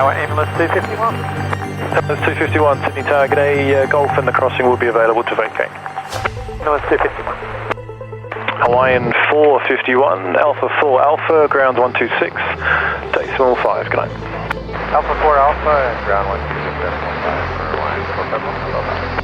Tower, ambulance 251. Ambulance 251, Sydney Tower, g'day, Golf and the crossing will be available to vacate. Ambulance 251. Hawaiian 451, Alpha 4 Alpha, ground 126, decimal 5, good night. Alpha 4 Alpha and ground 126, decimal 5 for Hawaiian 451.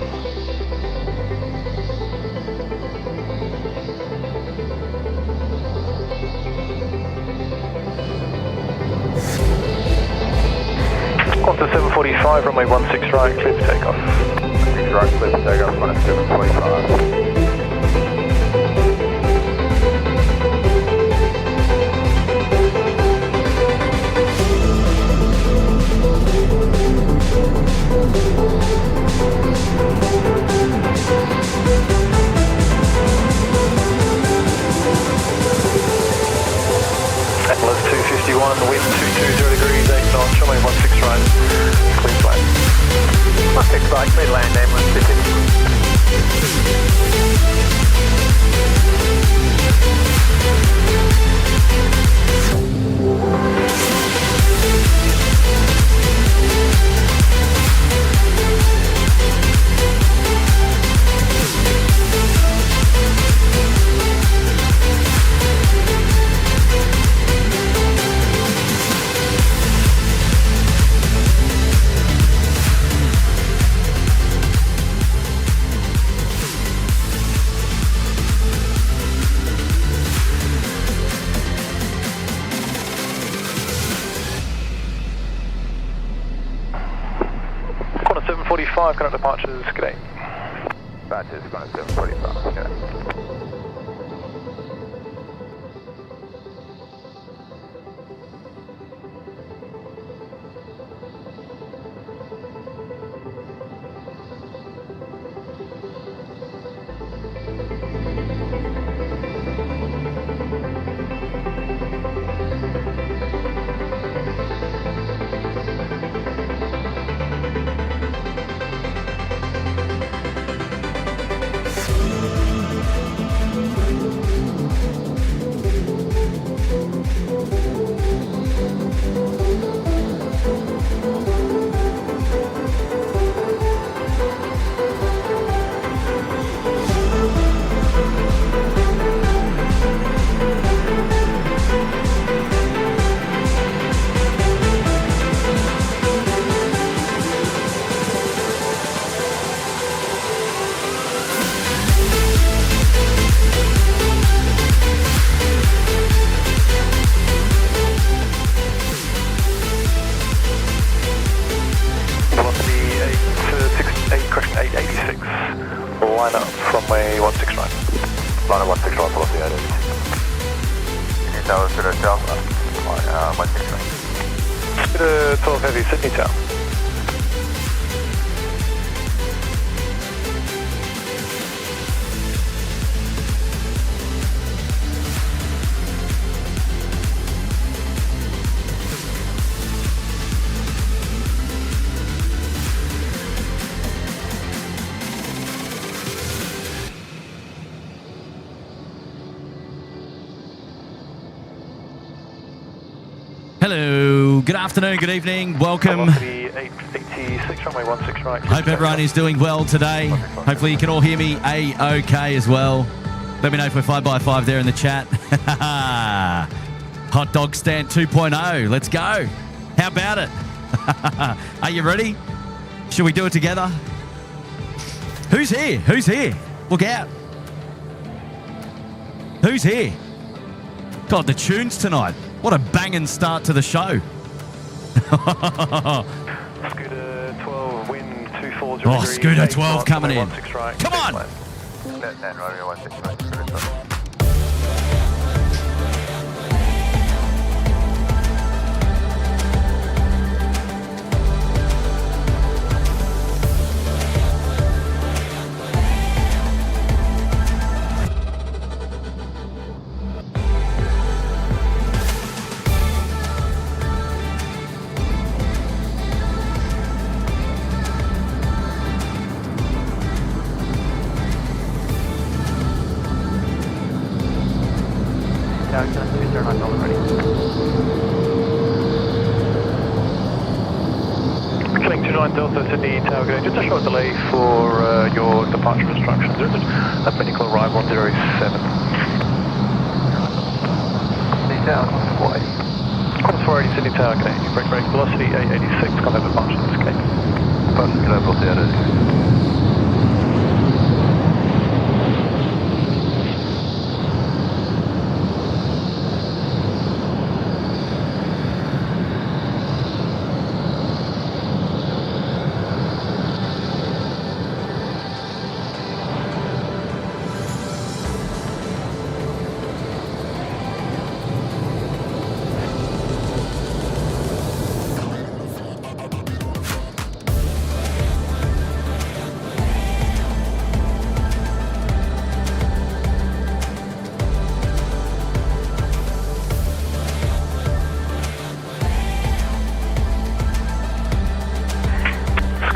Qantas 745, runway 16 right, clear for takeoff. 16 right, clear for takeoff, minus 745. Atlas 251, wind 220 degrees, 8 knots, runway 16 right, clear flight. 16 right, clear land, ambulance 250. Qantas 745, current departures, g'day. Departures, Qantas 745, okay. Line up, runway 16 right. Line up 16 right, velocity 886. Sydney Tower, Scooter 12, 16 right. Scooter 12 heavy, Sydney Tower. Hello, good afternoon, good evening, welcome. A386, runway 16 right. Hope everyone is doing well today. Hopefully you can all hear me A-OK as well. Let me know if we're 5x5 there in the chat. Hot Dog Stand 2.0, let's go. How about it? Are you ready? Should we do it together? Who's here? Who's here? Look out. Who's here? God, the tunes tonight. What a banging start to the show. Scooter 12, wind 240 Oh, degrees. Scooter 12 coming in. Right, come on. Left hand, right, 16 right, Scooter 12. 9 Delta Sydney Tower Gate. Just a short delay for your departure instructions. There's a medical arrival on 07. Sydney Tower, 480. Course 480 Sydney Tower Gate. Brake velocity 886. Contact departure escape. Passing level there.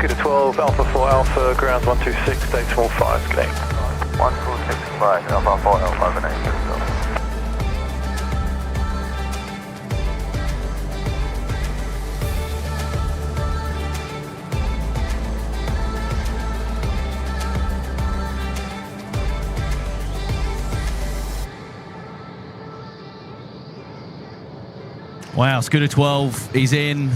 Scooter 12 Alpha 4 Alpha grounds 126 decimal 5 gate. 1265 Alpha 4 Alpha 960. Wow, Scooter 12 is in.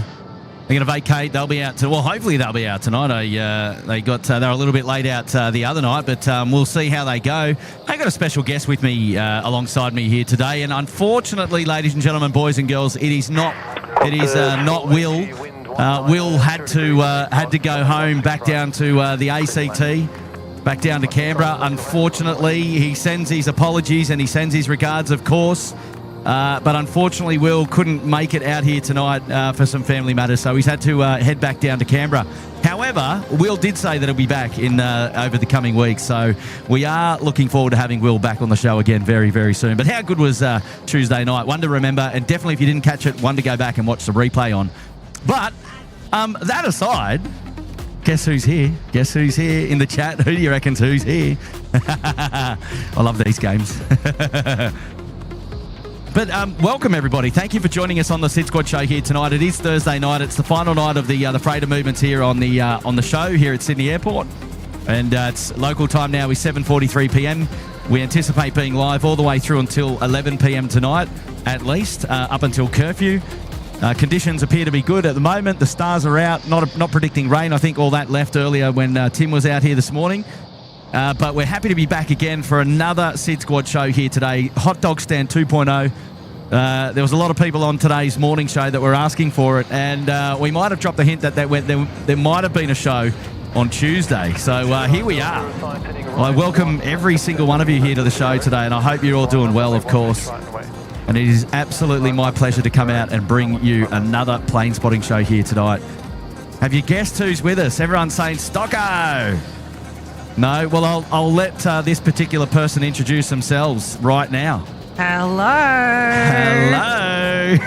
They're going to vacate. They'll be out. Well, hopefully they'll be out tonight. They were a little bit late out the other night, but we'll see how they go. I've got a special guest with me alongside me here today, and unfortunately, ladies and gentlemen, boys and girls, it is not Will. Will had to go home back down to the ACT, back down to Canberra. Unfortunately, he sends his apologies and he sends his regards, of course. But unfortunately, Will couldn't make it out here tonight for some family matters, so he's had to head back down to Canberra. However, Will did say that he'll be back in over the coming weeks, so we are looking forward to having Will back on the show again very, very soon. But how good was Tuesday night? One to remember, and definitely if you didn't catch it, one to go back and watch the replay on. But that aside, guess who's here? Guess who's here in the chat? Who do you reckon's who's here? I love these games. But welcome, everybody. Thank you for joining us on the SydSquad show here tonight. It is Thursday night. It's the final night of the freighter movements here on the show here at Sydney Airport. And it's local time now is 7:43 p.m. We anticipate being live all the way through until 11 p.m. tonight, at least, up until curfew. Conditions appear to be good at the moment. The stars are out. Not predicting rain. I think all that left earlier when Tim was out here this morning. But we're happy to be back again for another SydSquad show here today. Hot Dog Stand 2.0. There was a lot of people on today's morning show that were asking for it, and we might have dropped the hint that there might have been a show on Tuesday. So here we are. I welcome every single one of you here to the show today, and I hope you're all doing well, of course. And it is absolutely my pleasure to come out and bring you another plane spotting show here tonight. Have you guessed who's with us? Everyone's saying Stocko. No? Well, I'll let this particular person introduce themselves right now. Hello. Hello.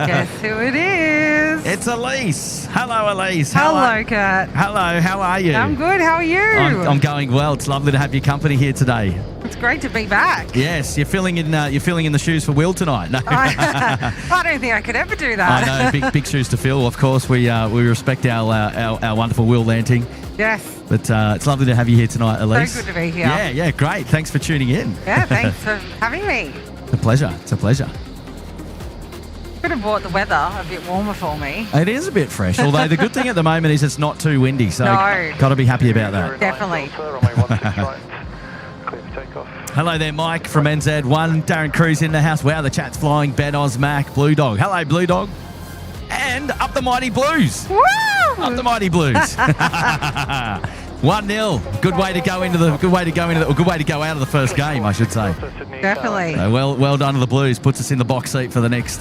Guess who it is? It's Elise. Hello, Elise. Hello, Kat. Hello, how are you? I'm good. How are you? I'm going well. It's lovely to have your company here today. It's great to be back. Yes, you're filling in the shoes for Will tonight. No. I don't think I could ever do that. I know, big shoes to fill. Of course, we respect our wonderful Will Lanting. Yes. But it's lovely to have you here tonight, Elise. So good to be here. Yeah, great. Thanks for tuning in. Yeah, thanks for having me. It's a pleasure. It's a pleasure. Could have brought the weather a bit warmer for me. It is a bit fresh, although the good thing at the moment is it's not too windy, so No. got to be happy about that. Definitely. Hello there, Mike from NZ1. Darren Cruz in the house. Wow, the chat's flying. Ben Oz Mac, Blue Dog. Hello, Blue Dog. And Up the Mighty Blues. Woo! Up the Mighty Blues. 1-0. Good way to go out of the first game, I should say. Definitely. Well done to the Blues. Puts us in the box seat for the next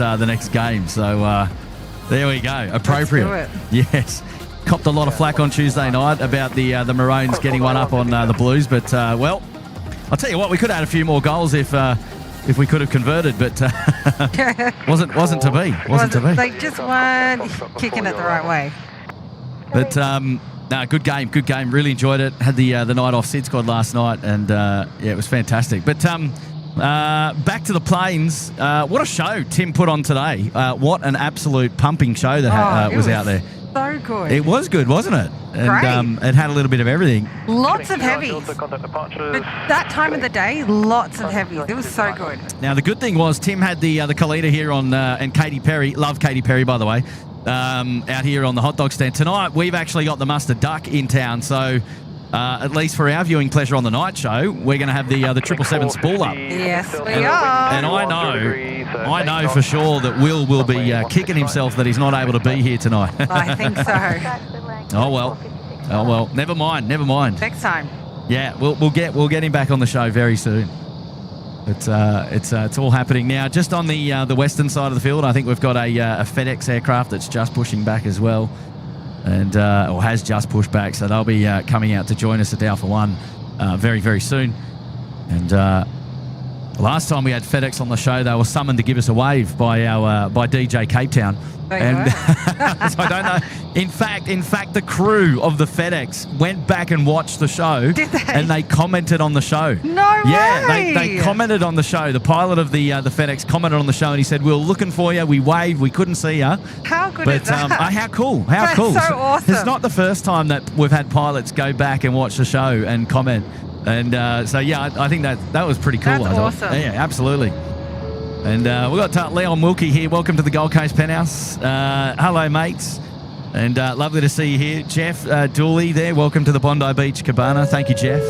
game. So there we go. Appropriate. Let's do it. Yes. Copped a lot of flack on Tuesday night about the Maroons getting one up on the Blues, but well, I'll tell you what, we could have had a few more goals if we could have converted, but wasn't to be. Wasn't to be. They just weren't kicking it the right way. But no, good game. Really enjoyed it. Had the night off SydSquad last night, and yeah, it was fantastic. But back to the planes. What a show Tim put on today. What an absolute pumping show that was out there. So good. It was good, wasn't it? And Great. it had a little bit of everything. Lots of heavies. Also contact departures. But that time of the day, lots of heavies. It was so good. Now, the good thing was Tim had the Kalita here on, and Katy Perry, love Katy Perry, by the way, out here on the hot dog stand. Tonight, we've actually got the mustard duck in town, so at least for our viewing pleasure on the night show, we're going to have the 777 spool up. Yes, we are. And I know for sure that Will be kicking himself that he's not able to be here tonight. I think so. Oh well. Never mind. Next time. Yeah, we'll get him back on the show very soon. It's all happening now. Just on the western side of the field, I think we've got a FedEx aircraft that's just pushing back as well, and or has just pushed back. So they'll be coming out to join us at Alpha 1 very, very soon. And last time we had FedEx on the show, they were summoned to give us a wave by DJ Cape Town. And so I don't know. In fact, the crew of the FedEx went back and watched the show. Did they? And they commented on the show. No Yeah, way. they commented on the show. The pilot of the FedEx commented on the show, and he said, "We were looking for you. We waved. We couldn't see you." How good But is that? how cool! How That's cool! so awesome. It's not the first time that we've had pilots go back and watch the show and comment. And so yeah, I think that was pretty cool. That's I thought. awesome. Yeah, absolutely. And we've got Leon Wilkie here. Welcome to the Gold Coast Penthouse. Hello, mates. And lovely to see you here. Jeff Dooley there. Welcome to the Bondi Beach Cabana. Thank you, Jeff.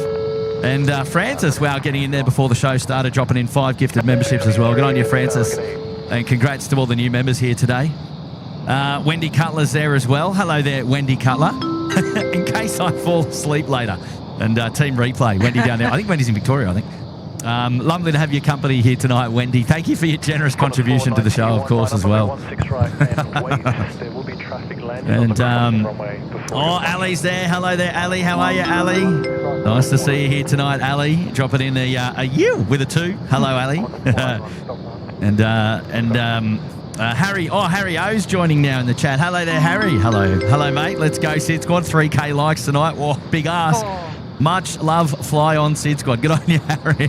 And Francis, wow, getting in there before the show started, dropping in 5 gifted memberships as well. Good on you, Francis. And congrats to all the new members here today. Wendy Cutler's there as well. Hello there, Wendy Cutler. In case I fall asleep later. And Team Replay, Wendy down there. I think Wendy's in Victoria, I think. Lovely to have your company here tonight, Wendy. Thank you for your generous contribution to the show, of course, as well. And Ali's there. Hello there, Ali. How are you, Ali? Nice to see you here tonight, Ali. Dropping in a U with a 2. Hello, Ali. and Harry. Oh, Harry O's joining now in the chat. Hello there, Harry. Hello, mate. Let's go, SydSquad. 3K likes tonight. Whoa, big ass. Much love, fly on, SydSquad. Good on you, Harry.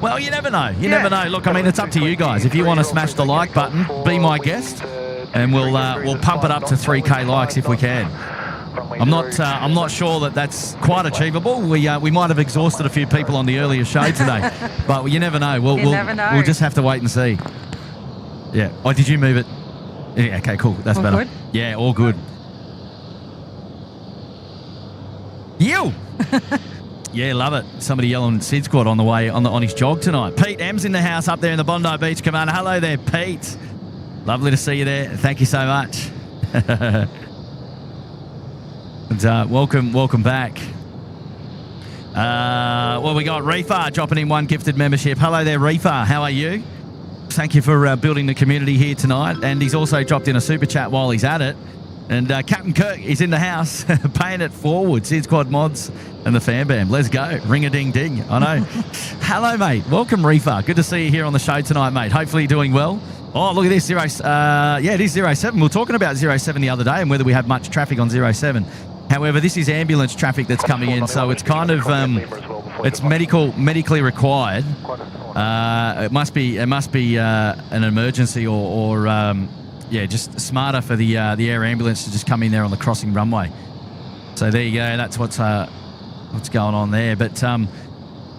Well, you never know. You never know. Look, I mean, it's up to you guys. If you want to smash the like button, be my guest, and we'll pump it up to 3K likes if we can. I'm not sure that that's quite achievable. We might have exhausted a few people on the earlier show today, but you never know. We'll just have to wait and see. Yeah. Oh, did you move it? Yeah. Okay. Cool. That's All better. good? Yeah. All good. You. Yeah, love it. Somebody yelling SydSquad on the way on his jog tonight. Pete M's in the house up there in the Bondi Beach Cabana. Hello there, Pete. Lovely to see you there. Thank you so much. And welcome back. Well, we got Reefa dropping in 1 gifted membership. Hello there, Reefa. How are you? Thank you for building the community here tonight. And he's also dropped in a super chat while he's at it. And Captain Kirk is in the house, paying it forward. SydSquad mods and the fan bam. Let's go. Ring-a-ding-ding. I know. Hello, mate. Welcome, Reefa. Good to see you here on the show tonight, mate. Hopefully you're doing well. Oh, look at this. Yeah, it is 07. We were talking about 07 the other day and whether we have much traffic on 07. However, this is ambulance traffic that's coming in, so it's kind of it's medically required. It must be an emergency or yeah, just smarter for the air ambulance to just come in there on the crossing runway. So there you go. That's what's going on there. But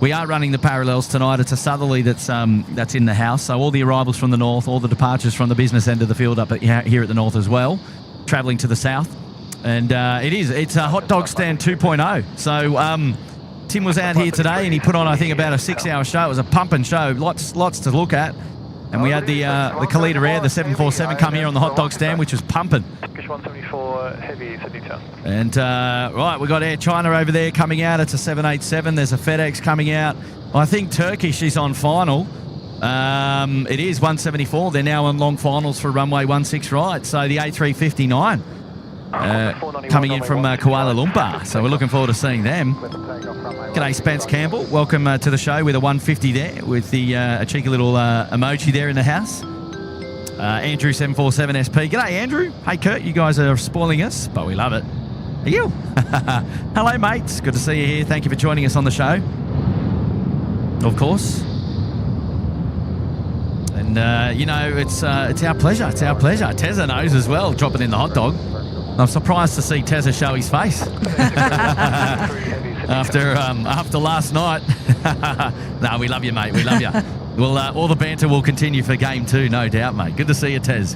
we are running the parallels tonight. It's a southerly that's in the house. So all the arrivals from the north, all the departures from the business end of the field up here at the north as well, travelling to the south. And it's a hot dog stand 2.0. So Tim was out here today and he put on, I think, about a 6-hour show. It was a pumping show. Lots to look at. And we had the Kalita Air, the 747, come here on the hot dog stand, which was pumping. Turkish 174 heavy, Sydney Town. And right, we got Air China over there coming out. It's a 787. There's a FedEx coming out. I think Turkish is on final. It is 174. They're now on long finals for runway 16 right. So the A350 coming in from Kuala Lumpur. So we're looking forward to seeing them. G'day, Spence Campbell. Welcome to the show with a 150 there, with the a cheeky little emoji there in the house. Andrew 747 SP. G'day, Andrew. Hey, Kurt, you guys are spoiling us, but we love it. Are you? Hello, mates. Good to see you here. Thank you for joining us on the show. Of course. And, you know, it's our pleasure. It's our pleasure. Tezza knows as well, dropping in the hot dog. I'm surprised to see Tezza show his face after last night. No, we love you, mate. We love you. Well, all the banter will continue for game 2, no doubt, mate. Good to see you, Tez.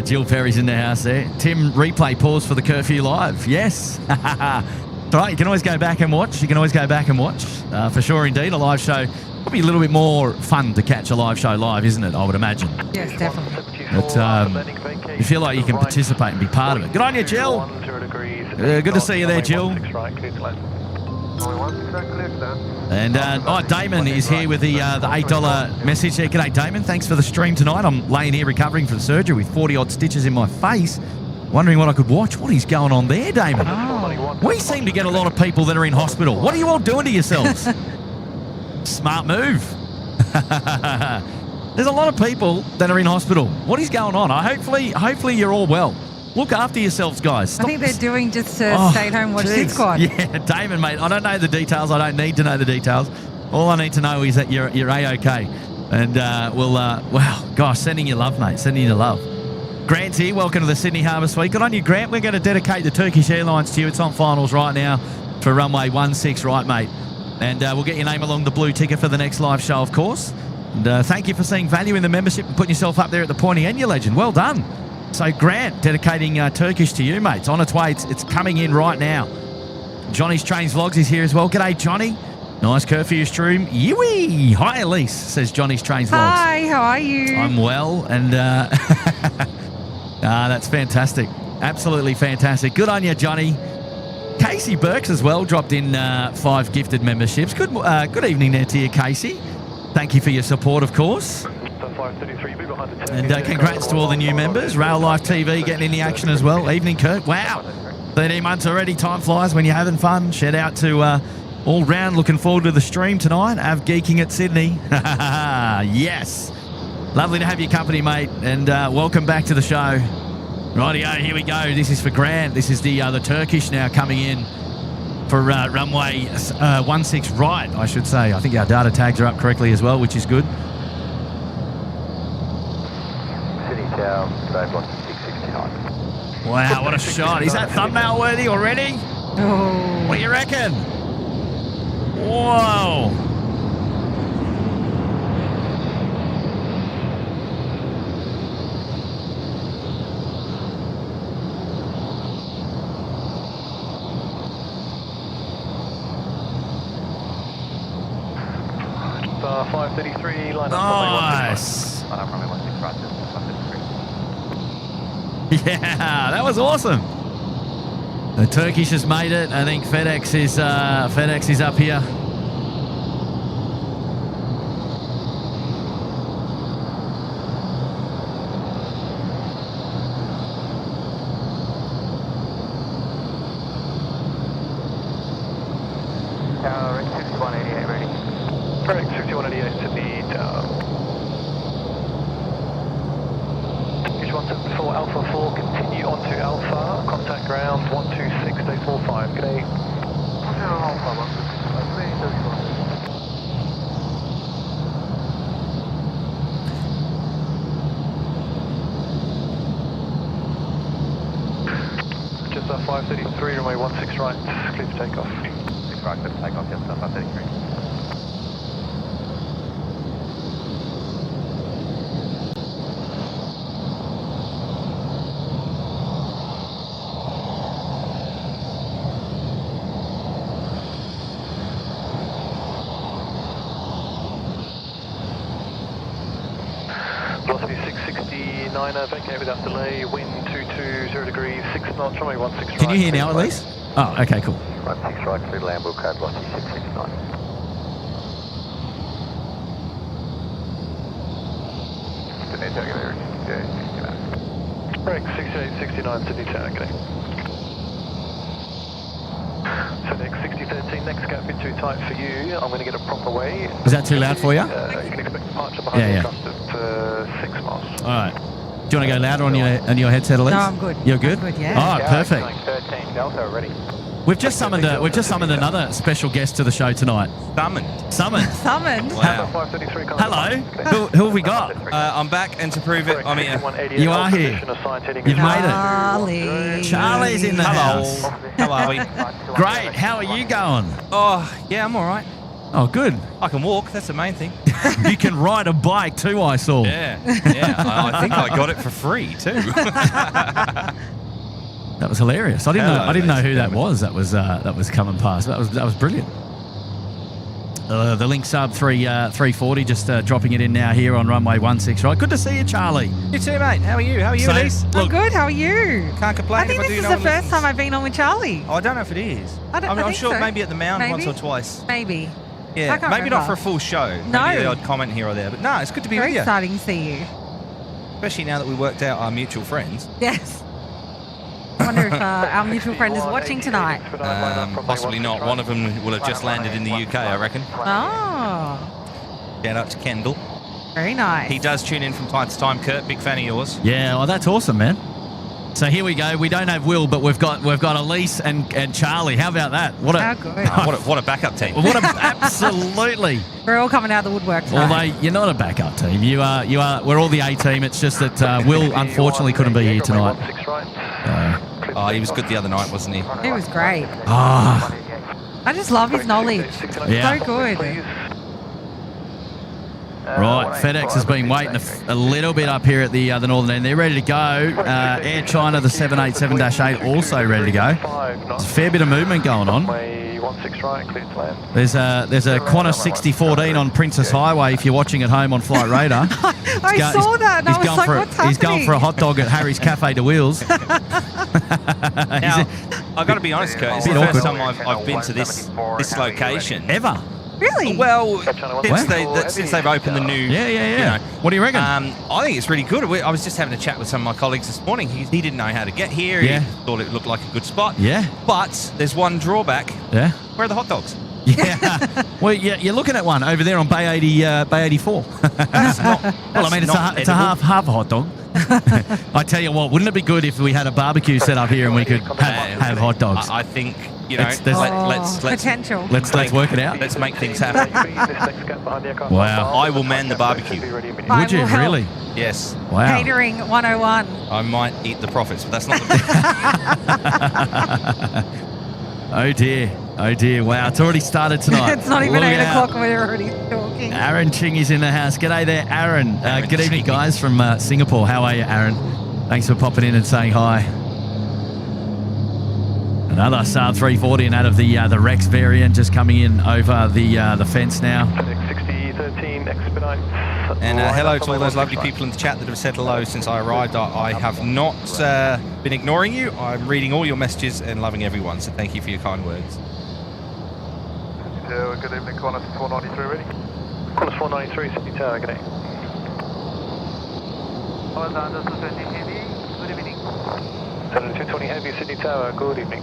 Jill Perry's in the house there. Tim, replay pause for the Curfew live. Yes. Right, you can always go back and watch. For sure, indeed. A live show, probably a little bit more fun to catch a live show live, isn't it? I would imagine. Yes, definitely. But you feel like you can participate and be part of it. Good on you, Jill. Good to see you there, Jill. And Damon is here with the $8 message there. G'day, Damon. Thanks for the stream tonight. I'm laying here recovering from surgery with 40-odd stitches in my face. Wondering what I could watch. What is going on there, Damon? Oh. We seem to get a lot of people that are in hospital. What are you all doing to yourselves? Smart move. There's a lot of people that are in hospital. What is going on? Hopefully you're all well. Look after yourselves, guys. Stop. I think they're doing just to stay at home and watch SydSquad. Yeah, Damon, mate. I don't know the details. I don't need to know the details. All I need to know is that you're A-OK. And wow, gosh, sending you love, mate. Sending you love. Grant's here. Welcome to the Sydney Harbour Suite. Good on you, Grant. We're going to dedicate the Turkish Airlines to you. It's on finals right now for runway 16, right, mate? And we'll get your name along the blue ticket for the next live show, of course. And thank you for seeing value in the membership and putting yourself up there at the pointy end, you legend. Well done. So, Grant, dedicating Turkish to you, mate. It's on its way. It's coming in right now. Johnny's Trains Vlogs is here as well. G'day, Johnny. Nice Curfew stream. Yui. Hi, Elise, says Johnny's Trains Vlogs. Hi, how are you? I'm well, and that's fantastic. Absolutely fantastic. Good on you, Johnny. Casey Burks as well dropped in 5 gifted memberships. Good evening there to you, Casey. Thank you for your support, of course. And congrats to all the new members. Rail Life TV getting in the action as well. Evening, Kurt. Wow. 13 months already. Time flies when you're having fun. Shout out to all round. Looking forward to the stream tonight. Av Geeking at Sydney. Yes. Lovely to have your company, mate. And welcome back to the show. Rightio, here we go. This is for Grant. This is the Turkish now coming in for runway 16 right, I should say. I think our data tags are up correctly as well, which is good. City Tower, today block 669. Wow, what a shot. Is that thumbnail worthy already? Oh. What do you reckon? Whoa. Star 533, line up. Nice. Yeah, that was awesome. The Turkish has made it. I think FedEx is up here. Tower, 6188 ready. Correct, 6188 Sydney Tower. Bridge 174 Alpha 4, continue on to Alpha, contact ground 126, day 45, good day. Just 533, runway 16 right, clear for takeoff. 6 right, clear for takeoff, yes, 533. Velocity 669, vacate without delay, wind 220 degrees, 6 knots, runway 16 right. Can you hear now, at least? Oh, okay, cool. Right, 6 right, clear Lambo code, velocity 669. Correct, 6869 Sydney Tower, okay. So next 6013, next gap bit too tight for you. I'm going to get a proper way. Is that too loud for you? You can expect departure behind the thrust at 6 miles. All right. Do you want to go louder on your headset, Elise? No, I'm good. You're good? I'm good, yeah. All right, perfect. 13 Delta, ready. We've just summoned another special guest to the show tonight. Summoned. Summoned. Wow. Hello. Who have we got? I'm back, and to prove it, I'm here. You are here. You've made it. Charlie. Charlie's in the house. How are we? Great. How are you going? Oh, yeah, I'm all right. Oh, good. I can walk. That's the main thing. You can ride a bike too, I saw. Yeah. I think I got it for free too. That was hilarious. I didn't know who that was. That was coming past. That was brilliant. The link sub 340 just dropping it in now here on runway 16. Right, good to see you, Charlie. You too, mate. How are you? Elise? I'm good. How are you? Can't complain. I think this is the first time I've been on with Charlie. Oh, I don't know if it is. I'm sure maybe at the Mound once or twice. Maybe. Yeah, maybe not for a full show. No. Maybe the odd comment here or there. But no, it's good to be with you. Very exciting to see you. Especially now that we worked out our mutual friends. Yes. I wonder if our mutual friend is watching tonight. Possibly not. One of them will have just landed in the UK, I reckon. Oh. Shout out to Kendall. Very nice. He does tune in from time to time, Kurt. Big fan of yours. Yeah, well, that's awesome, man. So here we go. We don't have Will, but we've got Elise and Charlie. How about that? How good. What a backup team. Absolutely. We're all coming out of the woodwork tonight. Although you're not a backup team. You are. We're all the A team. It's just that Will unfortunately couldn't be here tonight. He was good the other night, wasn't he? He was great. Ah. I just love his knowledge. Yeah. So good. Right, FedEx has been waiting a little bit up here at the northern end. They're ready to go. Air China, the 787-8, also ready to go. There's a fair bit of movement going on. There's a Qantas 6014 on Princess Highway if you're watching at home on Flight Radar. I saw that and I was like, what's happening? He's going for a hot dog at Harry's Cafe de Wheels. Now, I've got to be honest, Kurt. It's the first time I've been to this location. Ever? Really? Well, since they've opened the new... Yeah. You know, what do you reckon? I think it's really good. I was just having a chat with some of my colleagues this morning. He didn't know how to get here. Yeah. He thought it looked like a good spot. Yeah. But there's one drawback. Yeah. Where are the hot dogs? Yeah. Well, you're looking at one over there on Bay 84. That's not, well, I mean, it's a half hot dog. I tell you what, wouldn't it be good if we had a barbecue set up here and we could have hot dogs? I think, you know, let's potential. Let's work it out. Let's make things happen. Wow. I will man the barbecue. Would you really? Yes. Wow. Catering 101. I might eat the profits, but that's not the Oh dear. Wow, it's already started tonight. It's not even 8 o'clock and we're already talking. Aaron Ching is in the house. G'day there, Aaron. Good evening, guys, from Singapore. How are you, Aaron? Thanks for popping in and saying hi. Another Saab 340 and out of the Rex variant just coming in over the fence now. 6013 expedite. And hello to all those lovely people in the chat that have said hello since I arrived. I have not been ignoring you. I'm reading all your messages and loving everyone, so thank you for your kind words. Good evening, Qantas 493 ready? Qantas 493, Sydney Tower, good day. Qantas 220 Heavy, good evening. 220 Heavy, Sydney Tower, good evening.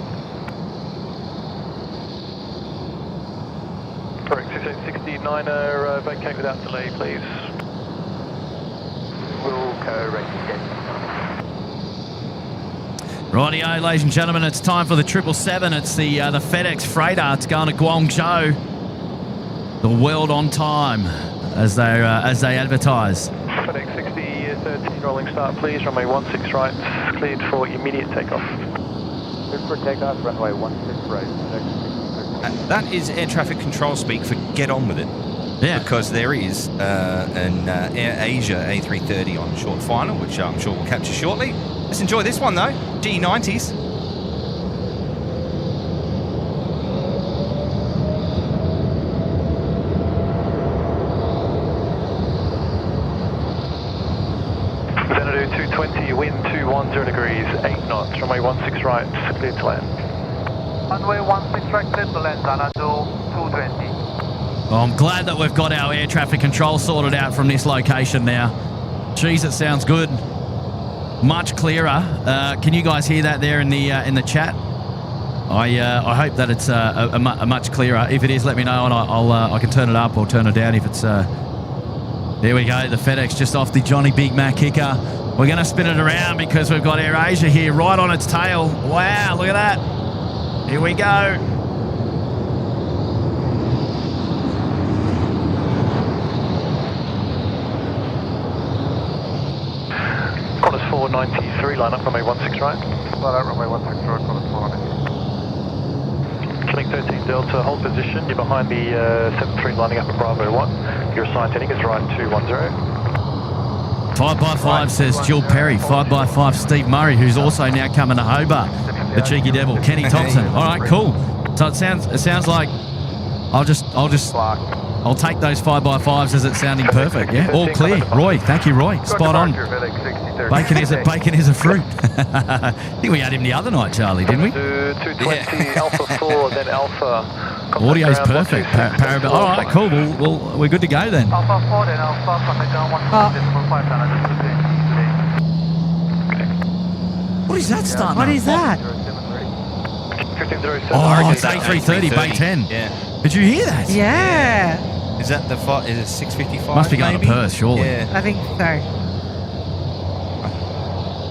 Correct, 6869er, vacate without delay, please. Will correct, yes. Rightio, ladies and gentlemen, it's time for the 777. It's the FedEx freighter. It's going to Guangzhou. The world on time, as they advertise. FedEx 6013 rolling start, please. Runway 16 right, cleared for immediate takeoff. Cleared for takeoff, runway 16 right. That is air traffic control speak for get on with it. Yeah. Because there is an Air Asia A330 on short final, which I'm sure we'll capture shortly. Let's enjoy this one though. G90s. Xanadu 220, wind 210 degrees, 8 knots, runway 16 right, cleared to land. Runway 16 right, cleared to land, Xanadu 220. Well, I'm glad that we've got our air traffic control sorted out from this location now. Jeez, it sounds good. Much clearer. Can you guys hear that there in the chat? I hope that it's a much clearer. If it is, let me know and I can turn it up or turn it down if it's. There we go. The FedEx just off the Johnny Big Mac kicker. We're going to spin it around because we've got Air Asia here right on its tail. Wow, look at that. Here we go. Qantas 493, line up, runway 16 right. Line up, runway 16 right, Qantas 493. Killing 13 Delta, hold position. You're behind the 73 lining up at Bravo 1. Your assigned heading is right 210. 5x5 says Jill Perry. 5x5 Steve Murray, who's also now coming to Hobart. The cheeky devil, Kenny Thompson. All right, cool. So it sounds like I'll take those 5x5s as it's sounding perfect. Yeah, all clear. Roy, thank you, Roy. Spot on. Bacon is a fruit. I think we had him the other night, Charlie, didn't we? 220 Alpha 4, then Alpha. Audio's perfect. Parabel. All right, cool. We're good to go then. Alpha 4, then Alpha, contact ground 125, What is that starting? What is that? 1507. Oh, it's A330, Bay 10. Yeah. Did you hear that? Yeah, Is that the is it 655? Must be going maybe? to Perth, surely. Yeah. I think so.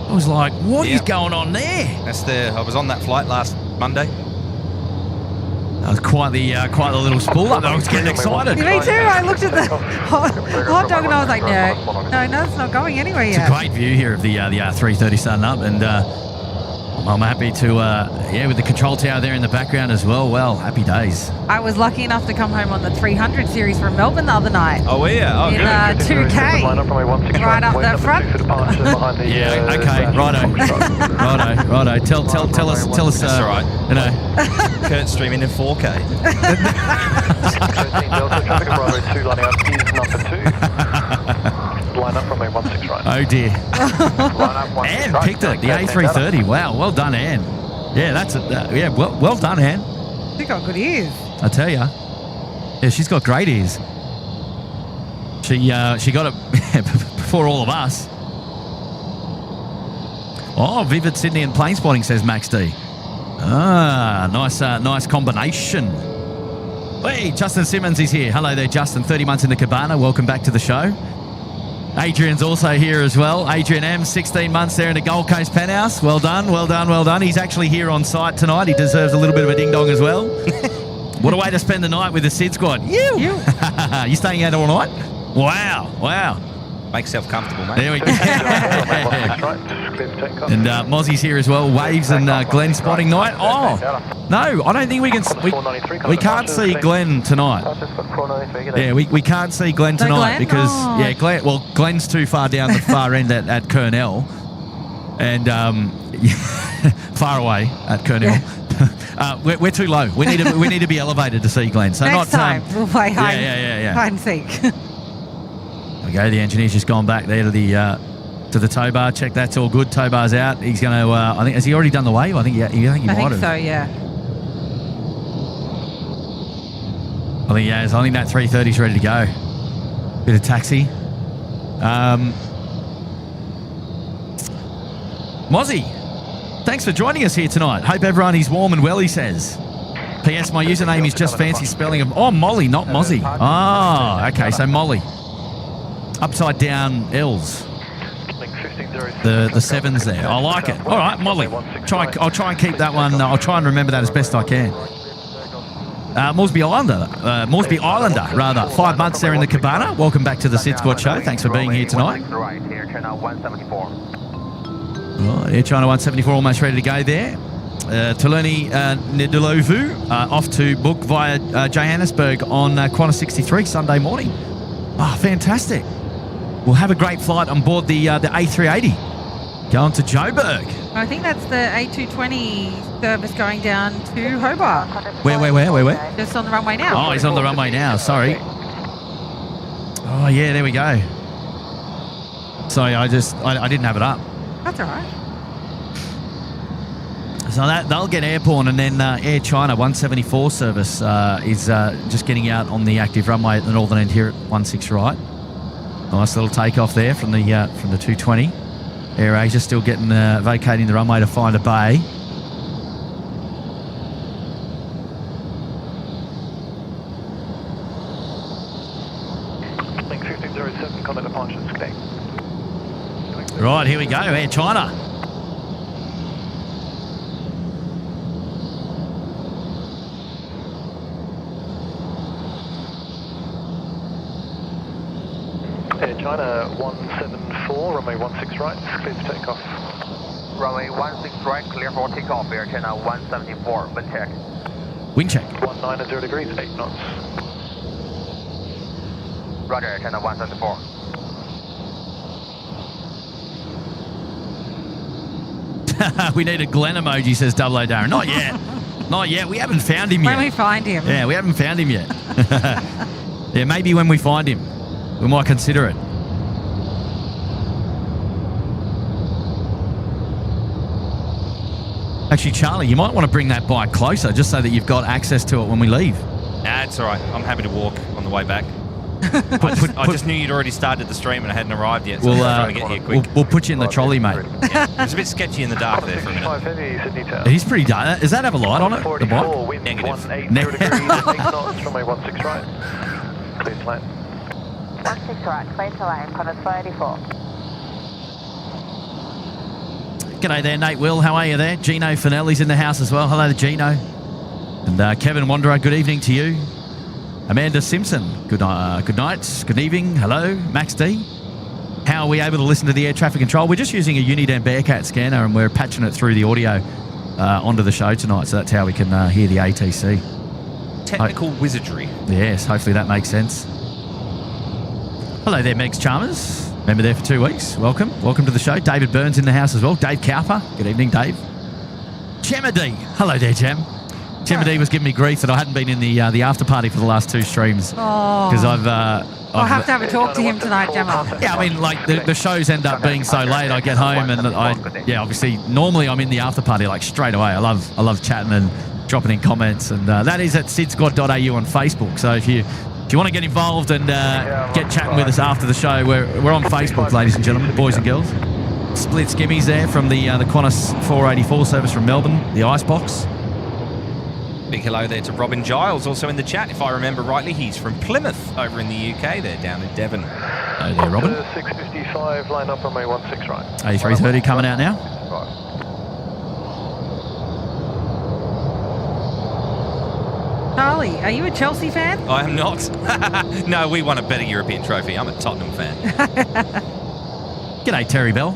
I was like, what is going on there? I was on that flight last Monday. That was quite the little spool up there. I was getting excited. Me too. I looked at the hot dog and I was like, no, it's not going anywhere It's yet. a great view here of the A330 starting up, and I'm happy to, with the control tower there in the background as well. Well, happy days. I was lucky enough to come home on the 300 series from Melbourne the other night. Oh, yeah. Oh, In good. 2K. Right up the front. Yeah, okay, righto. Tell us. That's all right. You know, Kurt streaming in 4K. 13 Delta, traffic at Bravo 2 lining up is number 2. Line up from a 16 right. oh dear. Line up 16 Anne right. picked it, the A330. Wow, well done, Anne. Yeah, that's it. Well done, Anne. She got good ears. I tell you. Yeah, she's got great ears. She got it before all of us. Oh, Vivid Sydney and plane spotting, says Max D. Ah, nice combination. Hey, Justin Simmons is here. Hello there, Justin. 30 months in the cabana. Welcome back to the show. Adrian's also here as well. Adrian M, 16 months there in the Gold Coast penthouse. Well done. He's actually here on site tonight. He deserves a little bit of a ding-dong as well. What a way to spend the night with the Sid Squad. You staying out all night? Wow. Make yourself comfortable, mate. There we go. And Mozzie's here as well. Waves and Glenn spotting night. Oh, no, I don't think we can. We can't see Glenn tonight. Yeah, we can't see Glenn tonight because Glenn's too far down the far end at Kurnell, and far away at Kurnell. We're too low. We need to be elevated to see Glenn. So Next time we'll play hide and seek. We go. The engineer's just gone back there to the tow bar. Check that's all good. Tow bar's out. He's going to. I think has he already done the wave? I think he might have. So. Yeah. I think he has. I think that 330's ready to go. Bit of taxi. Mozzie, thanks for joining us here tonight. Hope everyone is warm and well, he says. P.S. My username is just fancy spelling of... Oh, Molly, not Mozzie. Oh, okay, so Molly. Upside down L's. The sevens there. I like it. All right, Molly. I'll try and keep that one. I'll try and remember that as best I can. Moresby Islander, 5 months there in the cabana. Welcome back to the Sid Squad show. Thanks for being here tonight. Right, Air China 174. Right, Air China 174 almost ready to go there. Tuluni Nidilovu off to book via Johannesburg on Qantas 63 Sunday morning. Oh, fantastic. We'll have a great flight on board the A380 going to Joburg. I think that's the A220 service going down to Hobart. Where? Just on the runway now. Oh, he's on the runway now. Sorry. Oh, yeah, there we go. Sorry, I didn't have it up. That's all right. So they'll get airborne, and then Air China 174 service is just getting out on the active runway at the northern end here at 16 right. Nice little takeoff there from the 220. Air Asia still getting vacating the runway to find a bay. Link 1507, contact departure, connect. Right, here we go, Air China. Okay, China 174, runway 16 right, clear for takeoff. Runway 16 right, clear for takeoff. Air China 174, wind check. Wind check. 190 degrees, 8 knots. Roger, Air China 174. We need a Glenn emoji, says Double O Darren. Not yet. Not yet. We haven't found him yet. When we find him. Yeah, we haven't found him yet. Yeah, maybe when we find him, we might consider it. Actually, Charlie, you might want to bring that bike closer just so that you've got access to it when we leave. Nah, it's all right. I'm happy to walk on the way back. I just knew you'd already started the stream and I hadn't arrived yet, so I was trying to get here quick. We'll put you in the trolley, mate. Yeah, it was a bit sketchy in the dark there for a minute. 65 heavy, Sydney Tower. He's pretty dark. Does that have a light on it, the 44, bike? wind Negative. 180 degrees, 8 knots, runway 16 right. Clear to land. 16 right, clear to land, Qantas 484. G'day there, Nate Will. How are you there? Gino Finelli's in the house as well. Hello to Gino. And Kevin Wanderer, good evening to you. Amanda Simpson, good night, good evening. Hello, Max D. How are we able to listen to the air traffic control? We're just using a Uniden Bearcat scanner and we're patching it through the audio onto the show tonight, so that's how we can hear the ATC. Technical wizardry. Yes, hopefully that makes sense. Hello there, Megs Chalmers. Member there for 2 weeks. Welcome to the show. David Burns in the house as well. Dave Cowper. Good evening, Dave. Chemedy. Hello there, Chem. Chemedy was giving me grief that I hadn't been in the after party for the last 2 streams. Oh. Because I'll have to have a talk to him tonight, Gemma. Yeah, I mean, like the shows end up being so late. I get home and obviously normally I'm in the after party like straight away. I love chatting and dropping in comments, and that is at SydSquad.au on Facebook. So if you want to get involved and get chatting with us after the show, we're on Facebook, ladies and gentlemen, boys and girls. Split skimmies there from the Qantas 484 service from Melbourne, the Icebox. Big hello there to Robin Giles, also in the chat. If I remember rightly, he's from Plymouth over in the UK. They're down in Devon. Hello there, Robin. 655, line up runway 16 right. A330 coming out now. Charlie, are you a Chelsea fan? I am not. No, we won a better European trophy. I'm a Tottenham fan. G'day, Terry Bell.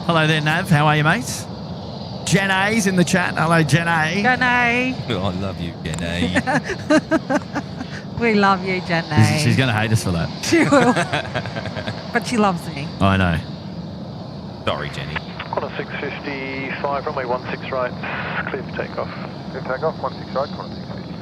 Hello there, Nav. How are you, mates? Jen A's in the chat. Hello, Jen A. Jen A. Oh, I love you, Jen A. We love you, Jen A. She's going to hate us for that. She will. But she loves me. I know. Sorry, Jenny. Qantas 655, runway 16 right, clear for takeoff. Clear takeoff, 16 right, Qantas 655.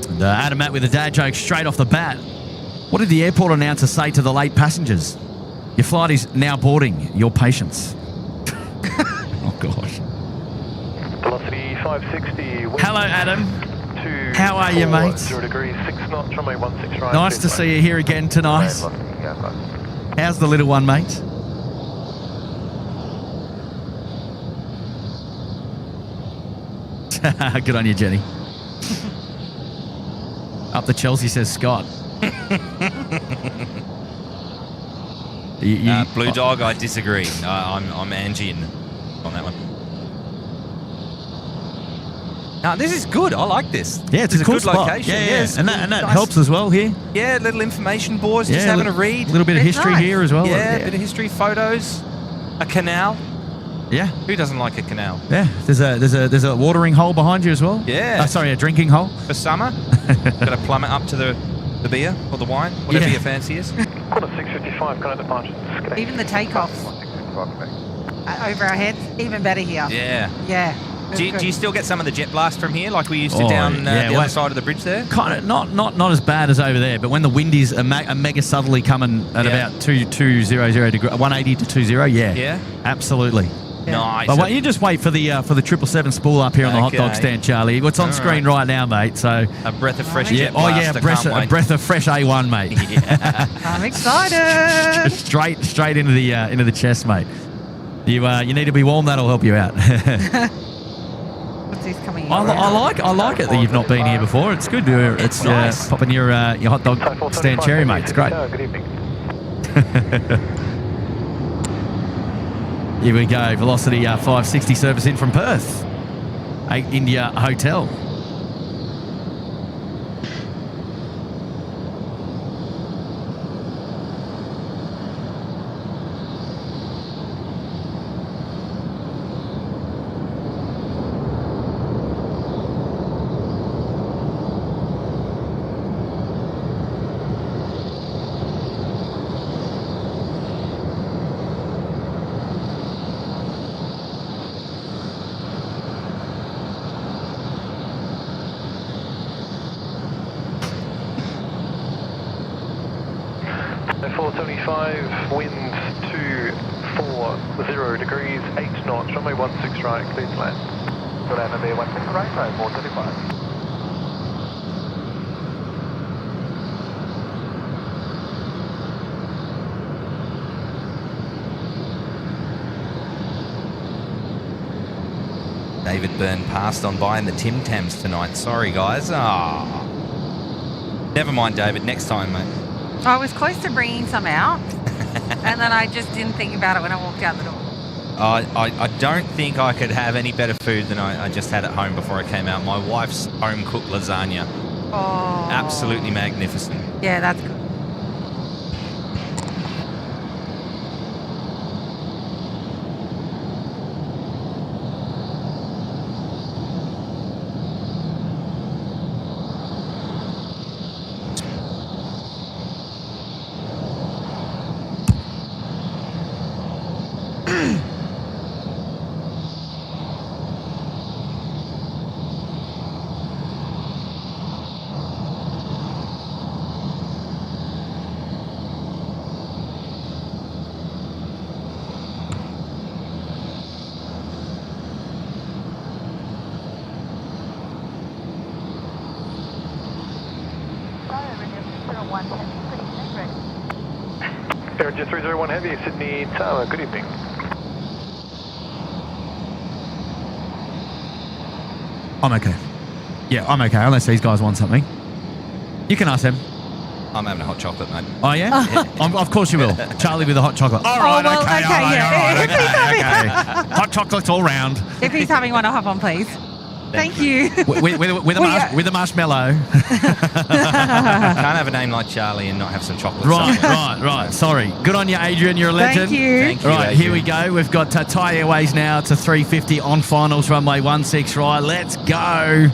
And Adam Matt with a dad joke straight off the bat. What did the airport announcer say to the late passengers? Your flight is now boarding. Your patience. Oh, gosh. Velocity 560. Hello, Adam. How are you, mate? 0 degrees, 6 knots, runway 16 right. Nice to see you here again tonight. How's the little one, mate? Good on you, Jenny. Up the Chelsea, says Scott. Blue Dog, I disagree. I'm Angian on that one. No, this is good. I like this. Yeah, it's a good cool spot. location. Yeah. It's And good, that nice. helps as well here. Yeah, little information boards, just having a read. A little bit of It's history nice. here as well. Yeah, a bit of history, photos, a canal. Yeah. Who doesn't like a canal? Yeah. There's a watering hole behind you as well. Yeah. Sorry, a drinking hole. For summer, got to plummet up to the beer or the wine, whatever Yeah. your fancy is. Qantas 655, current departures. Even the takeoffs over our heads, even better here. Yeah. Yeah. Do you still get some of the jet blast from here, like we used to Oh, down yeah, the well- other side of the bridge there? Kind of not as bad as over there, but when the wind is a mega southerly coming at Yeah. about 200 degrees, 180 to 20, yeah. Yeah? Absolutely. Nice. But you just wait for the 777 spool up here on the hot dog Okay. stand, Charlie. What's on All screen right now, mate? So A breath of fresh yeah, jet blast. a I breath of fresh A1, mate. can't wait. Yeah. I'm excited. straight into the chest, mate. You need to be warm. That'll help you out. What's this coming in? I like it that you've not been here before. It's good. It's nice. popping your hot dog stand cherry, mate. It's great. Good evening. Here we go. Velocity 560 service in from Perth. 8 India Hotel. So 475, wind 240 degrees, 8 knots, runway 16 right, clear to land. Good runway 16 right, 435. David Byrne passed on by in the Tim Tams tonight. Sorry, guys. Never mind, David. Next time, mate. I was close to bringing some out, and then I just didn't think about it when I walked out the door. I don't think I could have any better food than I just had at home before I came out. My wife's home-cooked lasagna. Oh. Absolutely magnificent. Yeah, that's good. Air 301 Heavy, Sydney Tower, good evening. I'm okay. Yeah, I'm okay, unless these guys want something. You can ask them. I'm having a hot chocolate, mate. Oh, yeah? Of course you will. Charlie with a hot chocolate. All right, well, okay, okay, all right, yeah. all right, If he's okay. Hot chocolates all round. If he's having one, I'll have one, please. Thank you. With a marshmallow. Can't have a name like Charlie and not have some chocolate. Right. Sorry. Good on you, Adrian. You're a legend. Thank you. Thank you, Right, Adrian. here we go. We've got Thai Airways now to 350 on finals, runway 16 right. Let's go.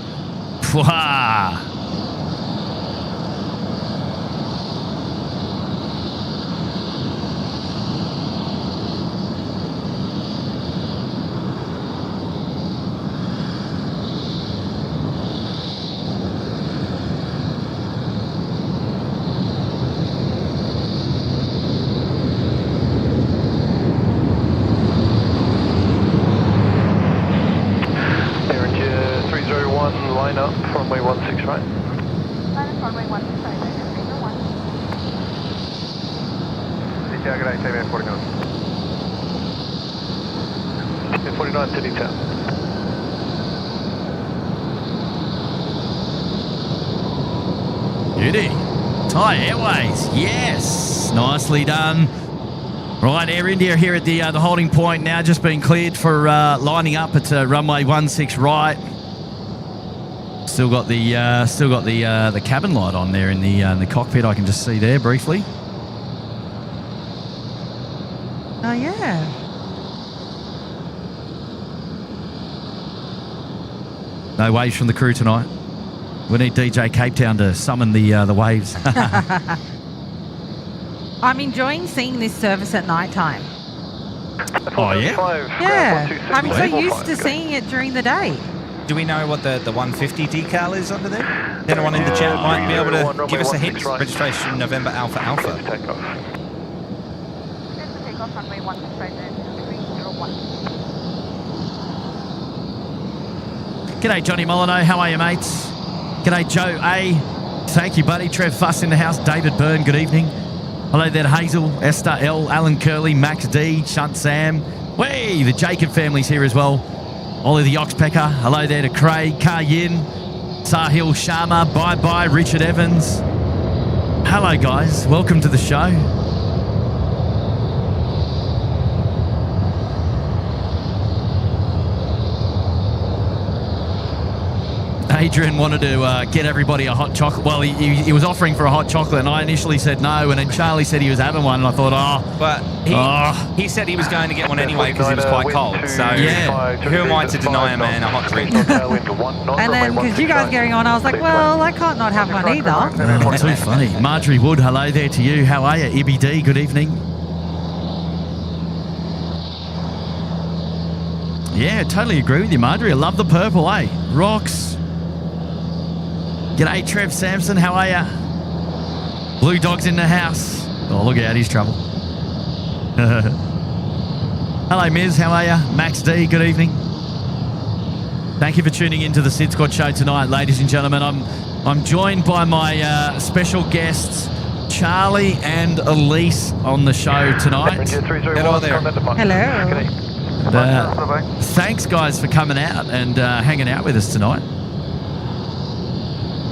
Pwah. Air India 301, line up, runway 16 right. Runway 16 right, 301. Air 49. Air 49, Sydney Tower. Beauty. Thai Airways. Yes. Nicely done. Right, Air India here at the holding point now, just been cleared for lining up at runway 16 right. Still got the cabin light on there in the cockpit. I can just see there briefly. Oh, yeah. No waves from the crew tonight. We need DJ Cape Town to summon the waves. I'm enjoying seeing this service at night time. Oh, yeah? Yeah. I'm so used to seeing it during the day. Do we know what the 150 decal is under there? Anyone in the chat might be able to give us a hint. Registration November Alpha Alpha. Takeoff. Here's the takeoff, runway 16 right, 301. G'day, Johnny Molyneux. How are you, mates? G'day, Joe A. Thank you, buddy. Trev Fuss in the house. David Byrne, good evening. Hello there to Hazel, Esther L, Alan Curley, Max D, Shunt Sam. Way, the Jacob family's here as well. Ollie the Oxpecker. Hello there to Craig, Kar Yin, Sahil Sharma, bye-bye, Richard Evans. Hello, guys. Welcome to the show. Adrian wanted to get everybody a hot chocolate. Well, he was offering for a hot chocolate, and I initially said no, and then Charlie said he was having one, and I thought, But he said he was going to get one anyway because he was quite cold. So who am I to deny a man a hot drink? And then, because you guys getting on, I was like, well, I can't not have one either. Oh, too funny. Marjorie Wood, hello there to you. How are you? Ibby D, good evening. Yeah, totally agree with you, Marjorie. I love the purple, eh? Rocks. G'day, Trev Sampson. How are ya? Blue Dog's in the house. Oh, look out, he's trouble. Hello, Miz. How are ya? Max D, good evening. Thank you for tuning into the Sid Squad show tonight, ladies and gentlemen. I'm joined by my special guests, Charlie and Elise, on the show tonight. Hello there. Hello. Thanks, guys, for coming out and hanging out with us tonight.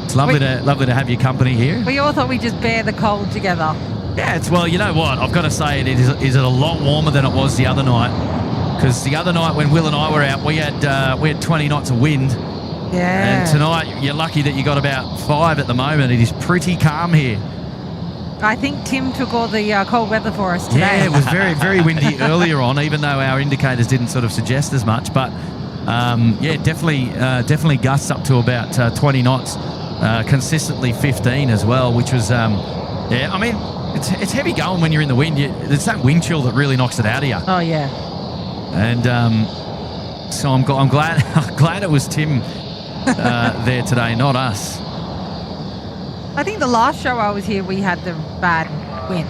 It's lovely to have your company here. We all thought we'd just bear the cold together. Yeah, well, you know what? I've got to say it is a lot warmer than it was the other night. Because the other night when Will and I were out, we had 20 knots of wind. Yeah. And tonight, you're lucky that you got about 5 at the moment. It is pretty calm here. I think Tim took all the cold weather for us today. Yeah, it was very, very windy earlier on, even though our indicators didn't sort of suggest as much. But yeah, definitely gusts up to about 20 knots, consistently 15 as well, which was yeah. I mean, it's heavy going when you're in the wind. It's that wind chill that really knocks it out of you. Oh yeah. And so I'm glad it was Tim there today, not us. I think the last show I was here, we had the bad wind.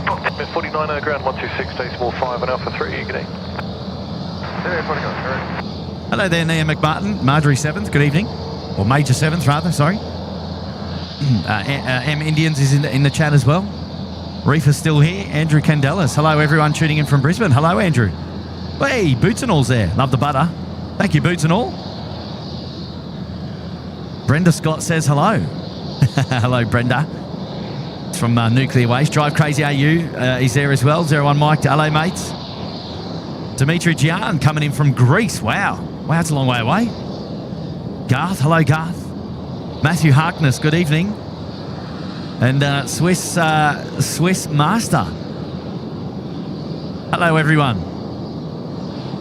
49 ground 126, decimal 5 and Alpha 3, good day. Hello there, Nia McMartin, Marjorie 7th, good evening. Or Major 7th, rather, sorry. M Indians is in the chat as well. Reef is still here. Andrew Candelas. Hello, everyone tuning in from Brisbane. Hello, Andrew. Hey, Boots and All's there. Love the butter. Thank you, Boots and All. Brenda Scott says hello. Hello, Brenda. It's from Nuclear Waste. Drive Crazy AU is there as well. 01 Mike. Hello, mates. Dimitri Gian coming in from Greece. Wow. Wow, it's a long way away. Garth. Hello, Garth. Matthew Harkness. Good evening. And Swiss Master. Hello, everyone.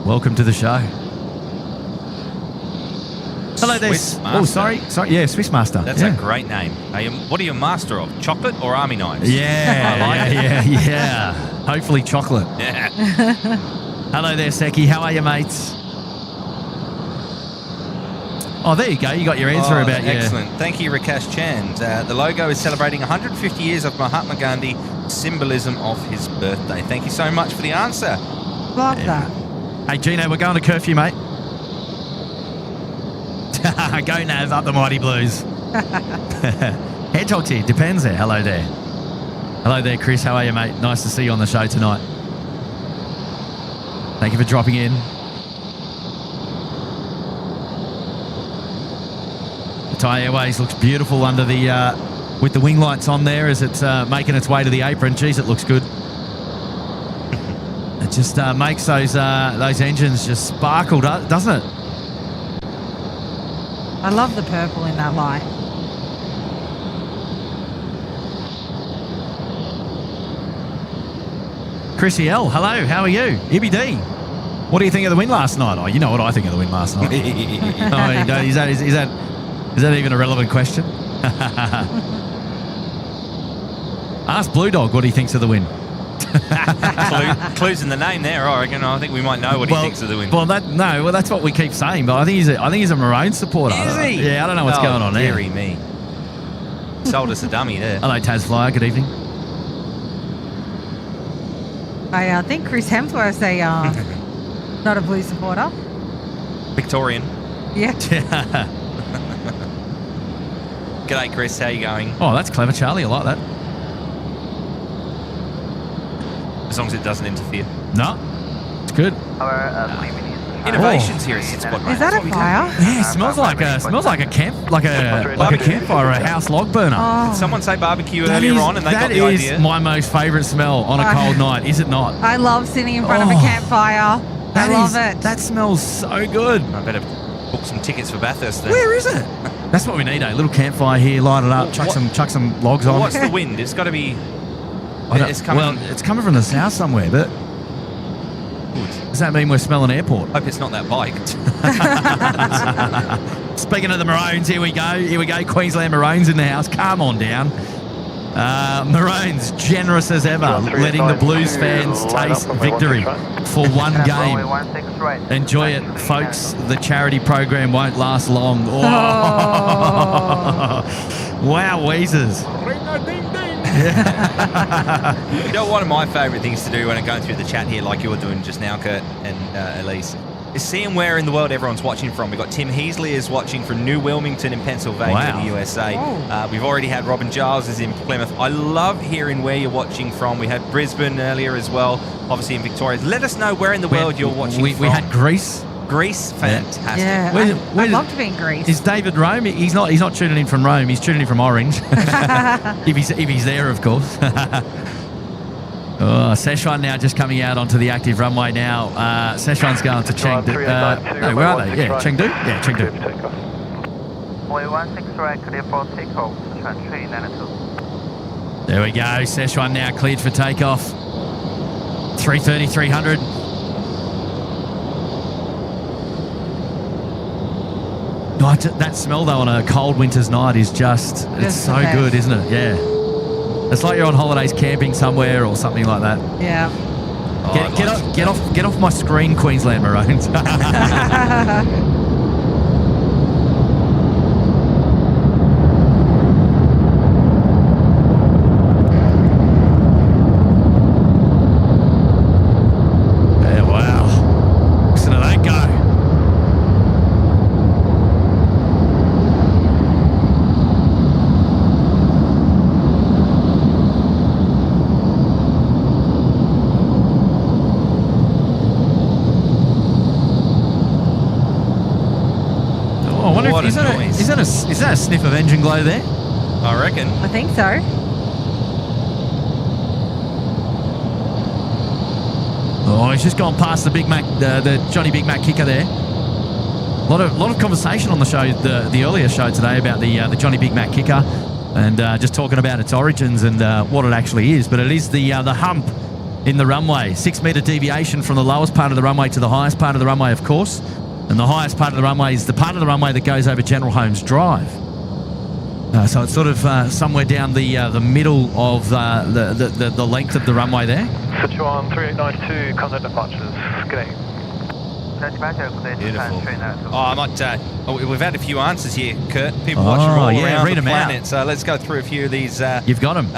Welcome to the show. Hello there. Swiss Master. Sorry. Yeah, Swiss Master. That's a great name. What are you a master of? Chocolate or army knives? Yeah, I like it. yeah. Hopefully chocolate. Yeah. Hello there, Seki. How are you, mates? Oh, there you go. You got your answer about you. Excellent. Thank you, Rakesh Chand. The logo is celebrating 150 years of Mahatma Gandhi, symbolism of his birthday. Thank you so much for the answer. Love that. Hey, Gino, we're going to Curfew, mate. Go Nav, up the Mighty Blues. Hedgehog's here. Depends there. Hello there. Hello there, Chris. How are you, mate? Nice to see you on the show tonight. Thank you for dropping in. The Thai Airways looks beautiful under the with the wing lights on there as it's making its way to the apron. Jeez, it looks good. It just makes those engines just sparkle, doesn't it? I love the purple in that light. Chrissy L, hello, how are you? Ibby D, what do you think of the win last night? Oh, you know what I think of the win last night. Oh, you don't, is that even a relevant question? Ask Blue Dog what he thinks of the win. Clues in the name there, I reckon. I think we might know what he thinks of the win. Well, that's what we keep saying. But I think he's a Maroon supporter. Is he? Yeah, I don't know what's going on there. Deary me. Sold us a dummy there. Hello, Taz Flyer. Good evening. I think Chris Hemsworth's not a blue supporter. Victorian. Yeah. G'day, Chris. How you going? Oh, that's clever, Charlie. I like that. As long as it doesn't interfere. No, it's good. Innovations here at SydSquad, mate. Is that a fire? Yeah, it smells like a campfire or a house log burner. Oh. Did someone say barbecue earlier on and they got the idea? That is my most favourite smell on a cold night, is it not? I love sitting in front of a campfire. I love it. That smells so good. I better book some tickets for Bathurst then. Where is it? That's what we need, eh? A little campfire here, light it up, chuck some logs on. What's the wind? It's got to be... It's coming from the south somewhere, but... Does that mean we're smelling airport? Hope it's not that bike. Speaking of the Maroons, here we go. Queensland Maroons in the house. Calm on down. Maroons, generous as ever, letting the Blues fans taste victory for one game. Enjoy it, folks. The charity program won't last long. Oh. Wow, Weezers. You know, one of my favourite things to do when I'm going through the chat here, like you're doing just now, Kurt and Elise, is seeing where in the world everyone's watching from. We've got Tim Heasley is watching from New Wilmington in Pennsylvania in the USA. We've already had Robin Giles is in Plymouth. I love hearing where you're watching from. We had Brisbane earlier as well, obviously in Victoria. Let us know where in the world you're watching from. We had Greece. Greece, fantastic. Yeah, I'd love to be in Greece. Is David Rome? He's not tuning in from Rome. He's tuning in from Orange. if he's there, of course. Szechuan now just coming out onto the active runway now. Szechuan's going to Chengdu. No, where are they? Yeah, Chengdu? Yeah, Chengdu. Runway 16 right, clear for takeoff. Sichuan 392. There we go. Szechuan now cleared for takeoff. 330, 300. No, that smell, though, on a cold winter's night is just... It's so good, isn't it? Yeah. It's like you're on holidays camping somewhere or something like that. Yeah. Get off my screen, Queensland Maroons. Yeah, wow. Listen to that go. Is that a sniff of engine glow there? I reckon. I think so. Oh, he's just gone past the Big Mac, the Johnny Big Mac kicker there. A lot of conversation on the show, the earlier show today about the Johnny Big Mac kicker, and just talking about its origins and what it actually is. But it is the hump in the runway, 6 metre deviation from the lowest part of the runway to the highest part of the runway, of course. And the highest part of the runway is the part of the runway that goes over General Holmes Drive. So it's sort of somewhere down the middle of the length of the runway there. Sichuan 3892, contact departures. Good day. Beautiful. I might. We've had a few answers here, Kurt. People watching all around the planet. So let's go through a few of these. You've got them.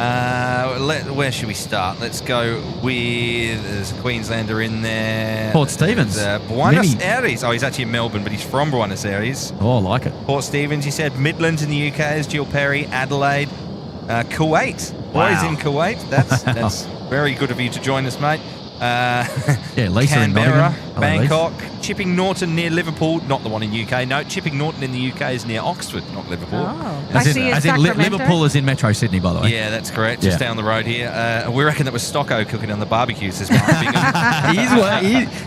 Where should we start? Let's go with. There's a Queenslander in there. Port Stephens. Buenos Aires. Oh, he's actually in Melbourne, but he's from Buenos Aires. Oh, I like it. Port Stephens. He said Midlands in the UK is Jill Perry. Adelaide. Kuwait. Boys in Kuwait. That's very good of you to join us, mate. Lisa Canberra, in Bangkok, Chipping Norton near Liverpool, not the one in UK. No, Chipping Norton in the UK is near Oxford, not Liverpool. Oh. As in Liverpool is in Metro Sydney, by the way. Yeah, that's correct. Just down the road here. We reckon that was Stocko cooking on the barbecues this month.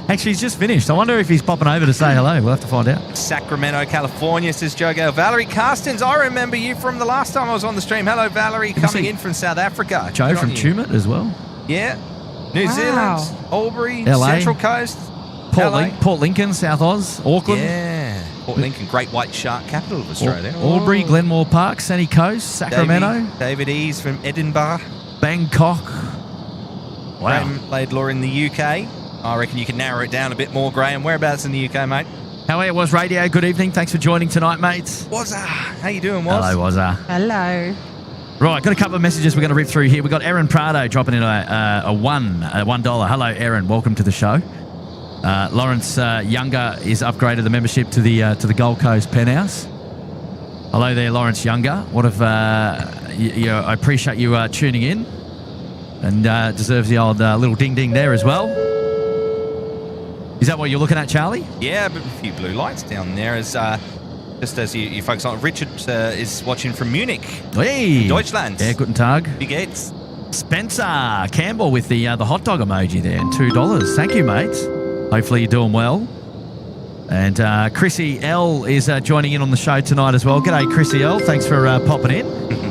Actually, he's just finished. I wonder if he's popping over to say hello. We'll have to find out. Sacramento, California, says Joe Gale. Valerie Carstens, I remember you from the last time I was on the stream. Hello, Valerie, coming in from South Africa. Joe from Tumut as well. Yeah. New Zealand, Albury, LA, Central Coast, Port Lincoln, South Oz, Auckland. Yeah, Port Lincoln, Great White Shark capital of Australia. Albury, Glenmore Park, Sunny Coast, Sacramento. David Ease from Edinburgh. Bangkok. Wow. Graham Laidlaw in the UK. I reckon you can narrow it down a bit more, Graham. Whereabouts in the UK, mate? How are you, Was Radio? Good evening. Thanks for joining tonight, mates. Wazza. How you doing, Waz? Hello, Wazza. Hello. Right, got a couple of messages we're going to rip through here. We've got Aaron Prado dropping in a $1. Hello, Aaron. Welcome to the show. Lawrence Younger is upgraded the membership to the Gold Coast Penthouse. Hello there, Lawrence Younger. I appreciate you tuning in, and deserves the old little ding-ding there as well. Is that what you're looking at, Charlie? Yeah, but a few blue lights down there as... Just as you focus on, Richard is watching from Munich, hey, Deutschland. Yeah, guten Tag. Wie geht's? Spencer Campbell with the hot dog emoji there and $2. Thank you, mate. Hopefully you're doing well. And Chrissy L is joining in on the show tonight as well. G'day, Chrissy L. Thanks for popping in.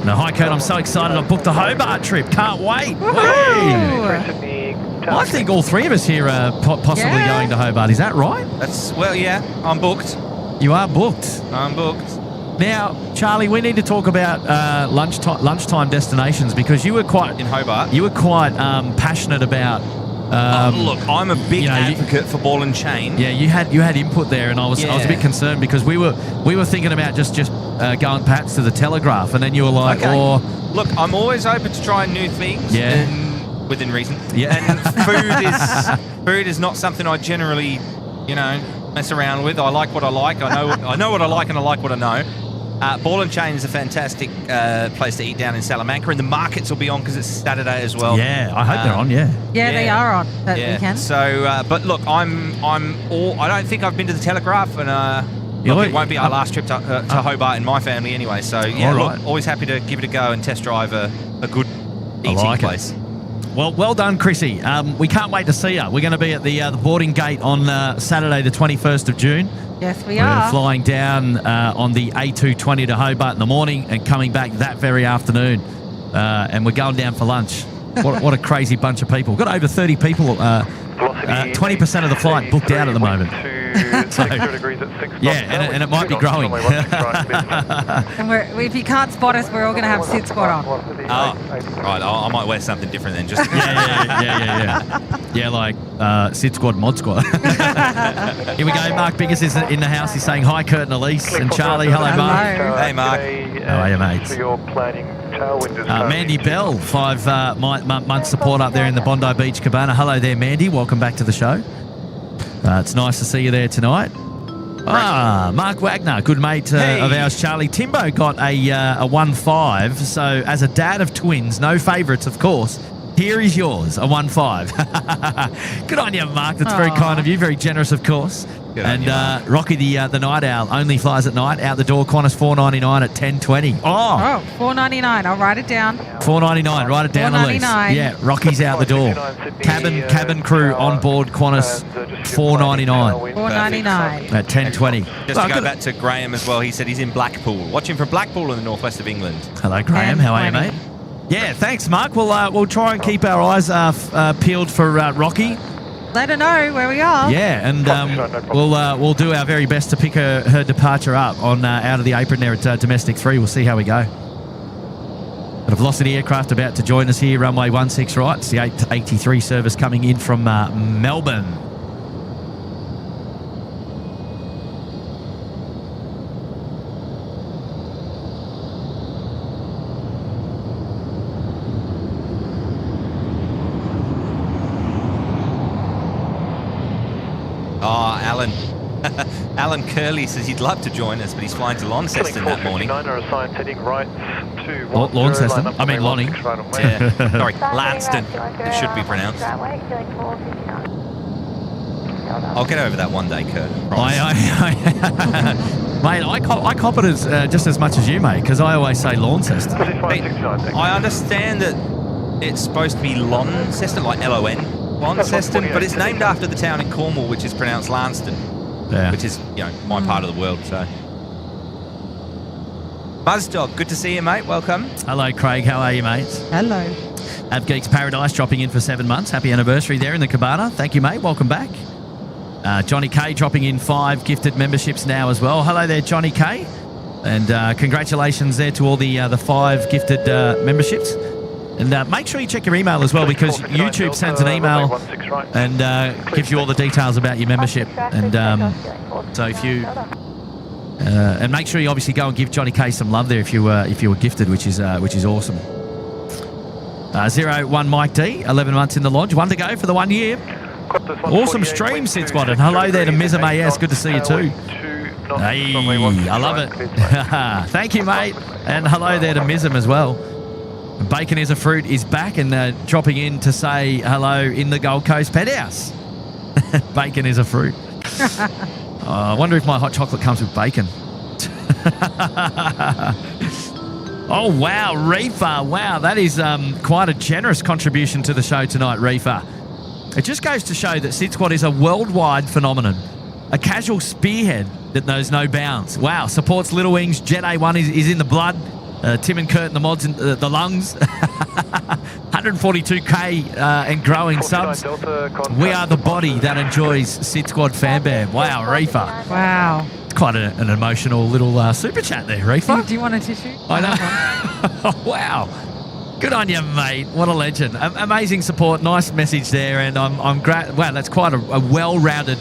No, hi, Kurt. I'm so excited. I've booked the Hobart trip. Can't wait. Hey. I think all three of us here are possibly going to Hobart. Is that right? Yeah, I'm booked. You are booked. I'm booked. Now, Charlie, we need to talk about lunchtime destinations because you were quite in Hobart. You were quite passionate about. Look, I'm a big advocate for ball and chain. Yeah, you had input there, and I was a bit concerned because we were thinking about just going perhaps to the Telegraph, and then you were like, Look, I'm always open to trying new things. Yeah. And within reason. Yeah. And food is not something I generally, mess around with. I like what I like. I know what I like, and I like what I know. Ball and Chain is a fantastic place to eat down in Salamanca, and the markets will be on because it's Saturday as well. Yeah, I hope they're on. Yeah, they are on that weekend. So, but look, I don't think I've been to the Telegraph, and it won't be our last trip to Hobart in my family anyway. So always happy to give it a go and test drive a good eating place. Well done, Chrissy. We can't wait to see you. We're going to be at the boarding gate on Saturday, the 21st of June. Yes, we are. We're flying down on the A320 to Hobart in the morning and coming back that very afternoon. And we're going down for lunch. What a crazy bunch of people. We've got over 30 people, 20% of the flight booked out at the moment. So, and it might be growing. And if you can't spot us, we're all going to have SydSquad on. Right. I might wear something different then. Just Yeah, like SydSquad Mod Squad. Here we go. Mark Biggers is in the house. He's saying hi, Kurt and Elise and Charlie. Hello, Mark. Hey, Mark. How are you, mates? Mandy Bell, 5 month support up there in the Bondi Beach Cabana. Hello there, Mandy. Welcome back to the show. It's nice to see you there tonight. Mark Wagner, good mate of ours, Charlie. Timbo got a 1.5. So as a dad of twins, no favourites, of course. Here is yours, a 1.5. Good on you, Mark. That's very kind of you. Very generous, of course. And Rocky, the night owl, only flies at night. Out the door, Qantas $4.99 at 10:20. Oh, $4.99. I'll write it down. $4.99. Write it down, Elise. Yeah, Rocky's out the door. Cabin crew on board Qantas $4.99. $4.99 at 10:20. Just to go back to Graham as well, he said he's in Blackpool, watching from Blackpool in the northwest of England. Hello, Graham. How are you, mate? Yeah, thanks, Mark. We'll try and keep our eyes peeled for Rocky. Let her know where we are. Yeah, and we'll do our very best to pick her departure up on out of the apron there at Domestic 3. We'll see how we go. But a Velocity aircraft about to join us here, runway 16 right. It's the 883 service coming in from Melbourne. Alan Curley says he'd love to join us, but he's flying to Launceston that morning. Launceston? I mean Lonnie. Yeah. Sorry, Lanston. It should be pronounced. I'll get over that one day, Kurt. Mate, I cop it as just as much as you, mate, because I always say Launceston. I understand that it's supposed to be Launceston, like L-O-N, Launceston, but it's named after the town in Cornwall, which is pronounced Lanston. Yeah. Which is, my part of the world, so. BuzzDog, good to see you, mate. Welcome. Hello, Craig. How are you, mate? Hello. Av Geeks Paradise dropping in for 7 months. Happy anniversary there in the cabana. Thank you, mate. Welcome back. Johnny K dropping in 5 gifted memberships now as well. Hello there, Johnny K. And congratulations there to all the 5 gifted memberships. And make sure you check your email as well, because YouTube sends an email and gives you all the details about your membership. And so if you and make sure you obviously go and give Johnny K some love there if you were gifted, which is awesome. 01 Mike D, 11 months in the lodge, 1 to go for the 1 year. Awesome stream, SydSquad, and hello there to Mizam AS. Good to see you too. Hey, I love it. Thank you, mate, and hello there to Mizam as well. Bacon is a Fruit is back and dropping in to say hello in the Gold Coast Pet House. Bacon is a Fruit. I wonder if my hot chocolate comes with bacon. Oh, wow, Reefer. Wow, that is quite a generous contribution to the show tonight, Reefer. It just goes to show that SydSquad is a worldwide phenomenon. A casual spearhead that knows no bounds. Wow, supports Little Wings. Jet A1 is in the blood. Tim and Kurt and the mods in the lungs. 142k and growing subs. We are the body that enjoys SydSquad Fanbam. Wow, Reefer. Wow. It's quite an emotional little super chat there, Reefer. Do you want a tissue? I know. Wow. Good on you, mate. What a legend. Amazing support. Nice message there. And I'm glad. Wow, that's quite a well-rounded.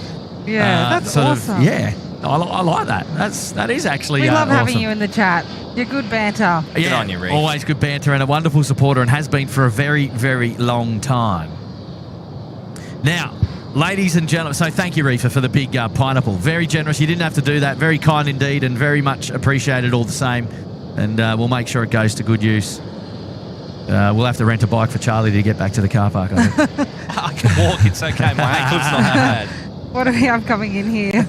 Yeah, that's awesome. Yeah. I like that. That is actually we love having awesome. you in the chat. You're good banter. Yeah, Good on you, Reef. Always good banter and a wonderful supporter and has been for a very, very long time. Now, ladies and gentlemen, so thank you, Reefer, for the big pineapple. Very generous. You didn't have to do that. Very kind indeed and very much appreciated all the same. And we'll make sure it goes to good use. We'll have to rent a bike for Charlie to get back to the car park, I think. I can walk. It's okay. My ankle's not that bad. What do we have coming in here?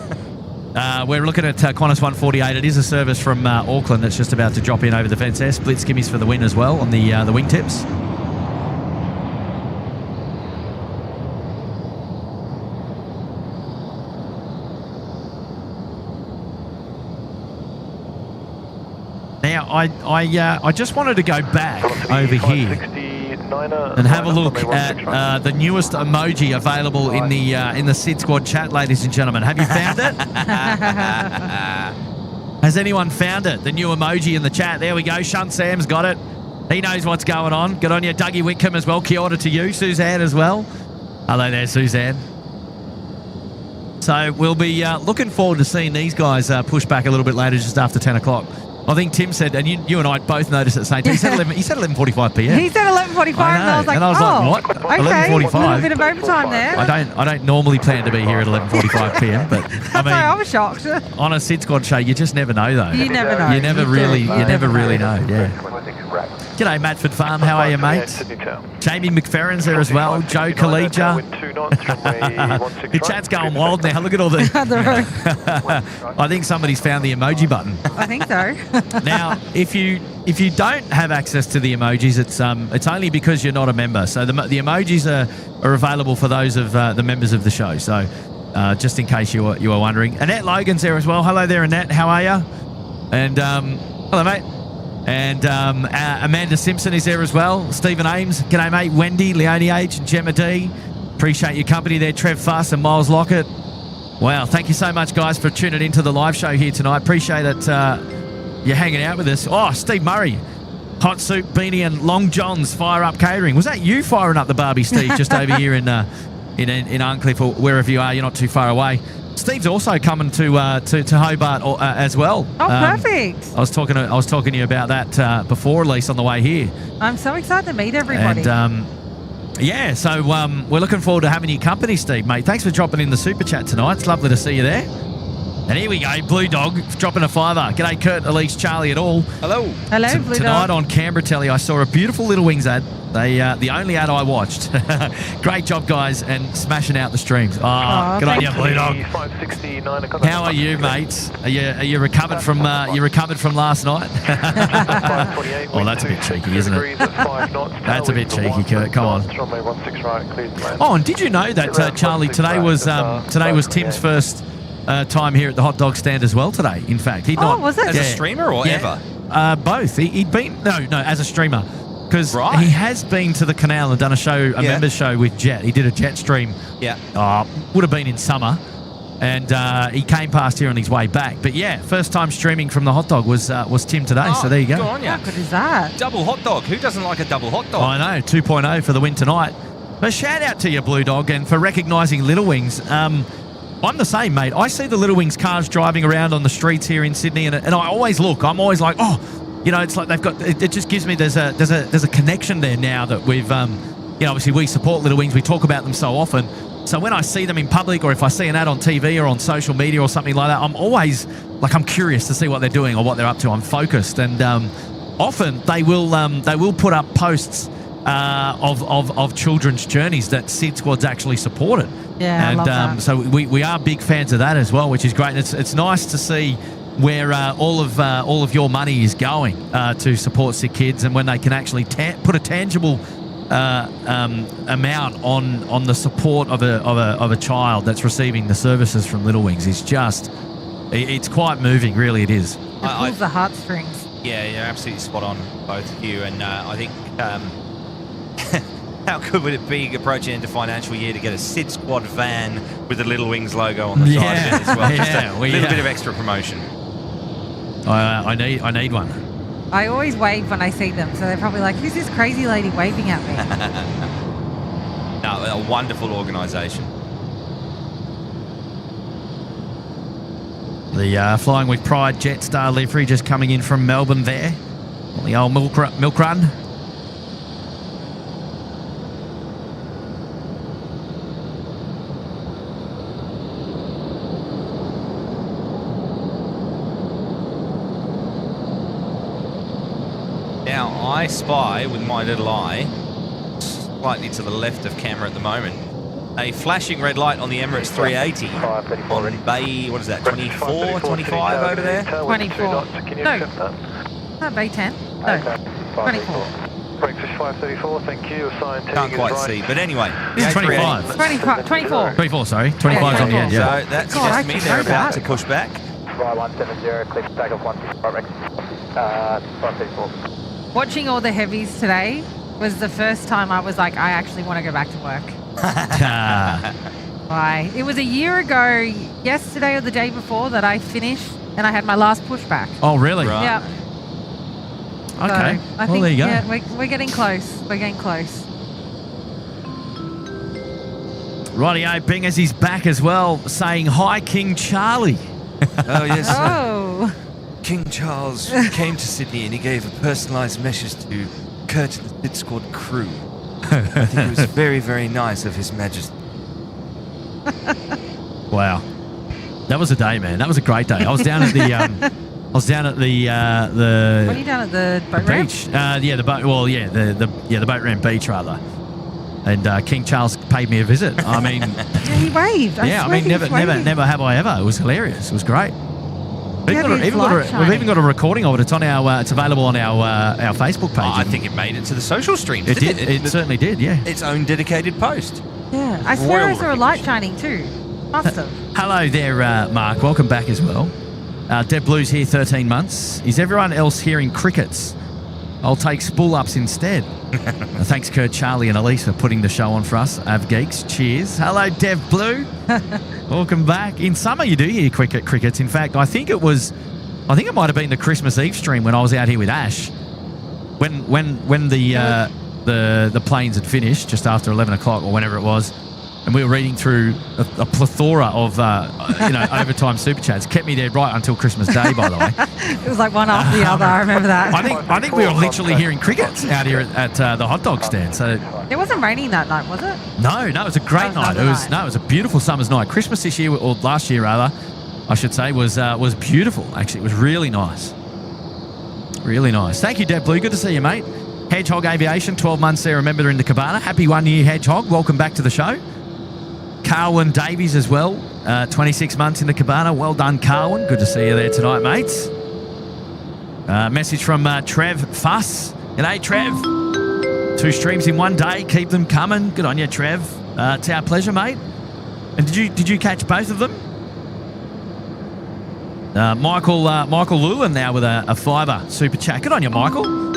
We're looking at Qantas 148. It is a service from Auckland that's just about to drop in over the fence there. Split skimmies for the win as well on the wingtips. Now, I just wanted to go back over here and have a look at the newest emoji available in the SydSquad chat, ladies and gentlemen. Have you found it? Has anyone found it? The new emoji in the chat. There we go. Shunt Sam's got it. He knows what's going on. Good on you. Dougie Whitcomb as well. Kia ora to you. Suzanne as well. Hello there, Suzanne. So we'll be looking forward to seeing these guys push back a little bit later, just after 10 o'clock. I think Tim said, and you and I both noticed at the same time, he said 11:45 p.m. He said 11:45 and I was like, what? Okay, 11:45? a little bit of overtime there. I don't normally plan to be here at 11:45 p.m. But I mean, I was shocked. On a SydSquad show, you just never know, though. You never know. You never really know. Yeah. G'day, Matford Farm. How are you, mate? Jamie McFerrin's there as well. Joe Collegia. Your chat's going wild now. Look at all the. I think somebody's found the emoji button. I think so. Now, if you don't have access to the emojis, it's only because you're not a member. So the emojis are available for those of the members of the show. So just in case you are wondering, Annette Logan's there as well. Hello there, Annette. How are you? And hello, mate. And Amanda Simpson is there as well. Stephen Ames, g'day, mate. Wendy, Leonie H, and Gemma D. Appreciate your company there. Trev Fuss and Miles Lockett. Wow, thank you so much, guys, for tuning into the live show here tonight. Appreciate it. You're hanging out with us. Oh, Steve Murray, Hot Soup, Beanie, and Long John's Fire Up Catering. Was that you firing up the Barbie, Steve, just over here in Arncliffe or wherever you are? You're not too far away. Steve's also coming to Hobart as well. Oh, perfect. I was talking to you about that before, Elise, on the way here. I'm so excited to meet everybody. And yeah, so we're looking forward to having your company, Steve, mate. Thanks for dropping in the super chat tonight. It's lovely to see you there. And here we go, Blue Dog dropping a $5. G'day, Kurt, Elise, Charlie, et all. Hello. Hello, Blue Dog. Tonight on Canberra Telly, I saw a beautiful Little Wings ad. The only ad I watched. Great job, guys, and smashing out the streams. Good on you, Blue Dog. How are you, mates? Are you recovered from last night? Oh, that's a bit cheeky, isn't it? That's a bit cheeky, Kurt. Come on. Oh, and did you know that Charlie, today was Tim's first time here at the hot dog stand as well today. In fact, was it? As a streamer or ever? Both. He'd been no as a streamer. Because he has been to the canal and done a members show with Jet. He did a Jet stream. Yeah. Would have been in summer. And he came past here on his way back. But yeah, first time streaming from the hot dog was Tim today. So there you go. Good on you. How good is that? Double hot dog. Who doesn't like a double hot dog? I know. 2.0 for the win tonight. But shout out to you, Blue Dog, and for recognising Little Wings. I'm the same, mate. I see the Little Wings cars driving around on the streets here in Sydney, and I always look. I'm always like, you know, it's like they've got. It just gives me there's a connection there now that we've. Obviously we support Little Wings. We talk about them so often. So when I see them in public, or if I see an ad on TV or on social media or something like that, I'm always like I'm curious to see what they're doing or what they're up to. I'm focused, and often they will put up posts of children's journees that SydSquad's actually supported. Yeah, and I love that. So we are big fans of that as well, which is great. And it's nice to see where all of your money is going to support sick kids, and when they can actually put a tangible amount on the support of a child that's receiving the services from Little Wings is just, it's quite moving, really it is. It pulls the heartstrings. Yeah, you're absolutely spot on, both of you. And I think, how good would it be approaching into financial year to get a SydSquad van with the Little Wings logo on the side of it as well? Just a little bit of extra promotion. I need one. I always wave when I see them, so they're probably like, who's this crazy lady waving at me? No, a wonderful organisation. The Flying with Pride Jetstar livery just coming in from Melbourne there. On the old milk run. Now, I spy with my little eye, slightly to the left of camera at the moment, a flashing red light on the Emirates 380 on bay, what is that, 24, 25 over there? 24. No. Not bay 10. No. 24. Breakfast 534, thank you. Assigned Can't quite see, but anyway. It's 25. 24. 24, sorry. 25's on the end, yeah. So that suggests me they're about to push back. Fly 170, clear takeoff 534. Watching all the heavies today was the first time I was like, I actually want to go back to work. Why? It was a year ago, yesterday or the day before, that I finished and I had my last pushback. Oh, really? Right. Yeah. Okay. So, Well, there you go. Yeah, we're getting close. We're getting close. Rightio, Bingers, he's back as well, saying hi, King Charlie. Oh, yes. Oh. King Charles came to Sydney and he gave a personalised message to Kurt and the SydSquad crew. I think it was very, very nice of His Majesty. Wow. That was a day, man. That was a great day. I was down at the What are you down at the boat ramp? beach. The boat. Well, the boat ramp beach rather. And King Charles paid me a visit. I mean, Yeah, he waved. yeah. I mean, never have I ever. It was hilarious. It was great. We've even got a recording of it. It's on our. It's available on our Facebook page. I think it made it to the social streams. it did. It certainly did. Yeah. Its own dedicated post. Yeah, I swear I saw a light shining too. Must have. Hello there, Mark. Welcome back as well. Deb Blue's here 13 months. Is everyone else hearing crickets? I'll take spool-ups instead. Thanks, Kurt, Charlie and Elise for putting the show on for us. Av Geeks. Cheers. Hello, Deb Blue. Welcome back. In summer, you do hear crickets. In fact, I think it might have been the Christmas Eve stream when I was out here with Ash. When the planes had finished just after 11 o'clock or whenever it was, and we were reading through a plethora of overtime super chats. Kept me there right until Christmas Day, by the way. It was like one after the other. I remember that. I think we were literally hearing crickets out here at the hot dog stand. So It wasn't raining that night, was it? no, it was a great night. It was a beautiful summer's night. Christmas this year, or last year rather, I should say, was beautiful. Actually, it was really nice. Really nice. Thank you, Deb Blue. Good to see you, mate. Hedgehog Aviation, 12 months there. Remember, they're in the Cabana. Happy 1 year, Hedgehog. Welcome back to the show. Carwin Davies as well, 26 months in the Cabana. Well done, Carwin. Good to see you there tonight, mates. Message from Trev Fuss. G'day, Trev. 2 streams in 1 day. Keep them coming. Good on you, Trev. It's our pleasure, mate. And did you catch both of them? Michael Lulin now with a $5 super chat. Good on you, Michael.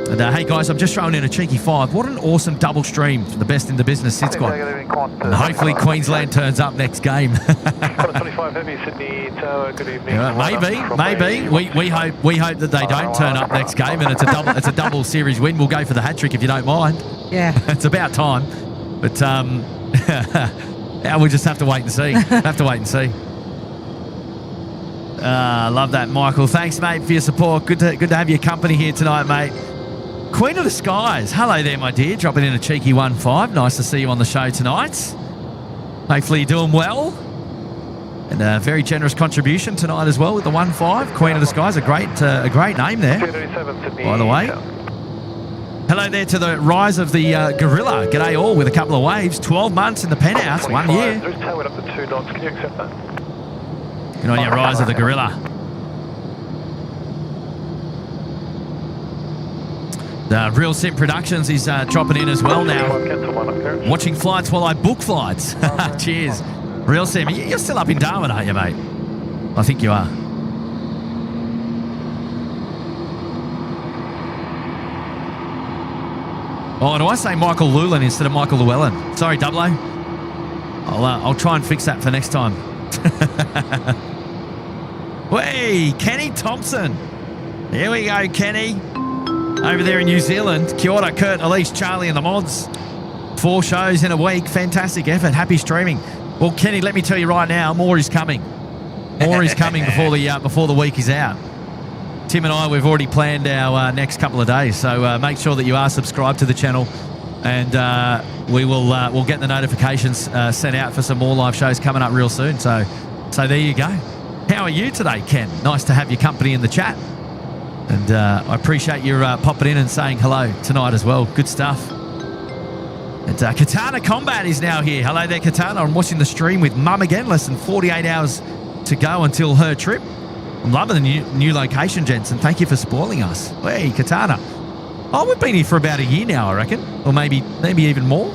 And hey guys, I'm just throwing in a cheeky 5. What an awesome double stream for the best in the business, SydSquad. And hopefully Queensland turns up next game. 25 Heavy, Sydney Tower, good evening. Maybe. We hope that they don't turn up next game and it's a double series win. We'll go for the hat trick if you don't mind. Yeah. It's about time. But we'll just have to wait and see. Love that, Michael. Thanks, mate, for your support. Good to have your company here tonight, mate. Queen of the Skies. Hello there, my dear. Dropping in a cheeky 1-5. Nice to see you on the show tonight. Hopefully you're doing well. And a very generous contribution tonight as well with the 1-5. Queen of the Skies, a great name there, by the way. Hello there to the rise of the Gorilla. G'day all with a couple of waves. 12 months in the penthouse, 1 year. There's tailwind up to 2 knots. Can you accept that? Good on your rise of the Gorilla. Real Sim Productions is dropping in as well now. Watching flights while I book flights. Cheers. Real Sim, you're still up in Darwin, aren't you, mate? I think you are. Oh, do I say Michael Llewellyn instead of Michael Llewellyn? Sorry, Double O. I'll try and fix that for next time. Hey, Kenny Thompson. Here we go, Kenny. Over there in New Zealand. Kia ora, Kurt, Elise, Charlie and the mods. 4 shows in a week. Fantastic effort. Happy streaming. Well, Kenny, let me tell you right now, more is coming. More is coming before the week is out. Tim and I, we've already planned our next couple of days, so make sure that you are subscribed to the channel, and we'll get the notifications sent out for some more live shows coming up real soon. So there you go. How are you today, Ken? Nice to have your company in the chat, and I appreciate you popping in and saying hello tonight as well. Good stuff. And Katana Combat is now here. Hello there, Katana. I'm watching the stream with Mum again. Less than 48 hours to go until her trip. I'm loving the new location, gents, and thank you for spoiling us. Hey, Katana. Oh, we've been here for about a year now, I reckon. Or maybe even more.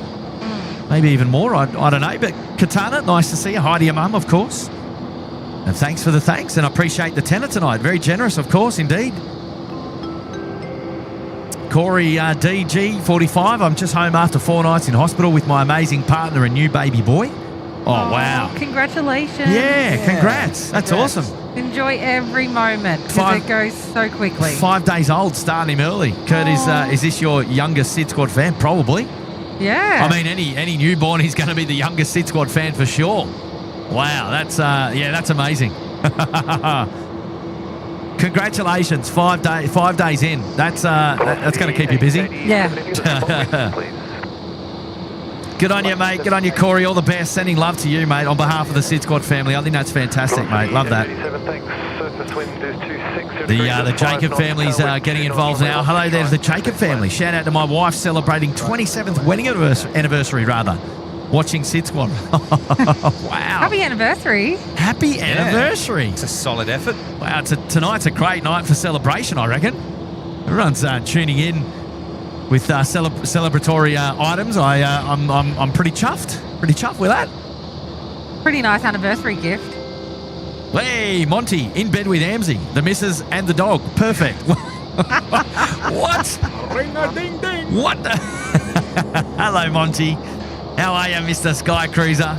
Maybe even more. I don't know. But Katana, nice to see you. Hi to your mum, of course. And thanks for the thanks. And I appreciate the tenner tonight. Very generous, of course, indeed. Corey DG45. I'm just home after 4 nights in hospital with my amazing partner and new baby boy. Oh, wow. Congratulations. Yeah, congrats. That's awesome. Enjoy every moment because it goes so quickly. 5 days old, starting him early. Kurt, is this your youngest Sid Squad fan? Probably. Yeah. I mean, any newborn, he's going to be the youngest Sid Squad fan for sure. Wow, that's amazing. Congratulations, 5 days in. That's going to keep you busy. Yeah. Good on you, mate. Good on you, Corey. All the best. Sending love to you, mate, on behalf of the Sid Squad family. I think that's fantastic, mate. Love that. The Jacob family's getting involved now. Hello there to the Jacob family. Shout out to my wife celebrating 27th wedding anniversary, watching Sid Squad. Wow. Happy anniversary. Happy anniversary. It's a solid effort. Wow, tonight's a great night for celebration, I reckon. Everyone's tuning in with celebratory items. I'm pretty chuffed. Pretty chuffed with that. Pretty nice anniversary gift. Hey, Monty, in bed with Amsey, the missus and the dog. Perfect. What? Ring-a-ding-ding. What the? Hello, Monty. How are you, Mr. Sky Cruiser?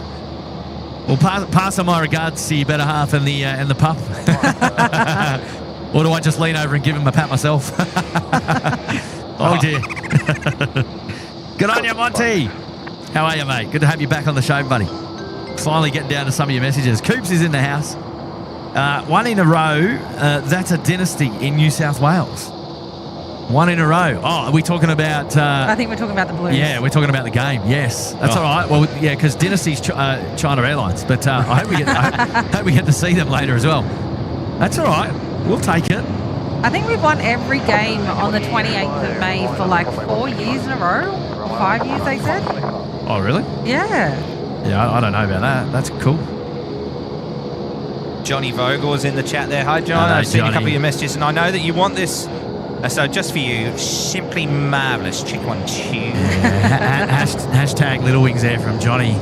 Well, pass on my regards to your better half and the pup. Or do I just lean over and give him a pat myself? Oh, dear. Good on you, Monty. How are you, mate? Good to have you back on the show, buddy. Finally getting down to some of your messages. Coops is in the house. 1 in a row. That's a dynasty in New South Wales. 1 in a row. Oh, are we talking about... I think we're talking about the Blues. Yeah, we're talking about the game. Yes. That's all right. Well, yeah, because Dynasty's China Airlines. But I hope we get to see them later as well. That's all right. We'll take it. I think we've won every game on the 28th of May for like 4 years in a row. 5 years, they said. Oh, really? Yeah. Yeah, I don't know about that. That's cool. Johnny Vogel's in the chat there. Hi, John. Hello, I've seen Johnny. a couple of your messages, and I know that you want this. So just for you, simply marvellous chick one chew. Yeah. Hashtag Little Wings there from Johnny.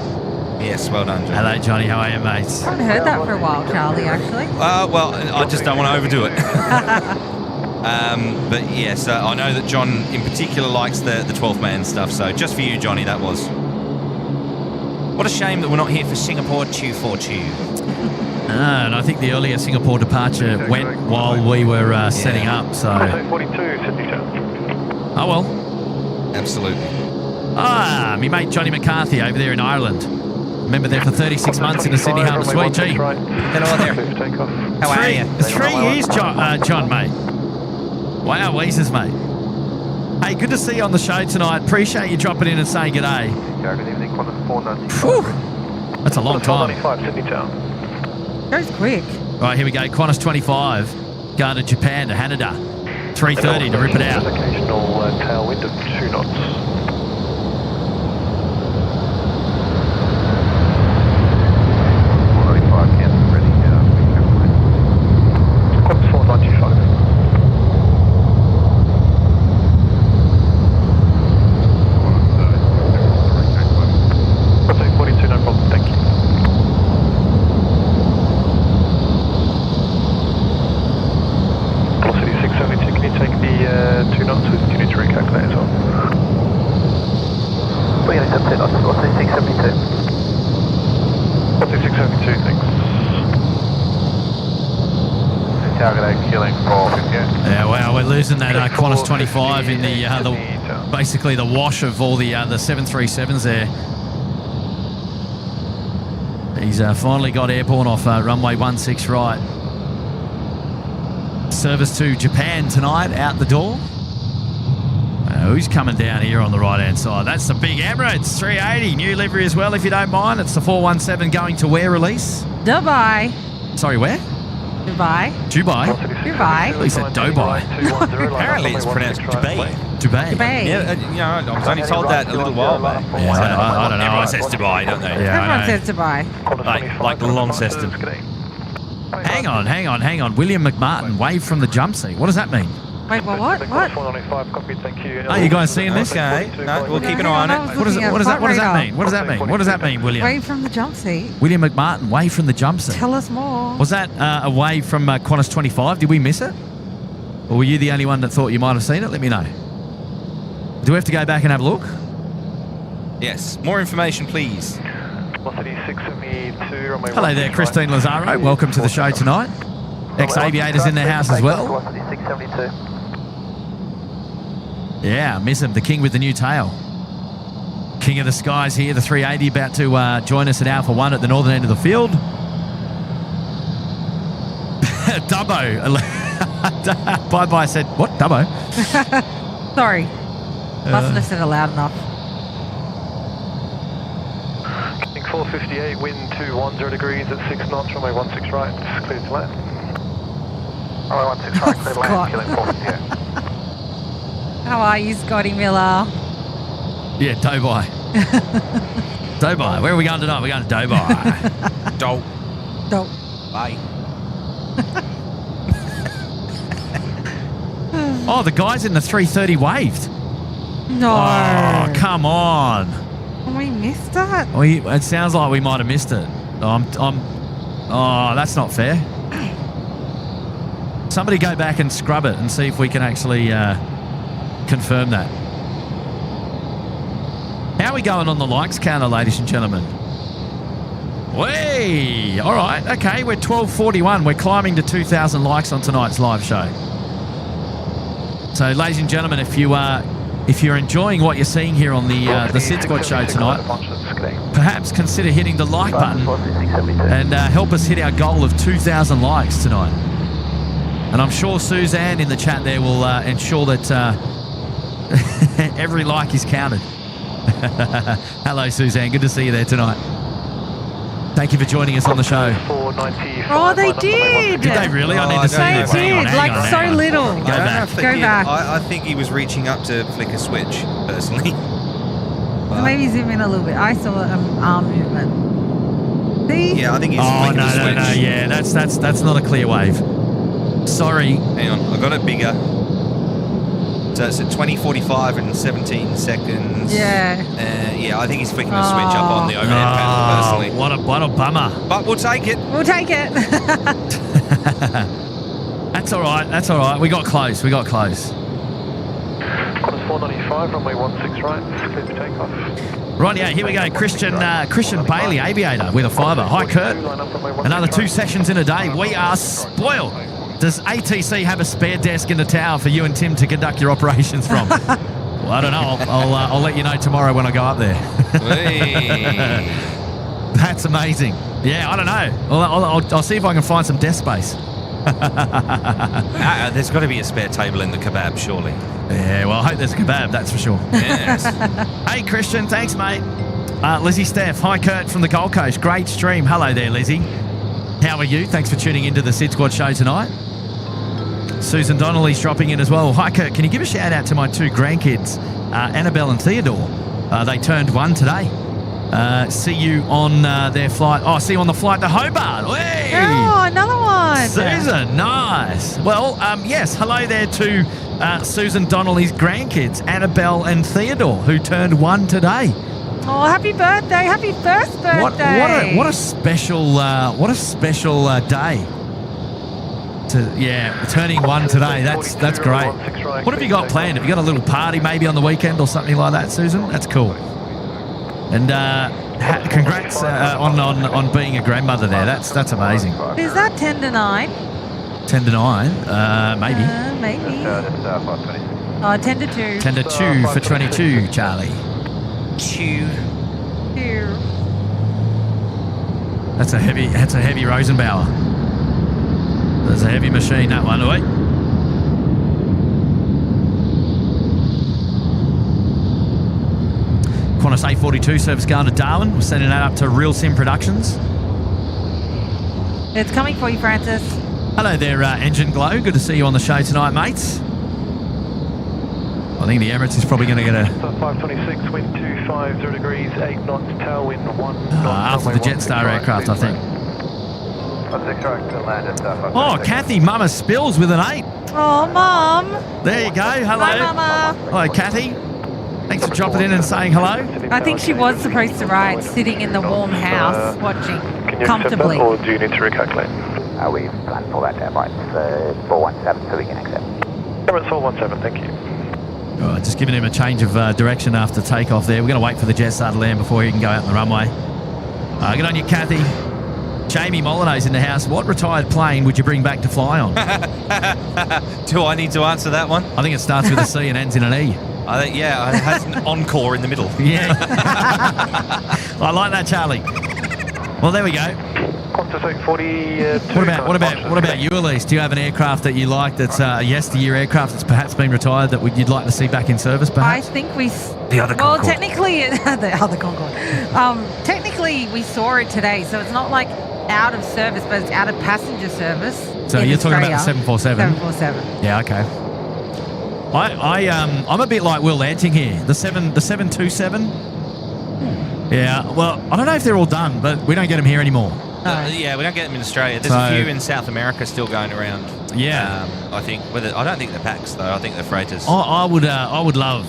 Yes, well done, Johnny. Hello, Johnny. How are you, mate? I haven't heard that for a while, Charlie, actually. Well, I just don't want to overdo it. But yes, I know that John in particular likes the 12th man stuff. So just for you, Johnny, that was. What a shame that we're not here for Singapore Chew for Chew. And I think the earlier Singapore departure went while we were setting up. So. 42, Sydney Town. Oh well. Absolutely. Me mate Johnny McCarthy over there in Ireland. Remember there for 36 months in the Sydney Harbour Suite. Gee. Hello there. How are you? 3 years, John, mate. Wow, Weezers, mate. Hey, good to see you on the show tonight. Appreciate you dropping in and saying g'day. Whew. That's a long time. 495, Sydney Town. Goes quick. All right, here we go. Qantas 25 going to Japan to Haneda. 3:30 to rip it out. Occasional tailwind of 2 knots. Again, accepted. What's the 672? What's the 672, thanks. Target 8 killing for 58. Yeah, wow, we're losing that Qantas 25 in the basically the wash of all the 737s there. He's finally got airborne off runway 16 right. Service to Japan tonight, out the door. Who's coming down here on the right-hand side? That's the big Emirates 380, new livery as well, if you don't mind. It's the 417 going to where, Elise? Dubai. Sorry, where? Dubai. Dubai? Dubai. He said Dubai. Apparently it's pronounced Dubai. Dubai. Dubai. Yeah, I was only told that a little while back. Yeah, I don't know. Everyone says Dubai, don't they? Yeah, Everyone I know. says Dubai. Like Launceston. Hang on. William McMartin, wave from the jump seat. What does that mean? Wait, what? What? Are you guys seeing this? Okay, no, we'll keep an eye on it. What does that mean? What does that mean, William? Wave from the jump seat. William McMartin, wave from the jump seat. Tell us more. Was that a wave from Qantas 25? Did we miss it? Or were you the only one that thought you might have seen it? Let me know. Do we have to go back and have a look? Yes, more information, please. Hello there, Christine Lazaro. Welcome to the show tonight. Ex-aviators in the house as well. Yeah, miss him. The king with the new tail. King of the skies here. The 380 about to join us at Alpha 1 at the northern end of the field. Dubbo. Bye-bye said, what? Dubbo? Sorry. Mustn't have said it loud enough. King 458, wind 210 degrees at 6 knots, runway 16 right, clear to land. Runway 16 right, clear to land, Scott. killing 458. How are you, Scotty Miller? Yeah, Dubai. Dubai. Where are we going tonight? We're going to Dubai. Dope. Don't. Bye. Oh, the guys in the 330 waved. No. Oh, come on. We missed that. It sounds like we might have missed it. Oh, that's not fair. Somebody go back and scrub it and see if we can actually confirm that. How are we going on the likes counter, ladies and gentlemen? Way! All right, okay, we're 1241. We're climbing to 2,000 likes on tonight's live show. So, ladies and gentlemen, if you're enjoying what you're seeing here on the SydSquad show tonight, perhaps consider hitting the like button and help us hit our goal of 2,000 likes tonight. And I'm sure Suzanne in the chat there will ensure that every like is counted. Hello, Suzanne. Good to see you there tonight. Thank you for joining us on the show. Oh, they did. Did they really? I need to see They this. Hang on, did. hang Like on, so hang on. little. Go back. Go back. I think he was reaching up to flick a switch, personally. So maybe zoom in a little bit. I saw an arm movement. See? Yeah, I think he's Oh, flicking a switch. no. Yeah, that's not a clear wave. Sorry. Hang on, I got it bigger. So it's at 20:45 and 17 seconds. Yeah. Yeah, I think he's flicking a switch up on the overhead panel, personally. What a bummer. But we'll take it. We'll take it. That's all right. We got close. Qantas 495, runway 16 right, clear to takeoff. Right, yeah, here we go. Christian Bailey, aviator, with a fiver. Hi, Kurt. Another 2 sessions in a day. We are spoiled. Does ATC have a spare desk in the tower for you and Tim to conduct your operations from? Well, I don't know. I'll let you know tomorrow when I go up there. Hey. That's amazing. Yeah, I don't know. I'll see if I can find some desk space. There's got to be a spare table in the kebab, surely. Yeah, well, I hope there's a kebab, that's for sure. Yes. Hey, Christian, thanks, mate. Lizzie Steph, hi, Kurt from the Gold Coast. Great stream. Hello there, Lizzie. How are you? Thanks for tuning into the SydSquad show tonight. Susan Donnelly's dropping in as well. Hi, Kurt. Can you give a shout out to my 2 grandkids, Annabelle and Theodore? They turned 1 today. See you on their flight. Oh, see you on the flight to Hobart. Hey! Oh, another one. Susan, nice. Well, yes, hello there to Susan Donnelly's grandkids, Annabelle and Theodore, who turned 1 today. Oh, happy birthday. Happy first birthday. What a special day. Turning 1 today. That's great. What have you got planned? Have you got a little party maybe on the weekend or something like that, Susan? That's cool. And congrats on being a grandmother there. That's amazing. Is that 10 to 9? 10 to 9, maybe. Maybe. This 520. 10 to 2. 10 to 2 for 22, Charlie. 2. 2. That's a heavy Rosenbauer. That's a heavy machine, that one, right? Qantas A42 service going to Darwin. We're sending that up to Real Sim Productions. It's coming for you, Francis. Hello there, Engine Glow. Good to see you on the show tonight, mates. I think the Emirates is probably going to get a... 526, wind 250 degrees, 8 knots, tailwind 1 knot. after the Jetstar aircraft, I think. 16 right, to land at Oh, Kathy, Mama Spills with an 8. Oh, Mom. There you go. Hello. Hi, Mama. Hello, Kathy. Thanks for dropping in and saying hello. I think she was supposed to write sitting in the warm house watching Can you comfortably. accept that, or do you need to recalculate? We've planned for that Emirates 417, so we can accept. Emirates 417, thank you. All right, just giving him a change of direction after takeoff there. We're going to wait for the Jetstar to land before he can go out on the runway. Good on you, Kathy. Jamie Molineux's in the house. What retired plane would you bring back to fly on? Do I need to answer that one? I think it starts with a C and ends in an E. I think, yeah, it has an encore in the middle. Yeah. I like that, Charlie. Well, there we go. Qantas 840. What about you, Elise? Do you have an aircraft that you like that's a yesteryear aircraft that's perhaps been retired that you'd like to see back in service, I perhaps? think we... The other Well, Concorde. technically... the other Concorde. Technically, we saw it today, so it's not like out of service, but it's out of passenger service. So in you're talking about the Australia. 747? 747. Yeah, okay. I'm a bit like Will Lanting here. The 727. Yeah, well, I don't know if they're all done, but we don't get them here anymore. Yeah, we don't get them in Australia. There's a few in South America still going around. Yeah. I think I don't think they're packs though. I think they're freighters. I would love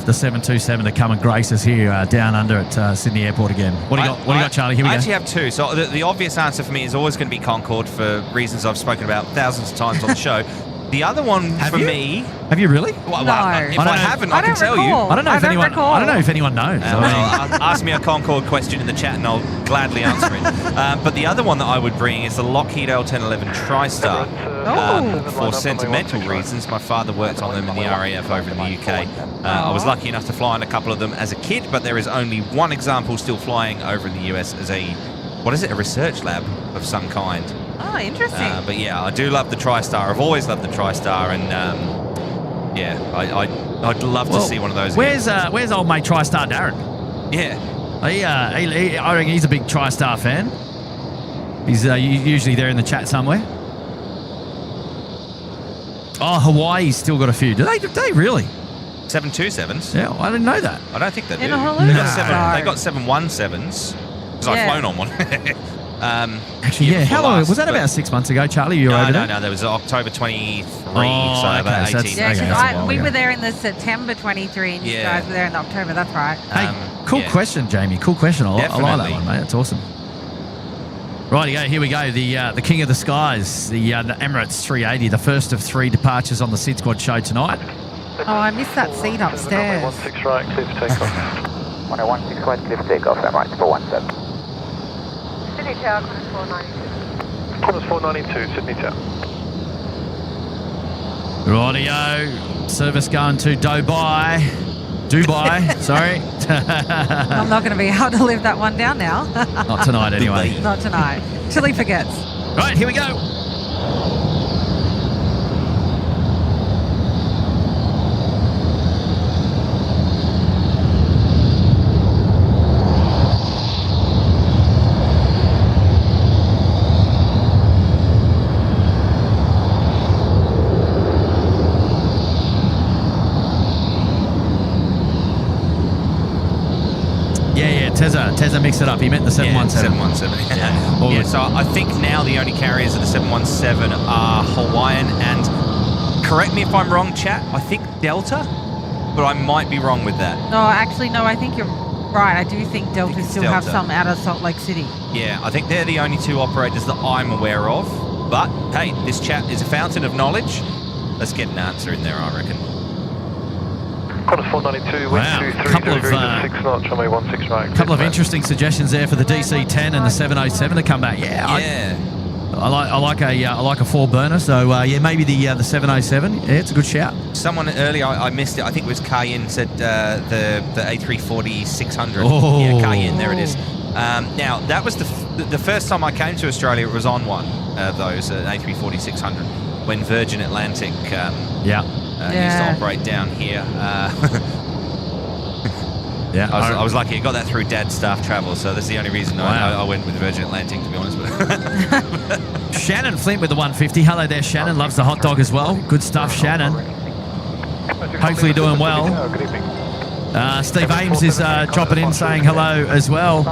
the 727 to come and grace us here down under at Sydney Airport again. What do you got, Charlie? Here we I go. actually have two. So the obvious answer for me is always going to be Concorde for reasons I've spoken about thousands of times on the show. The other one me. Have you really? Well, No. if I haven't, I can tell you. recall. I don't know if anyone knows. Ask me a Concorde question in the chat and I'll gladly answer it. But the other one that I would bring is the Lockheed L1011 TriStar. For sentimental reasons, my father worked on them in the RAF over in the UK. I was lucky enough to fly on a couple of them as a kid, but there is only one example still flying over in the US as a research lab of some kind. Oh, interesting. But yeah, I do love the TriStar. I've always loved the TriStar, and I'd love to see one of those. Where's old mate TriStar Darren? Yeah, I reckon he's a big TriStar fan. He's usually there in the chat somewhere. Oh, Hawaii's still got a few. Do they really? 727s. Yeah, I didn't know that. I don't think they do. In a Honolulu? They got 717s because I've flown on one. Actually, yeah. How long was that? About 6 months ago, Charlie? You were over there? No. That was October 23. So okay, about so 18. Yeah, Okay, because so we were there in the September 23 and you guys were there in October. That's right. Hey, cool question, Jamie. Cool question. I like that one, mate. That's awesome. Righty-go, here we go. The king of the skies, the Emirates 380, the first of 3 departures on the SydSquad show tonight. Oh, I missed that seat upstairs. 16 right, clear for takeoff. 1016 right, clear for takeoff, Emirates 417. Sydney Tower, Qantas 492. Qantas 492, Sydney Tower. Rightio, service going to Dubai, sorry. I'm not going to be able to live that one down now. Not tonight, anyway. Not tonight. Till he forgets. Right, here we go. Tezza mixed it up. He meant the 717. 717. Yeah, so I think now the only carriers of the 717 are Hawaiian and, correct me if I'm wrong, chat, I think Delta, but I might be wrong with that. No, actually, no, I think you're right. I do think Delta still have some out of Salt Lake City. Yeah, I think they're the only 2 operators that I'm aware of. But, hey, this chat is a fountain of knowledge. Let's get an answer in there, I reckon. Qantas 492, wind Wow. 23 Couple of, degrees and 6 knots, runway 16 right. Couple of interesting suggestions there for the DC-10 and the 707 to come back. Yeah, I like a 4-burner. So yeah, maybe the 707. Yeah, it's a good shout. Someone earlier, I missed it. I think it was Cayenne said the A340 600. Oh. Yeah, Cayenne. There it is. Now that was the first time I came to Australia. It was on one of those A340 600 when Virgin Atlantic used to operate down here. Yeah, I was lucky. I got that through Dad's staff travel, so that's the only reason I went with Virgin Atlantic, to be honest. Shannon Flint with the 150. Hello there, Shannon. Loves the hot dog as well. Good stuff, Shannon. Hopefully doing well. Steve Ames is dropping in saying hello as well.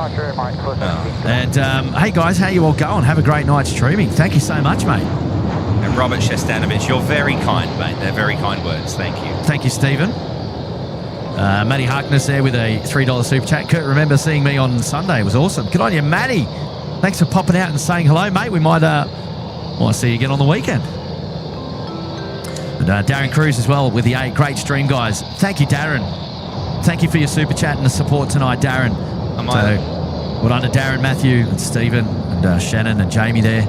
And hey guys, how you all going? Have a great night streaming. Thank you so much, mate. And Robert Shestanovich, you're very kind, mate. They're very kind words. Thank you. Thank you, Stephen. Matty Harkness there with a $3 super chat. Kurt, remember seeing me on Sunday. It was awesome. Good on you, Matty. Thanks for popping out and saying hello, mate. We might want to see you again on the weekend. And Darren Cruz as well with the 8. Great stream, guys. Thank you, Darren. Thank you for your super chat and the support tonight, Darren. Well done to Darren, Matthew, and Stephen, and Shannon, and Jamie there,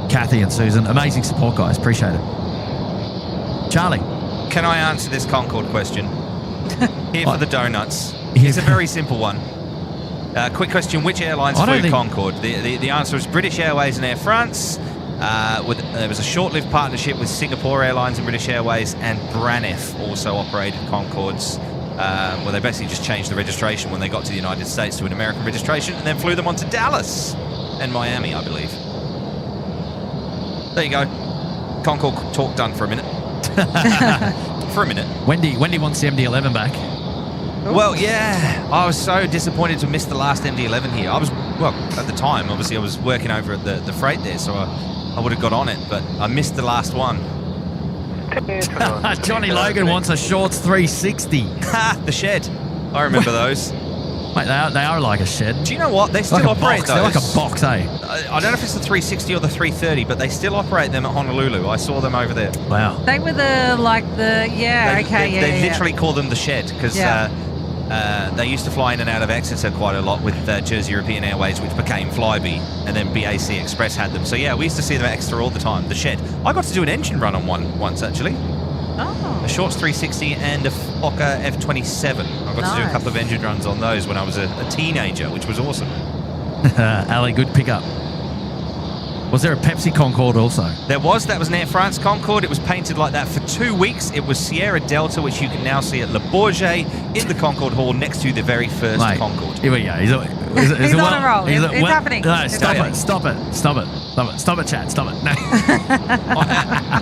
Kathy and Susan. Amazing support, guys. Appreciate it. Charlie. Can I answer this Concorde question? Here for the donuts. It's a very simple one. Quick question, which airlines flew Concorde? The answer is British Airways and Air France. There was a short-lived partnership with Singapore Airlines and British Airways, and Braniff also operated Concordes. Well, they basically just changed the registration when they got to the United States to an American registration and then flew them on to Dallas and Miami, I believe. There you go. Concorde talk done for a minute. For a minute. Wendy wants the MD-11 back. Well, yeah, I was so disappointed to miss the last MD-11 here. At the time, obviously, I was working over at the freight there, so I would have got on it, but I missed the last one. Johnny Logan wants a Shorts 360. The shed. I remember those. Mate, they are like a shed. Do you know what? They still operate those. They're like a box, eh? I don't know if it's the 360 or the 330, but they still operate them at Honolulu. I saw them over there. Wow. They were They literally call them the shed because they used to fly in and out of Exeter quite a lot with Jersey European Airways, which became Flybe, and then BAC Express had them. So yeah, we used to see them at Exeter all the time. The shed. I got to do an engine run on one once actually. Oh. A Shorts 360 and a Fokker F27. I got to do a couple of engine runs on those when I was a teenager, which was awesome. Ali, good pickup. Was there a Pepsi Concorde also? There was. That was an Air France Concorde. It was painted like that for 2 weeks. It was Sierra Delta, which you can now see at Le Bourget in the Concorde Hall next to the very first Concorde. Here we go. He's on a roll. It's happening. No, stop it, chat. Stop it. No.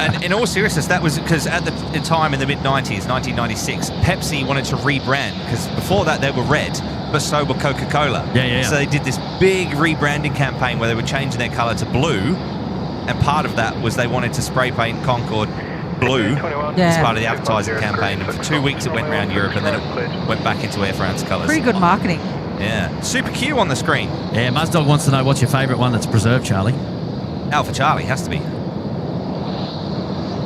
And in all seriousness, that was because at the time in the mid-90s, 1996, Pepsi wanted to rebrand because before that they were red, but so were Coca-Cola. Yeah. So they did this big rebranding campaign where they were changing their colour to blue, and part of that was they wanted to spray paint Concorde blue as part of the advertising campaign. And for 2 weeks it went around Europe, and then it went back into Air France colours. Pretty good marketing. Yeah. Super Q on the screen. Yeah, Muzdog wants to know what's your favourite one that's preserved, Charlie. Alpha Charlie has to be.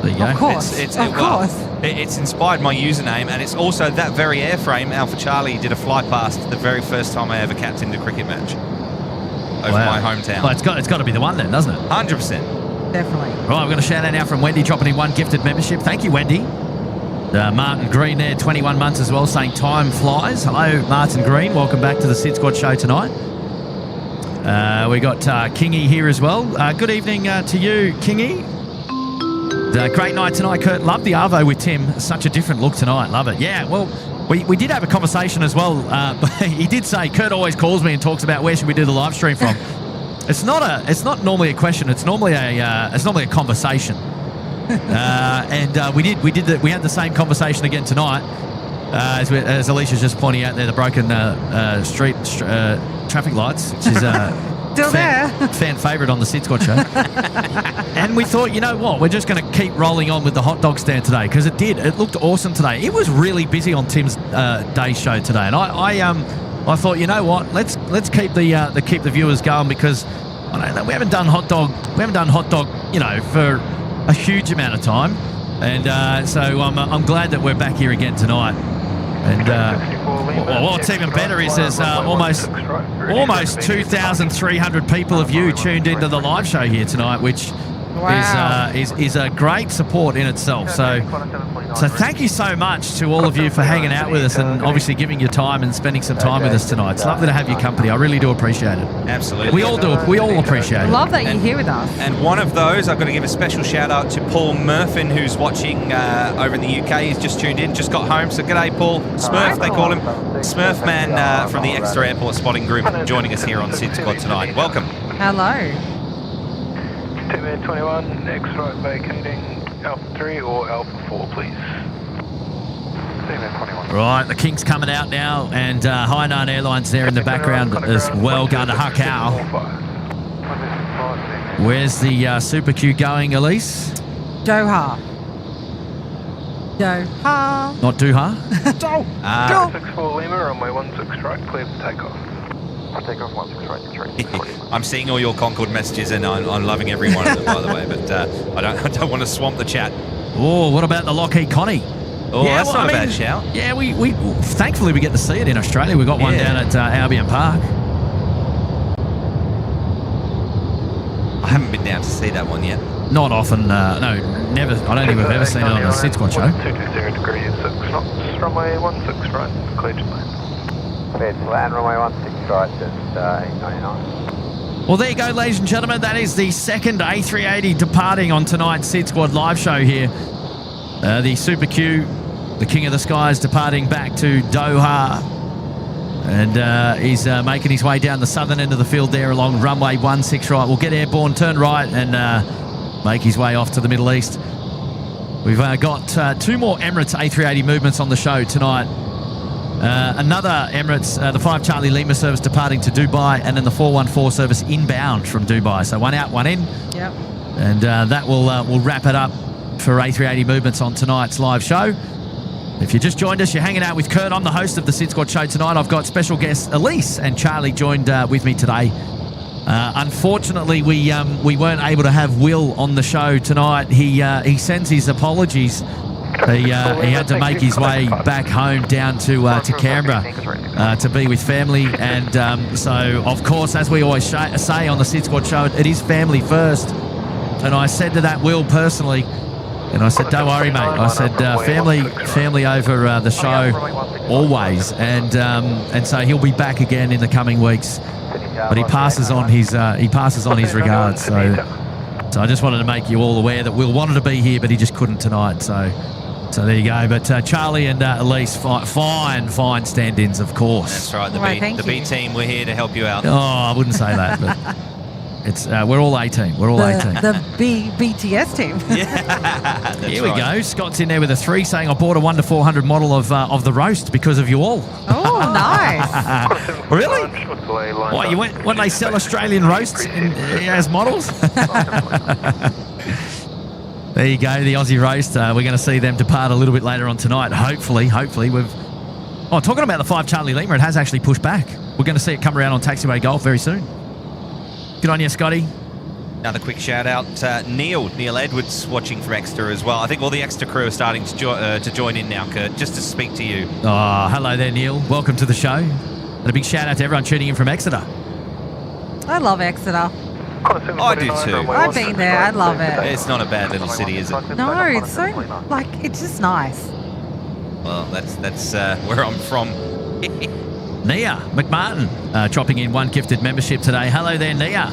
There you go. Of course. It's inspired my username, and it's also that very airframe. Alpha Charlie did a fly past the very first time I ever captained a cricket match over my hometown. Well, it's got to be the one then, doesn't it? 100%. Definitely. Right, we've got a shout out now from Wendy dropping in 1 gifted membership. Thank you, Wendy. Martin Green there, 21 months as well, saying time flies. Hello, Martin Green. Welcome back to the SydSquad show tonight. We got Kingy here as well. Good evening to you, Kingy. Great night tonight, Kurt. Love the Arvo with Tim. Such a different look tonight. Love it. Yeah, well, we did have a conversation as well. He did say, Kurt always calls me and talks about where should we do the live stream from. It's not normally a question. It's normally a conversation. And we had the same conversation again tonight. As Alicia's just pointing out there, the broken street traffic lights, which is still there. Fan favourite on the SydSquad show. And we thought, you know what, we're just going to keep rolling on with the hot dog stand today because it looked awesome today. It was really busy on Tim's day show today, and I thought, you know what, let's keep the viewers going because I don't know, we haven't done hot dog, you know, for a huge amount of time, and so I'm glad that we're back here again tonight. And what's even better is there's almost 2,300 people of you tuned into the live show here tonight, which is a great support in itself. So thank you so much to all of you for hanging out with us and obviously giving your time and spending some time with us tonight. It's lovely to have your company. I really do appreciate it. Absolutely. We all do. We all appreciate it. Love that you're here with us. And one of those, I've got to give a special shout out to Paul Murphin, who's watching over in the UK. He's just tuned in, just got home. So g'day, Paul. Smurf, they call him. Smurf Man from the Exeter Airport Spotting Group, joining us here on SydSquad tonight. Welcome. Hello. 21, X-right vacating Alpha 3 or Alpha 4, please. Right, the King's coming out now, and Hainan Airlines there in the background as well, going to Hakau. Where's the Super Q going, Elise? Doha. Doha. Not Doha? Doha. 64 Lima, runway 16 right, clear for takeoff. Takeoff 16 right, 340. I'm seeing all your Concorde messages, and I'm loving every one of them, by the way. But I don't want to swamp the chat. Oh, what about the Lockheed Connie? Oh, yeah, that's not a bad shout. Yeah, we thankfully we get to see it in Australia. We got one down at Albion Park. I haven't been down to see that one yet. Not often, no, never. I don't think we've ever seen it on the SydSquad show. 220 degrees, 6 knots, runway 16 right, clear to land. Clear to land, runway 16 right, just 899. Well, there you go, ladies and gentlemen. That is the second A380 departing on tonight's SydSquad live show here. The Super Q, the King of the Skies, departing back to Doha. And he's making his way down the southern end of the field there along runway 16 right. We'll get airborne, turn right, and make his way off to the Middle East. We've got 2 more Emirates A380 movements on the show tonight. Another Emirates, the 5 Charlie Lima service departing to Dubai, and then the 414 service inbound from Dubai. So 1 out, 1 in. Yep. And that will wrap it up for A380 movements on tonight's live show. If you just joined us, you're hanging out with Kurt. I'm the host of the SydSquad show tonight. I've got special guests Elise and Charlie joined with me today. Unfortunately, we weren't able to have Will on the show tonight. He sends his apologies. He had to make his way back home down to Canberra to be with family. And so, of course, as we always say on the SydSquad show, it is family first. And I said to that Will personally, and I said, don't worry, mate. I said, family over the show always. And so he'll be back again in the coming weeks. But he passes on his regards. So I just wanted to make you all aware that Will wanted to be here, but he just couldn't tonight. So there you go. But Charlie and Elise, fine stand-ins, of course. That's right. The B team, we're here to help you out. Oh, I wouldn't say that, but it's we're all A team. We're all A team. The BTS team. Yeah. Here we go. Scott's in there with a 3 saying, I bought a 1 to 400 model of the roast because of you all. Oh, nice. Really? Why, you went when they sell Australian roasts as models? There you go, the Aussie roast. We're going to see them depart a little bit later on tonight. Hopefully we've... Oh, talking about the 5 Charlie Lima, it has actually pushed back. We're going to see it come around on Taxiway Golf very soon. Good on you, Scotty. Another quick shout out, Neil Edwards watching from Exeter as well. I think all the Exeter crew are starting to join in now, Kurt, just to speak to you. Oh, hello there, Neil. Welcome to the show. And a big shout out to everyone tuning in from Exeter. I love Exeter. I do too. I've been there. I love it. It's not a bad little city, is it? No, it's so, like, it's just nice. Well, that's where I'm from. Nia McMartin dropping in 1 gifted membership today. Hello there, Nia.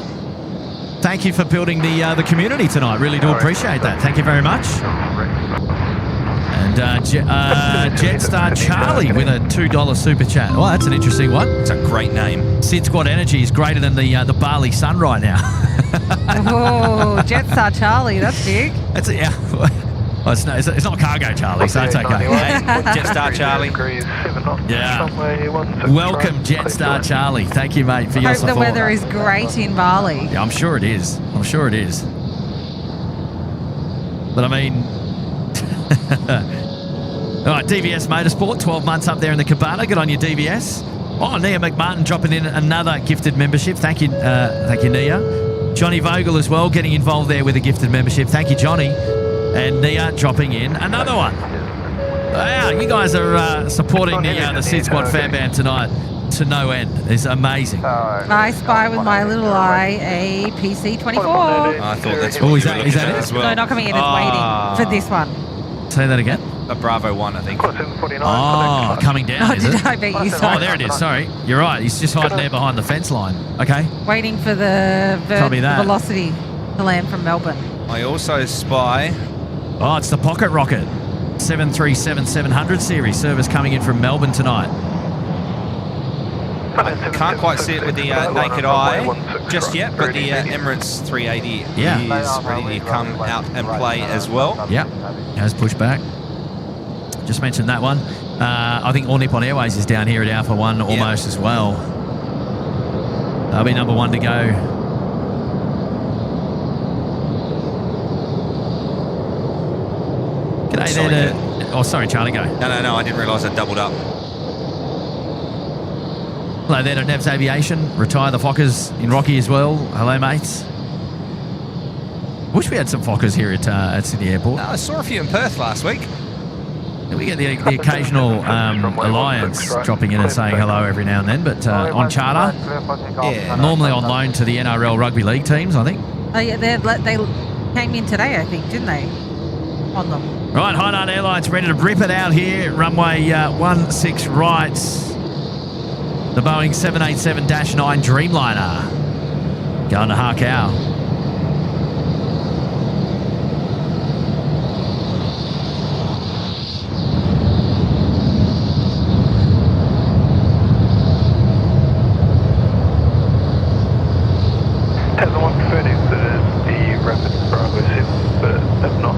Thank you for building the community tonight. Really do appreciate that. Thank you very much. And Jetstar Charlie with a $2 super chat. Oh, that's an interesting one. It's a great name. SydSquad Energy is greater than the Bali sun right now. Oh, Jetstar Charlie, that's big. That's it. Yeah. Well, it's not cargo Charlie, so it's okay. Hey, Jetstar Charlie. Yeah. Welcome, Jetstar Charlie. Thank you, mate, for your support. Hope the weather is great in Bali. Yeah, I'm sure it is. But I mean, all right, DVS Motorsport, 12 months up there in the cabana. Good on you, DVS. Oh, Nia McMartin dropping in another gifted membership. Thank you, Nia. Johnny Vogel as well getting involved there with a gifted membership. Thank you, Johnny. And Nia dropping in another one. Wow, you guys are supporting the SydSquad fan band tonight to no end. It's amazing. I spy with my little eye a PC-24. I thought that's what Oh, is you were that looking at it? as well. No, not coming in. It's waiting for this one. Say that again. A Bravo 1, I think. 749. Oh, coming down, Oh, is did it? I beat you? Oh, Sorry. there it is. Sorry. You're right. He's just hiding there behind the fence line. Okay. Waiting for the Copy that. velocity to land from Melbourne. I also spy. Oh, it's the Pocket Rocket. 737-700 series service coming in from Melbourne tonight. I can't quite see it with the naked eye just yet, but the Emirates 380 is ready to come out and play as well. Yeah. Has pushed back. Just mentioned that one. I think All Nippon Airways is down here at Alpha 1 almost as well. They'll be number 1 to go. G'day there to... Oh, sorry, Charlie, go. No, I didn't realise I doubled up. Hello there to Nev's Aviation. Retire the Fockers in Rocky as well. Hello, mates. Wish we had some Fockers here at Sydney Airport. I saw a few in Perth last week. We get the occasional Alliance dropping in and saying hello every now and then, but on charter. Yeah. Normally on loan to the NRL Rugby League teams, I think. Oh yeah, they came in today, I think, didn't they? On them. Right, High Night Airlines ready to rip it out here. Runway 16 right. The Boeing 787-9 Dreamliner. Going to Harkow. Tesla 130 is the rapid Bravo 7, but if not,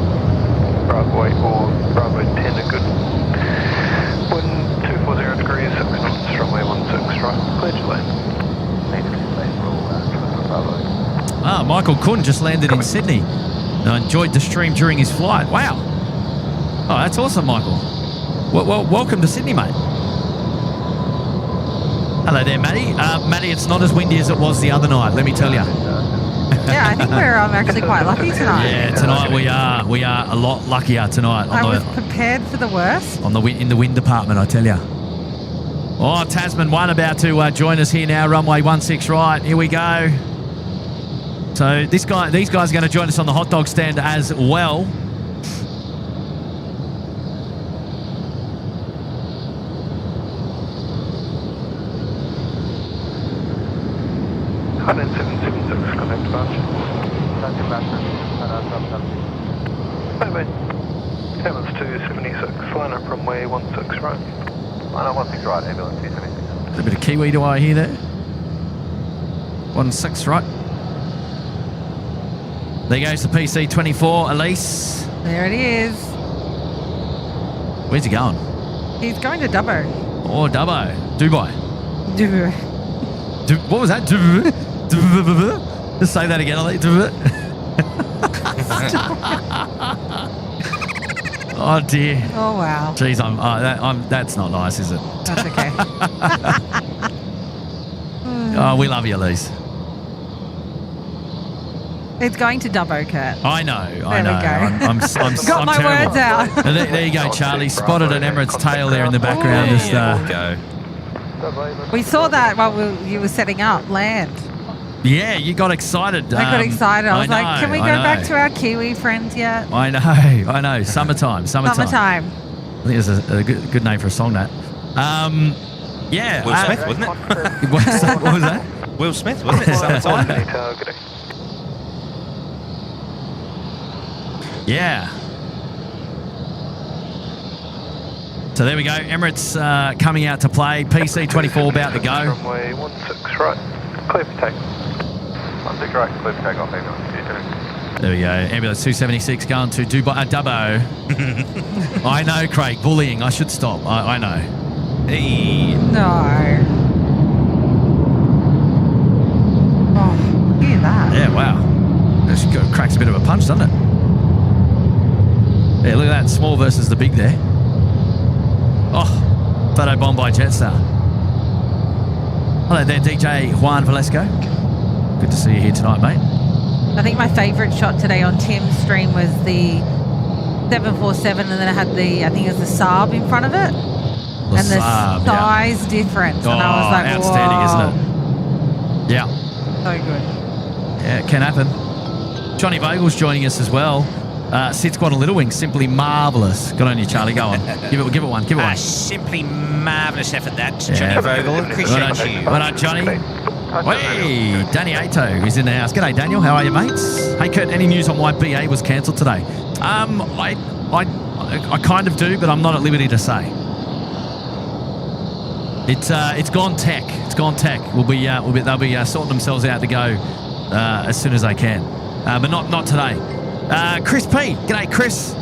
Bravo 8 or Bravo 10 are good. Wind 240 degrees, 6 knots, runway 16 right, clear to land. Ah, Michael Kuhn just landed in Sydney. I enjoyed the stream during his flight. Wow. Oh, that's awesome, Michael. Well, welcome to Sydney, mate. Hello there, Matty. Matty, it's not as windy as it was the other night, let me tell you. Yeah, I think we're actually quite lucky tonight. Yeah, tonight we are a lot luckier tonight. I was prepared for the worst. In the wind department, I tell you. Oh, Tasman 1 about to join us here now. Runway 16 right. Here we go. So these guys are going to join us on the hot dog stand as well. High 776, connect departure. Bye-bye. Ambulance 276, line up runway 16 right. Line up 16 right, ambulance 276. A bit of Kiwi do I hear there? 16 right. There goes the PC-24, Elise. There it is. Where's he going? He's going to Dubbo. Oh, Dubbo. Dubai. Dubbo. What was that? Just say that again, Elise. Oh, dear. Oh, wow. Jeez, that's not nice, is it? That's okay. Oh, we love you, Elise. It's going to Dubbo, Kurt. I know. There we go. I'm Got my terrible. words out. And there you go, Charlie. Spotted an Emirates tail there in the background. There Just, you go. We saw that while you were setting up land. yeah, you got excited. I got excited. I was like, know, can we go back to our Kiwi friends yet? I know. Summertime. Summertime. I think it's a good name for a song, that. Yeah. Will Smith, wasn't it? What was that? Will Smith, wasn't it? Summertime. Yeah. So there we go. Emirates coming out to play. PC-24 about to go. Runway 16 right, clear for take. 16 right, clear for takeoff, ambulance 276. There we go. Ambulance 276 going to Dubai, Dubbo. I know, Craig. Bullying. I should stop. I know. Hey. No. Oh, hear that. Yeah, wow. This cracks a bit of a punch, doesn't it? Yeah, look at that. Small versus the big there. Oh, photo bomb by Jetstar. Hello there, DJ Juan Valesco. Good to see you here tonight, mate. I think my favourite shot today on Tim's stream was the 747, and then it had the, I think it was the Saab in front of it. The and the Saab, size difference. Oh, And I was like, outstanding, whoa. isn't it? Yeah. So good. Yeah, it can happen. Johnny Vogel's joining us as well. SydSquad and Little Wing, simply marvellous. Good on you, Charlie. Go on. Give it one. Simply marvellous effort, that, Yeah. Johnny Vogel. Appreciate you. Well done, Johnny. Hey, Danny Ato is in the house. G'day, Daniel. How are you, mates? Hey, Kurt, any news on why BA was cancelled today? I kind of do, but I'm not at liberty to say. It's gone tech. It's gone tech. They'll be sorting themselves out to go as soon as they can, but not today. Chris P. G'day, Chris.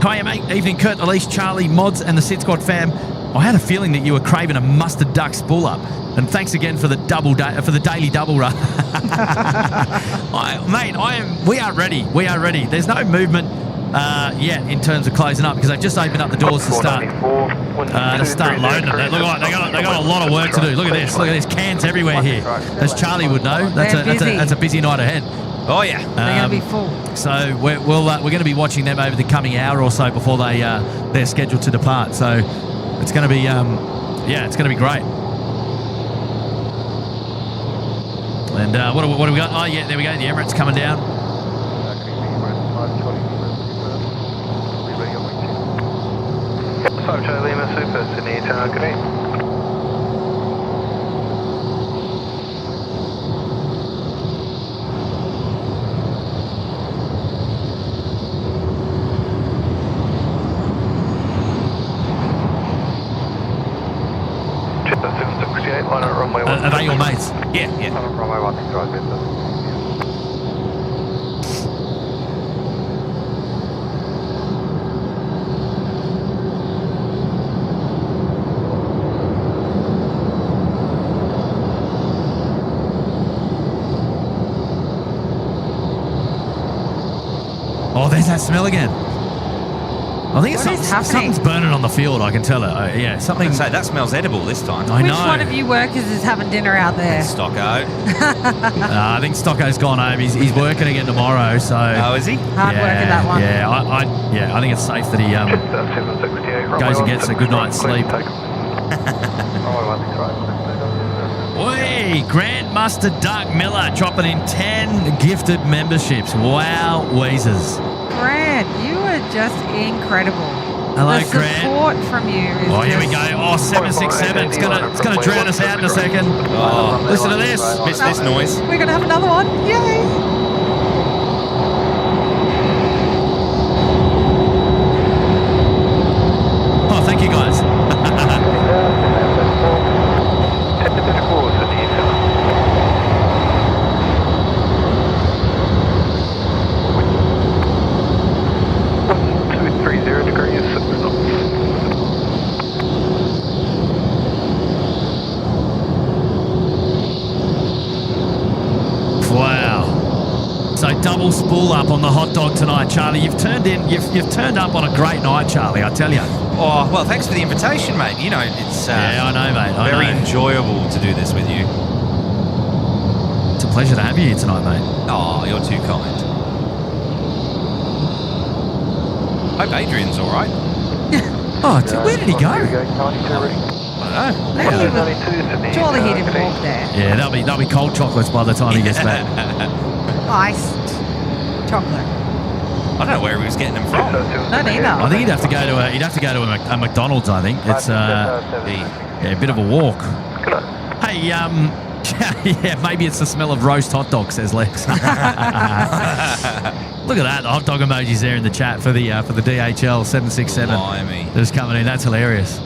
How are you, mate? Evening, Kurt, Elise, Charlie, Mods, and the SydSquad fam. I had a feeling that you were craving a mustard duck spool up, and thanks again for the daily double run. We are ready. We are ready. There's no movement yet in terms of closing up because they've just opened up the doors to start loading it. Look like they got a lot of work to do. Look at this. Look at this. Cans everywhere here. As Charlie would know, that's a busy night ahead. Oh yeah, They're going to be full. So we're going to be watching them over the coming hour or so before they're scheduled to depart. So it's going to be it's going to be great. And what do we got? Oh yeah, there we go. The Emirates coming down. 5 Charlie Lima Super, Sydney Tower, good day. Are they your mates? Yeah. Runway 16 right, business. Oh, there's that smell again. I think it's What is happening? something's burning on the field. I can tell it. Yeah, something. I'd say that smells edible this time. I know. Which one of you workers is having dinner out there? Stocko. I think Stocko's gone home. He's working again tomorrow. So. Oh, is he? Hard work in that one. Yeah, I think it's safe that he goes and gets a good night's sleep. Oi, Grant Mustard Duck Miller dropping in 10 gifted memberships. Wow, Weezers. Grant, you are just incredible. Hello, the Grant. support from you is Oh, here we go. Oh, 767. It's gonna drown us out in a second. Oh, Listen to this. Miss this noise. We're going to have another one. Yay! Oh, thank you, guys. Double spool up on the hot dog tonight, Charlie. You've turned up on a great night, Charlie, I tell you. Oh, well, thanks for the invitation, mate. You know, it's yeah, I know, mate. Very enjoyable to do this with you. It's a pleasure to have you here tonight, mate. Oh, you're too kind. Hope Adrian's all right. Oh, where did he go? I don't know. Surely he didn't walk there. Yeah, that'll be cold chocolates by the time he gets back. Iced chocolate. I don't know where he was getting them from. Not either. I think he'd have to go to a McDonald's. I think it's a bit of a walk. Hey, yeah, maybe it's the smell of roast hot dog, says Lex. Look at that, the hot dog emojis there in the chat for the DHL 767. Blimey. That's coming in. That's hilarious.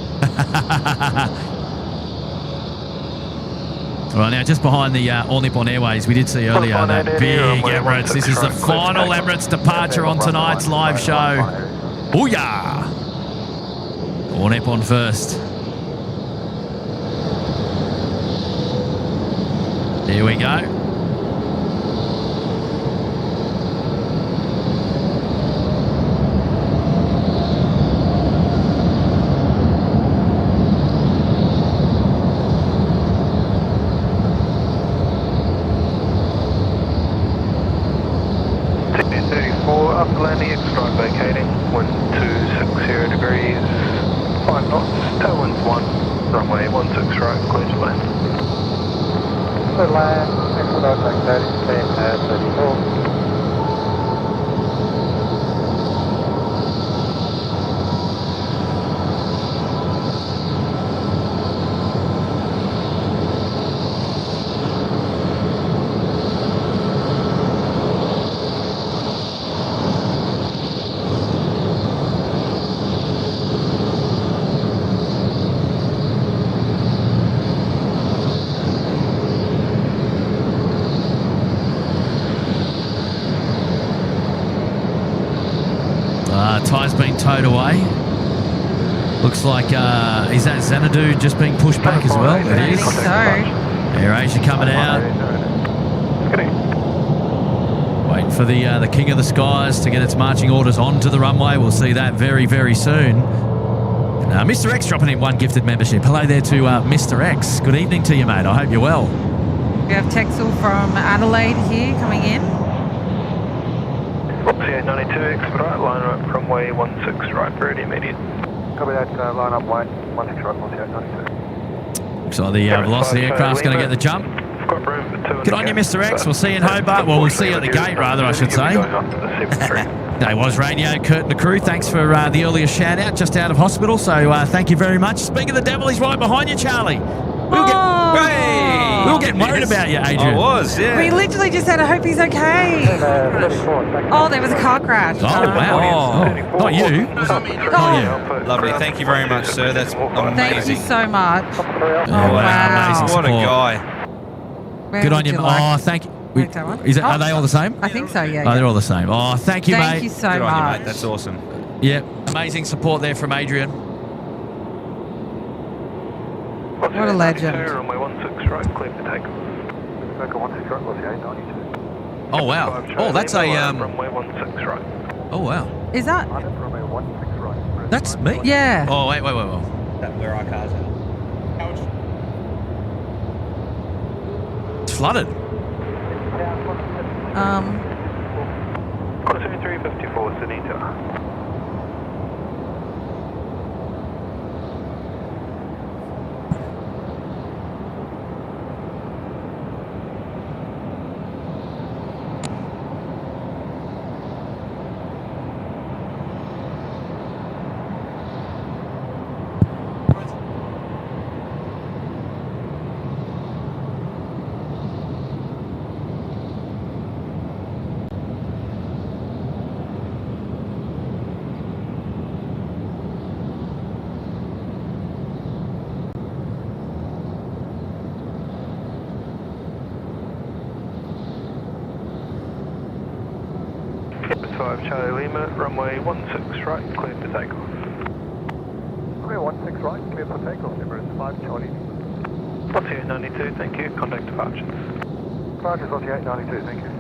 Right, now just behind the All Nippon Airways, we did see earlier that big Emirates. This is the final Emirates departure on tonight's live show. Booyah! All Nippon first. Here we go. After landing, extra vacating, 12 Clear land, HOTDOG like 30, same as 34. Tyre's been towed away. Looks like, is that Xanadu just being pushed back as well? It I is. think so. AirAsia coming out. Waiting for the King of the Skies to get its marching orders onto the runway. We'll see that very, very soon. And, Mr. X dropping in one gifted membership. Hello there to Mr. X. Good evening to you, mate. I hope you're well. We have Texel from Adelaide here coming in. A380 expedite, line up runway 16 right, very immediate. Copy that, line up 16 right, A380. Looks like the Velocity aircraft's going to get the jump. Got room for 2 Good on you, Mr. X. We'll see you in Hobart. Well, we'll see you at the gate, rather, I should say. Day was radio, Kurt and the crew. Thanks for the earlier shout out just out of hospital. So thank you very much. Speaking of the devil, he's right behind you, Charlie. We were getting worried about you, Adrian. I was, yeah. We literally just said, I hope he's okay. Oh, there was a car crash. Oh, wow. Oh, not you. Oh, Lovely. Thank you very much, sir. That's amazing. thank you so much. Oh, wow. amazing What a support. guy. Where Good would on you. like- Oh, thank you. Like that one? Is it, are they all the same? I think so, yeah. Oh, they're all the same. Oh, thank you, Thank mate. you so Good much. on you, mate. That's awesome. Yeah, amazing support there from Adrian. What a legend. Runway 16 right, clear for takeoff. Echo 16 right, was the 892. Oh, wow. Oh, that's a... Runway 16 right. Oh, wow. Is that? Runway 16 right. That's me? Yeah. Oh, wait. That where our cars are. It's flooded. Got 354, Sunita. Charlie Lima, runway 16 right, clear for takeoff. Runway 16 right, clear for takeoff. Emirates 5 Charlie. What's 92, thank you. Contact departures. Departures 8892, thank you.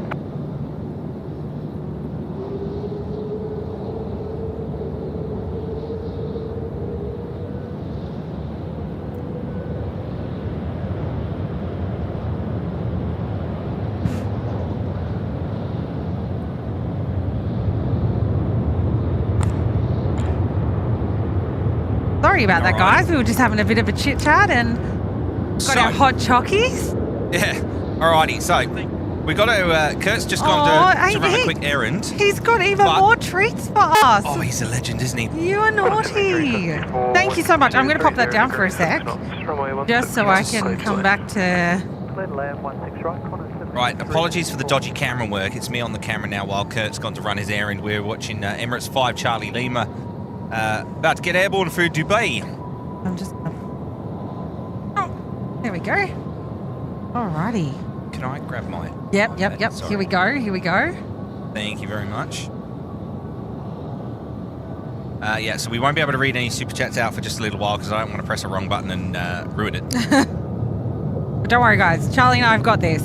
Sorry about that, guys. We were just having a bit of a chit chat and got our hot chockies. Yeah. Alrighty. So we got to. Kurt's just gone to run a quick errand. He's got even more treats for us. Oh, he's a legend, isn't he? You are naughty. Thank you so much. I'm going to pop that down for a sec, just so I can come back to. Right, apologies for the dodgy camera work. It's me on the camera now while Kurt's gone to run his errand. We're watching Emirates 5 Charlie Lima about to get airborne through Dubai. I'm just. Oh, there we go. Alrighty. Can I grab my... Yep. Sorry. Here we go. Thank you very much. Yeah, so we won't be able to read any super chats out for just a little while because I don't want to press a wrong button and ruin it. But don't worry, guys. Charlie and I have got this.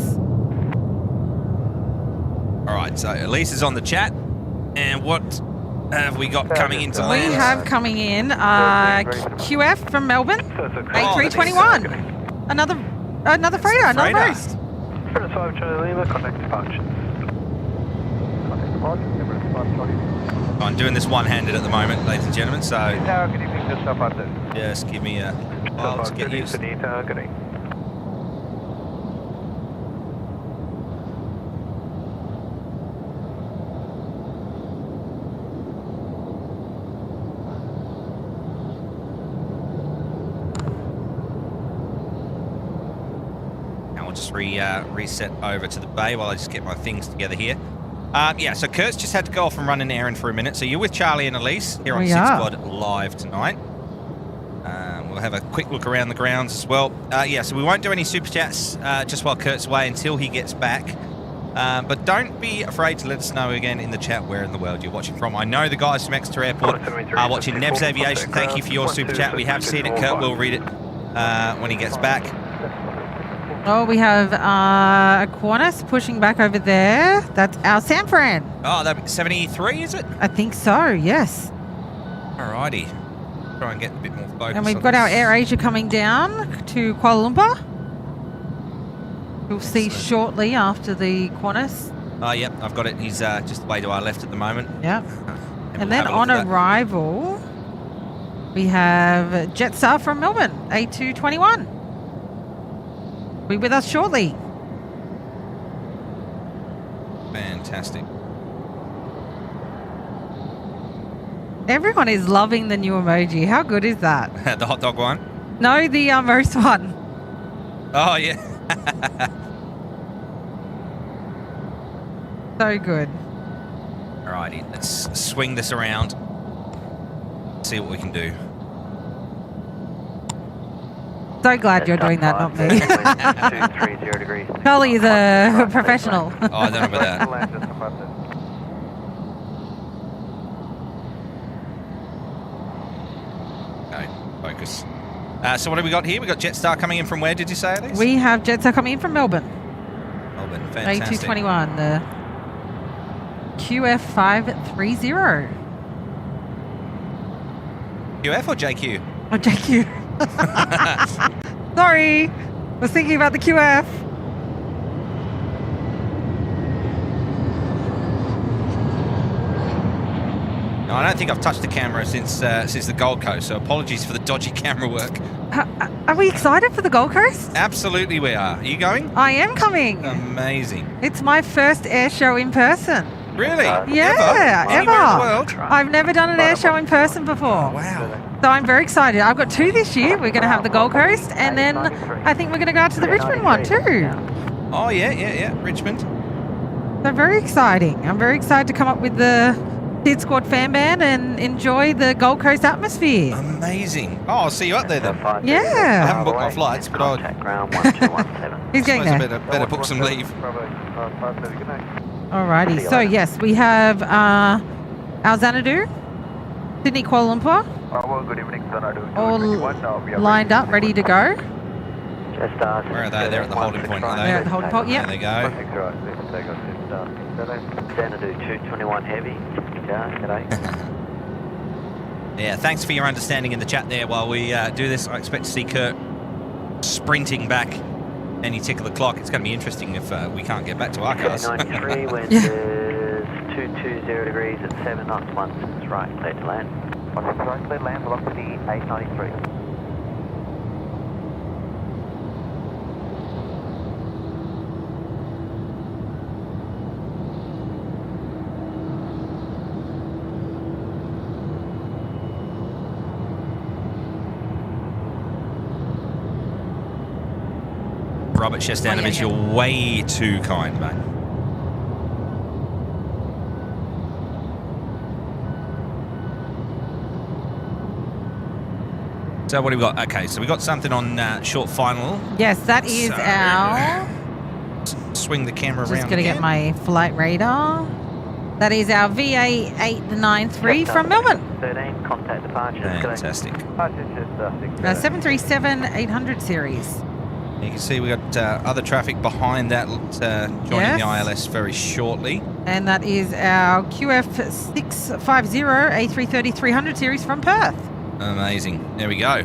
All right, so Elise is on the chat. And what have we got coming into We land? have coming in QF from Melbourne, A321. Another freighter, another roast. Emirates 5 Charlie Lima, contact departures. Contact departures, Emirates 5 Charlie. I'm doing this one-handed at the moment, ladies and gentlemen, so Tower, can you pick this up under? just give me a while to get used. Targeting. I'll just reset over to the bay while I just get my things together here. Yeah, so Kurt's just had to go off and run an errand for a minute. So you're with Charlie and Elise here on SydSquad Live tonight. We'll have a quick look around the grounds as well. Yeah, so we won't do any super chats just while Kurt's away until he gets back. But don't be afraid to let us know again in the chat where in the world you're watching from. I know the guys from Exeter Airport are watching Neb's Aviation. Thank you for your super chat. We have seen it. Kurt will read it when he gets back. Oh, we have Qantas pushing back over there. That's our San Fran. Oh, that 73, is it? I think so, yes. Alrighty. Try and get a bit more focus. And we've got our Air Asia coming down to Kuala Lumpur. We'll see shortly after the Qantas. Oh, yep, I've got it. He's just way to our left at the moment. Yep. And And then on arrival, we have Jetstar from Melbourne, A221. Be with us shortly. Fantastic. Everyone is loving the new emoji. How good is that? The hot dog one? No, the roast one. Oh, yeah. So good. Alrighty, let's swing this around. See what we can do. So glad you're doing that, not me. 230 degrees. Charlie is a professional. Oh, I don't know about that. Okay, focus. So what have we got here? We got Jetstar coming in from where, did you say, Elise? We have Jetstar coming in from Melbourne. Melbourne, fantastic. A221, the QF530. QF or JQ? Oh, JQ. Sorry. Was thinking about the QF. No, I don't think I've touched the camera since the Gold Coast, so apologies for the dodgy camera work. Are we excited for the Gold Coast? Absolutely we are. Are you going? I am coming. Amazing. It's my first air show in person. Really? Yeah, Anywhere in the world? I've never done an air show in person before. Wow. So I'm very excited. I've got two this year. We're going to have the Gold Coast, and then I think we're going to go out to the Richmond one too. Oh, yeah. Richmond. So very exciting. I'm very excited to come up with the SydSquad fan band and enjoy the Gold Coast atmosphere. Amazing. Oh, I'll see you up there then. I Yeah. haven't booked my flights, but I He's getting there. better book some leave. Alrighty. So yes, we have our Xanadu, Sydney, Kuala Lumpur, Good evening, Xanadu. all lined up, ready to go. Where are they? They're at the holding point, are they? They're at the holding point. There Yep. they go. Xanadu 221 heavy. G'day. Yeah, thanks for your understanding in the chat there while we do this. I expect to see Kurt sprinting back any tick of the clock. It's going to be interesting if we can't get back to our cars. 93, wind is 220 degrees at 7 knots, 16 right, clear to land. 16 right, clear to land, velocity 893. Robert Shestanovich, you're way too kind, mate. So what have we got? Okay, so we got something on short final. Yes, that is So, our. Swing the camera Just around going to get again. my flight radar. That is our VA893 from Melbourne. 13, contact departure. Fantastic. 737-800 series. You can see we got other traffic behind that joining the ILS very shortly. And that is our QF650 A330-300 series from Perth. Amazing. There we go.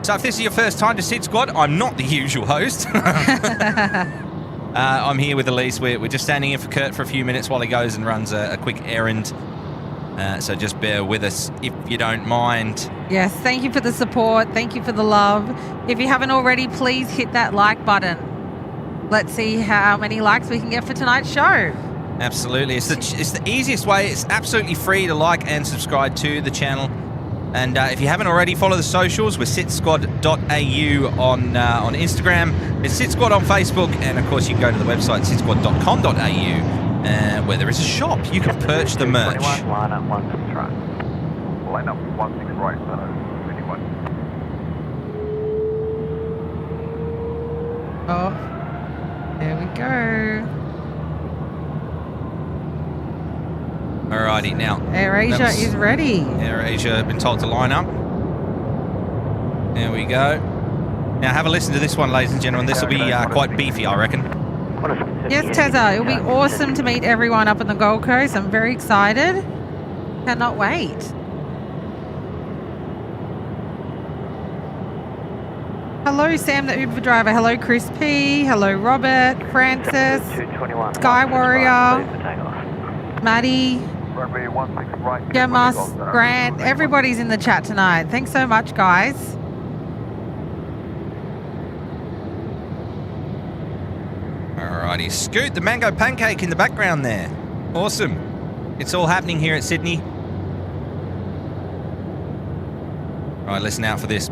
So if this is your first time to SydSquad, I'm not the usual host. I'm here with Elise. We're just standing in for Kurt for a few minutes while he goes and runs a quick errand. So just bear with us if you don't mind. Yes, thank you for the support. Thank you for the love. If you haven't already, please hit that like button. Let's see how many likes we can get for tonight's show. Absolutely. It's the easiest way. It's absolutely free to like and subscribe to the channel. And if you haven't already, follow the socials. We're SydSquad.au on Instagram. It's SydSquad on Facebook. And, of course, you can go to the website, SydSquad.com.au, where there is a shop. You can purchase the merch. Line up 16 right. Line up 16 right, 21. Oh, there we go. Alrighty, now. AirAsia is ready. AirAsia been told to line up. There we go. Now have a listen to this one, ladies and gentlemen. This will be quite beefy, I reckon. Yes, Tezza, it'll be awesome to meet everyone up on the Gold Coast. I'm very excited. Cannot wait. Hello, Sam, the Uber driver. Hello, Chris P. Hello, Robert, Francis, Sky Warrior, Maddie, Runway 16 right. Gemma, Grant. Everybody's in the chat tonight. Thanks so much, guys. Alrighty, Scoot, the mango pancake in the background there. Awesome. It's all happening here at Sydney. Alright, listen out for this.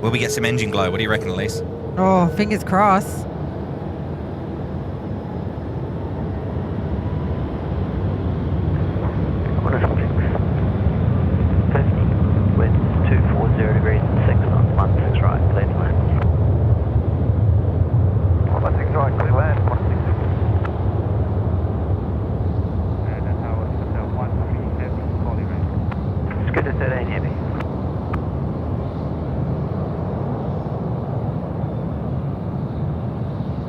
Will we get some engine glow? What do you reckon, Elise? Oh, fingers crossed. Wind 240 degrees and 6 knots, 16 right, clear to land. 16 right, clear land. 16. Scooter 13 heavy.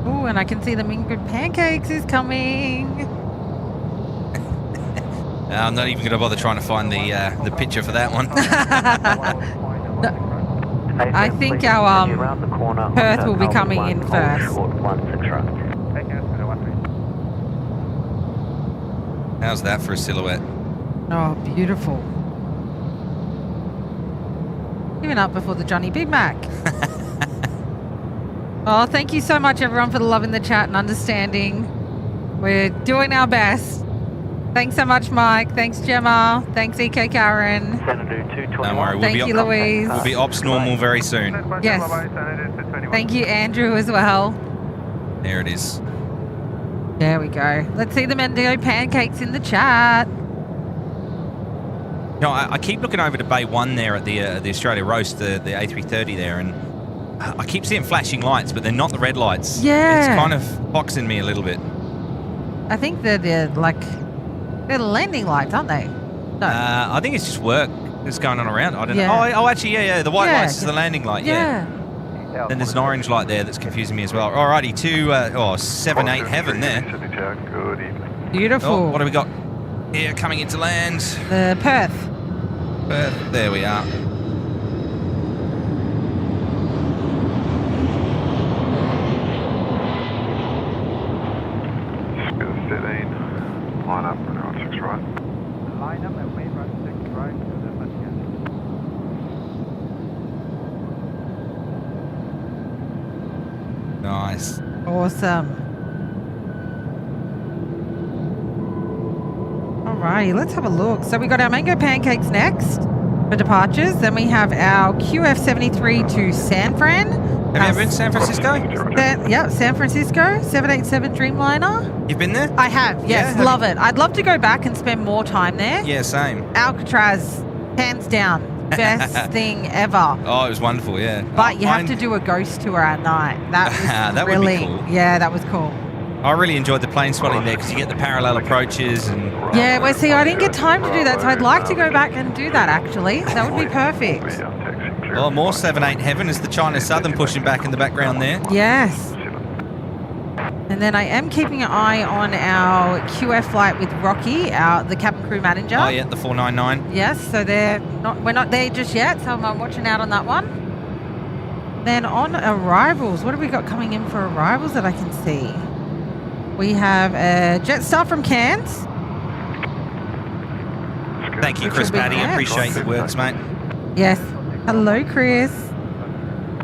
Oh, and I can see the Mingo Pancakes is coming. I'm not even going to bother trying to find the picture for that one. I think our Perth will be coming in first. How's that for a silhouette? Oh, beautiful. Giving up before the Johnny Big Mac. Oh, thank you so much, everyone, for the love in the chat and understanding. We're doing our best. Thanks so much, Mike. Thanks, Gemma. Thanks, EK Karen. Don't worry, Thank you, Louise. We'll be ops normal very soon. Yes. Thank you, Andrew, as well. There it is. There we go. Let's see the Mendigo Pancakes in the chat. You know, I keep looking over to Bay 1 there at the Australia Roast, the A330 there, and I keep seeing flashing lights, but they're not the red lights. Yeah. It's kind of boxing me a little bit. I think they're they're landing lights, aren't they? No. I think it's just work that's going on around. I don't Yeah. know. Oh, actually, yeah. The white Yeah. lights is the landing light, yeah. Yeah. Then there's an orange light there that's confusing me as well. Alrighty, 7-8 heaven there. Good evening. Beautiful. Oh, what do we got here coming into land? The Perth. There we are. Scooter 13. Line up, runway 16 right. Line up and wait, run 6 right to the left. Nice. Awesome. Alrighty, let's have a look. So we got our Mango Pancakes next for departures. Then we have our QF73 to San Fran. Have you ever been to San Francisco? San Francisco, 787 Dreamliner. You've been there? I have, yes, Yeah? love it. I'd love to go back and spend more time there. Yeah, same. Alcatraz, hands down, best thing ever. Oh, it was wonderful, yeah. But you have to do a ghost tour at night. That was That would be really cool. Yeah, that was cool. I really enjoyed the plane swelling there because you get the parallel approaches and Yeah, well, see, I didn't get time to do that, so I'd like to go back and do that, actually. That would be perfect. well, more 7-8 heaven as the China Southern pushing back in the background there. Yes. And then I am keeping an eye on our QF flight with Rocky, the cabin crew manager. Oh yeah, the 499. Yes, so we're not there just yet, so I'm watching out on that one. Then on arrivals, what have we got coming in for arrivals that I can see? We have a Jetstar from Cairns. Thank you, Chris Which will be Patty. nice. Appreciate the works, mate. Yes. Hello, Chris.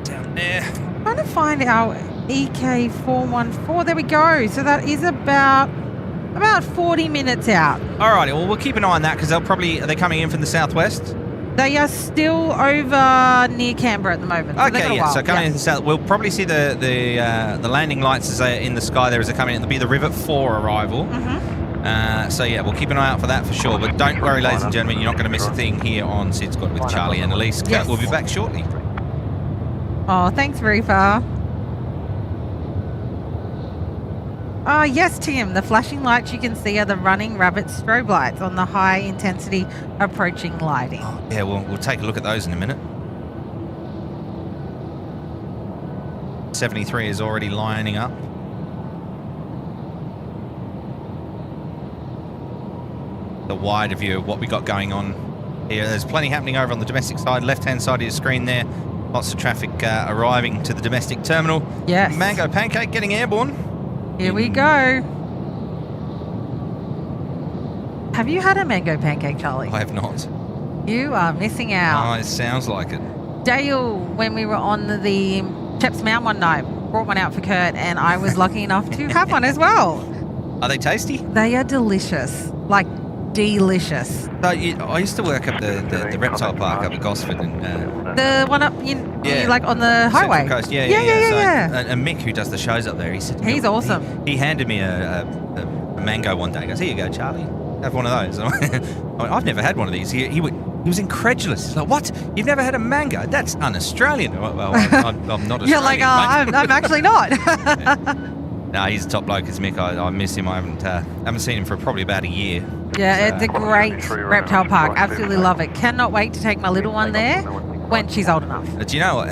Down there. Trying to find our EK414. There we go. So that is about About 40 minutes out. All righty, well, we'll keep an eye on that because are they coming in from the southwest? They are still over near Canberra at the moment. So they've got Okay, a yeah. while. So coming in the south, we'll probably see the landing lights as they're in the sky there as they're coming in. It'll be the Rivet 4 arrival. So yeah, we'll keep an eye out for that for sure. But don't worry, ladies and gentlemen, you're not going to miss a thing here on SydSquad with Charlie and Elise. Yes. We'll be back shortly. Oh, thanks, Reefer. Oh, yes, Tim. The flashing lights you can see are the running rabbit strobe lights on the high intensity approaching lighting. Yeah, we'll take a look at those in a minute. 73 is already lining up. The wider view of what we got going on here. There's plenty happening over on the domestic side, left-hand side of your screen there. Lots of traffic arriving to the domestic terminal. Yes. Mango Pancake getting airborne. Here we go. Have you had a mango pancake, Charlie? I have not. You are missing out. Oh, it sounds like it. Dale, when we were on the Chaps Mound one night, brought one out for Kurt, and I was lucky enough to have one as well. Are they tasty? They are delicious. Like, delicious. So I used to work up the reptile park up at Gosford. And, The one up, like on the highway. Central Coast. Yeah. So, and Mick, who does the shows up there, he said... He's awesome. He handed me a mango one day. He goes, here you go, Charlie. Have one of those. I went, I've never had one of these. He was incredulous. He's like, what? You've never had a mango? That's un-Australian. Well, I'm not Australian. You're like, I'm actually not. No, he's a top bloke as Mick. I miss him. I haven't seen him for probably about a year. Yeah, it's a great reptile park. Absolutely love it. Cannot wait to take my little one there when she's old enough. But you know,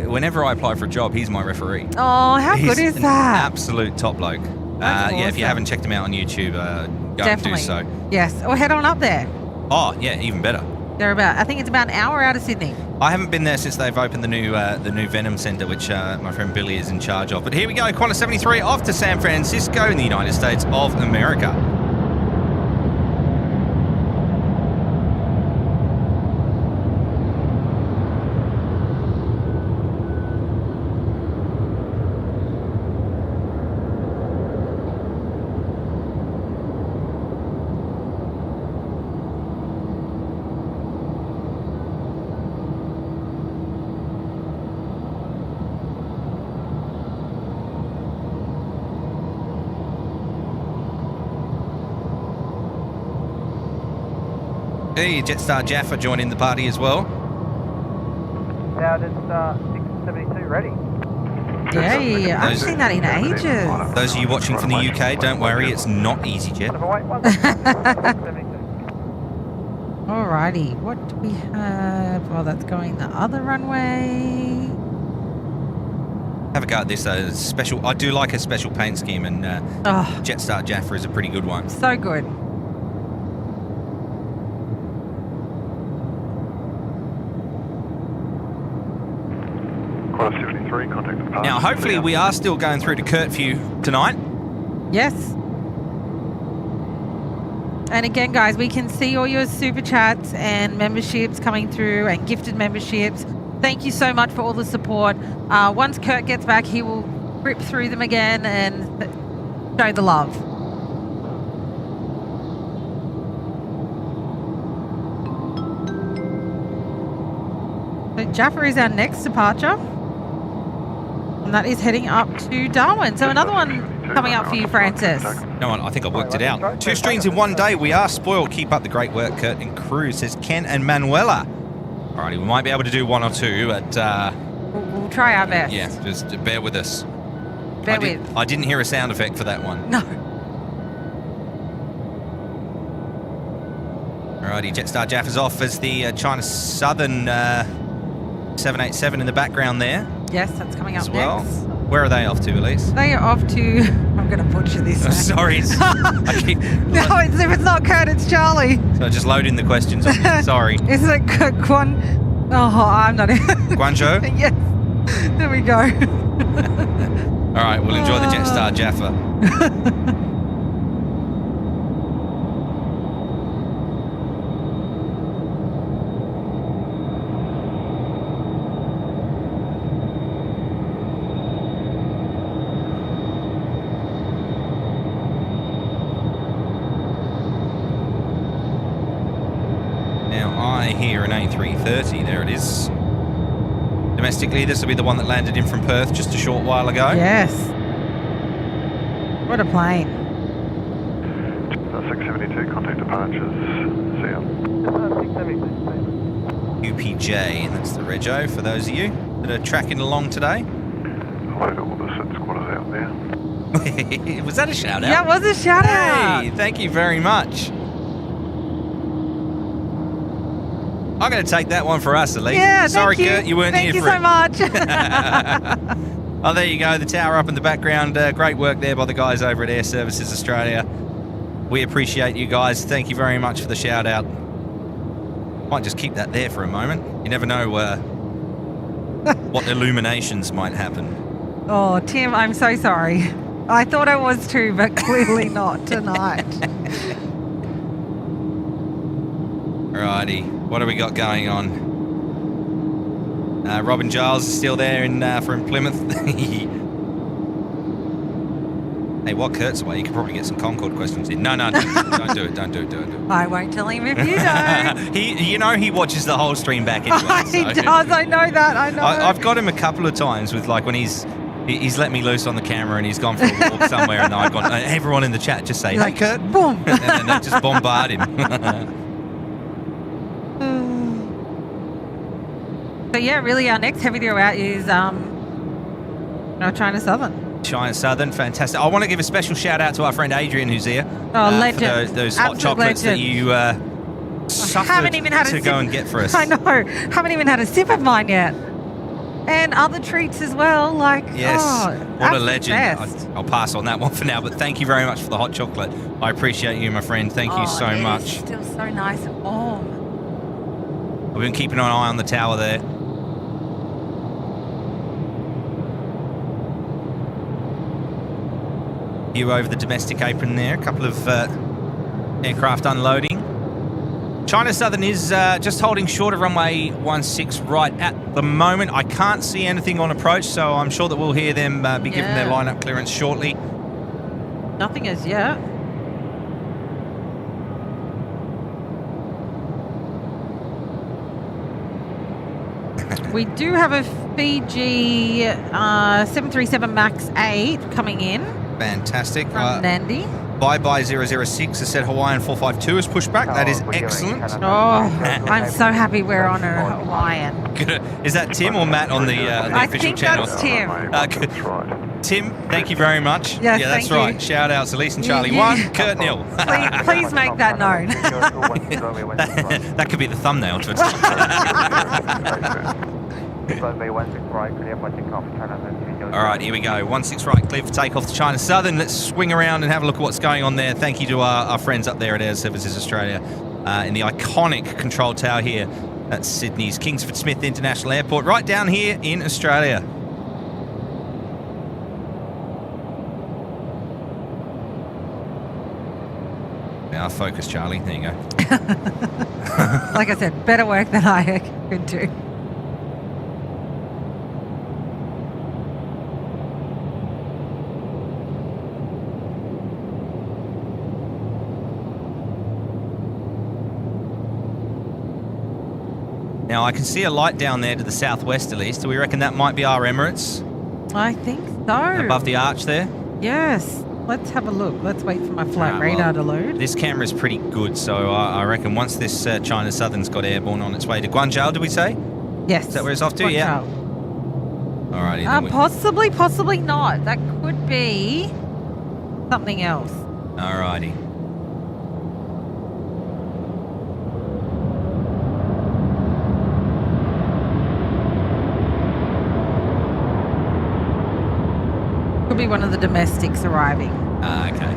whenever I apply for a job, he's my referee. Oh, how good is that? Absolute top bloke. That's Yeah, if you awesome. haven't checked him out on YouTube, go Definitely. and do so. Yes, or head on up there. Oh, yeah, even better. I think it's about an hour out of Sydney. I haven't been there since they've opened the new Venom Centre, which my friend Billy is in charge of. But here we go, Qantas 73 off to San Francisco in the United States of America. Hey, Jetstar Jaffa joining the party as well. Now just 672 ready. Yay, I haven't seen that in ages. Those of you watching from the UK, don't worry, it's not EasyJet. Alrighty, what do we have? Well, that's going the other runway. Have a go at this though. Special. I do like a special paint scheme, and Oh, Jetstar Jaffa is a pretty good one. so good. Qantas 73, contact the Now, hopefully, we are still going through to Curfew tonight. Yes. And again, guys, we can see all your super chats and memberships coming through and gifted memberships. Thank you so much for all the support. Once Kurt gets back, he will rip through them again and show the love. So Jaffa is our next departure. And that is heading up to Darwin. So another one coming up for you, Francis. No, I think I've worked it out. 2 streams in one day. We are spoiled. Keep up the great work, Kurt and crew, says Ken and Manuela. Alrighty, we might be able to do 1 or 2, but We'll try our best. yeah, just bear with us. Bear with. I didn't hear a sound effect for that one. No. Alrighty, Jetstar Jaffa's off as the China Southern 787 in the background there Yes, that's coming up as well. next. Where are they off to, Elise? They are off to... I'm going to butcher this. Oh, sorry. I keep, No, if it's not Kurt, it's Charlie. so just load in the questions on you. Sorry. Is it Quan... Oh, I'm not... Guangzhou? Yes. There we go. All right, we'll enjoy the Jetstar Jaffa. here, an A330. There it is. Domestically, this will be the one that landed in from Perth just a short while ago. Yes. What a plane. 672, contact departures. See ya. UPJ, and that's the rego for those of you that are tracking along today. Hello to all the SydSquatters out there. Was that a shout out? Yeah, it was a shout out. Hey, thank you very much. I'm going to take that one for us, Elise. Yeah, Sorry, thank you. Kurt, you weren't Thank here you for so it. much. Oh, there you go. The tower up in the background. Great work there by the guys over at Air Services Australia. We appreciate you guys. Thank you very much for the shout out. Might just keep that there for a moment. You never know what illuminations might happen. Oh, Tim, I'm so sorry. I thought I was too, but clearly not tonight. Righty, what have we got going on? Robin Giles is still there from Plymouth. Hey, while Kurt's away, you could probably get some Concorde questions in. No, don't do it. Don't do it. I won't tell him if you don't. He watches the whole stream back anyway. He does, I know that, I know. I've got him a couple of times with like when he's let me loose on the camera and he's gone for a walk somewhere and I've gone, everyone in the chat just say, hey Kurt, boom. and then they just bombard him. So yeah, really our next heavy throw out is China Southern. China Southern, fantastic. I want to give a special shout out to our friend Adrian who's here. Oh, legend. For those hot Absolute chocolates legend. that you suffered even had to go and get for us. I know. Haven't even had a sip of mine yet. And other treats as well. Like, yes, what a legend. Best. I'll pass on that one for now, but thank you very much for the hot chocolate. I appreciate you, my friend. Thank you so it much. is still so nice and warm. I've been keeping an eye on the tower there. You over the domestic apron there, a couple of aircraft unloading. China Southern is just holding short of runway 16 right at the moment. I can't see anything on approach, so I'm sure that we'll hear them be given their lineup clearance shortly. Nothing as yet. We do have a Fiji 737 MAX 8 coming in. Fantastic. From Nandi. Bye 006 has said Hawaiian 452 is pushback. That is excellent. Oh, I'm so happy we're on a Hawaiian. Is that Tim or Matt on the official channel? I think that's Tim. Tim, thank you very much. Yes, yeah, that's thank right. you. Shout outs, Elise and Charlie 1, Kurt 0. Please make that known. That could be the thumbnail to it. All right, here we go. 16 right, clear for takeoff to China Southern. Let's swing around and have a look at what's going on there. Thank you to our friends up there at Air Services Australia in the iconic control tower here at Sydney's Kingsford Smith International Airport, right down here in Australia. Now focus, Charlie. There you go. Like I said, better work than I could do. Now, I can see a light down there to the southwest, Elise. Do we reckon that might be our Emirates? I think so. Above the arch there? Yes. Let's have a look. Let's wait for my flight radar to load. This camera's pretty good, so I reckon once this China Southern's got airborne on its way to Guangzhou, did we say? Yes. Is that where it's off to? Yeah. All righty. Possibly not. That could be something else. All righty. Could be one of the domestics arriving. Okay.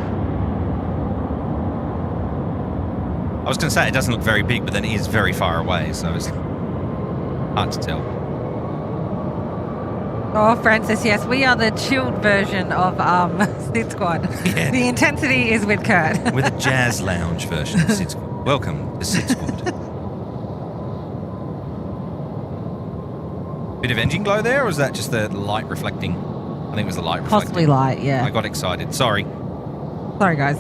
I was going to say it doesn't look very big, but then it is very far away, so it's hard to tell. Oh, Francis, yes, we are the chilled version of SydSquad. Yeah. The intensity is with Kurt. We're the jazz lounge version of SydSquad. Welcome to SydSquad. Bit of engine glow there, or was that just the light reflecting? I think it was the light reflecting. Possibly light, yeah. I got excited. Sorry. Sorry, guys.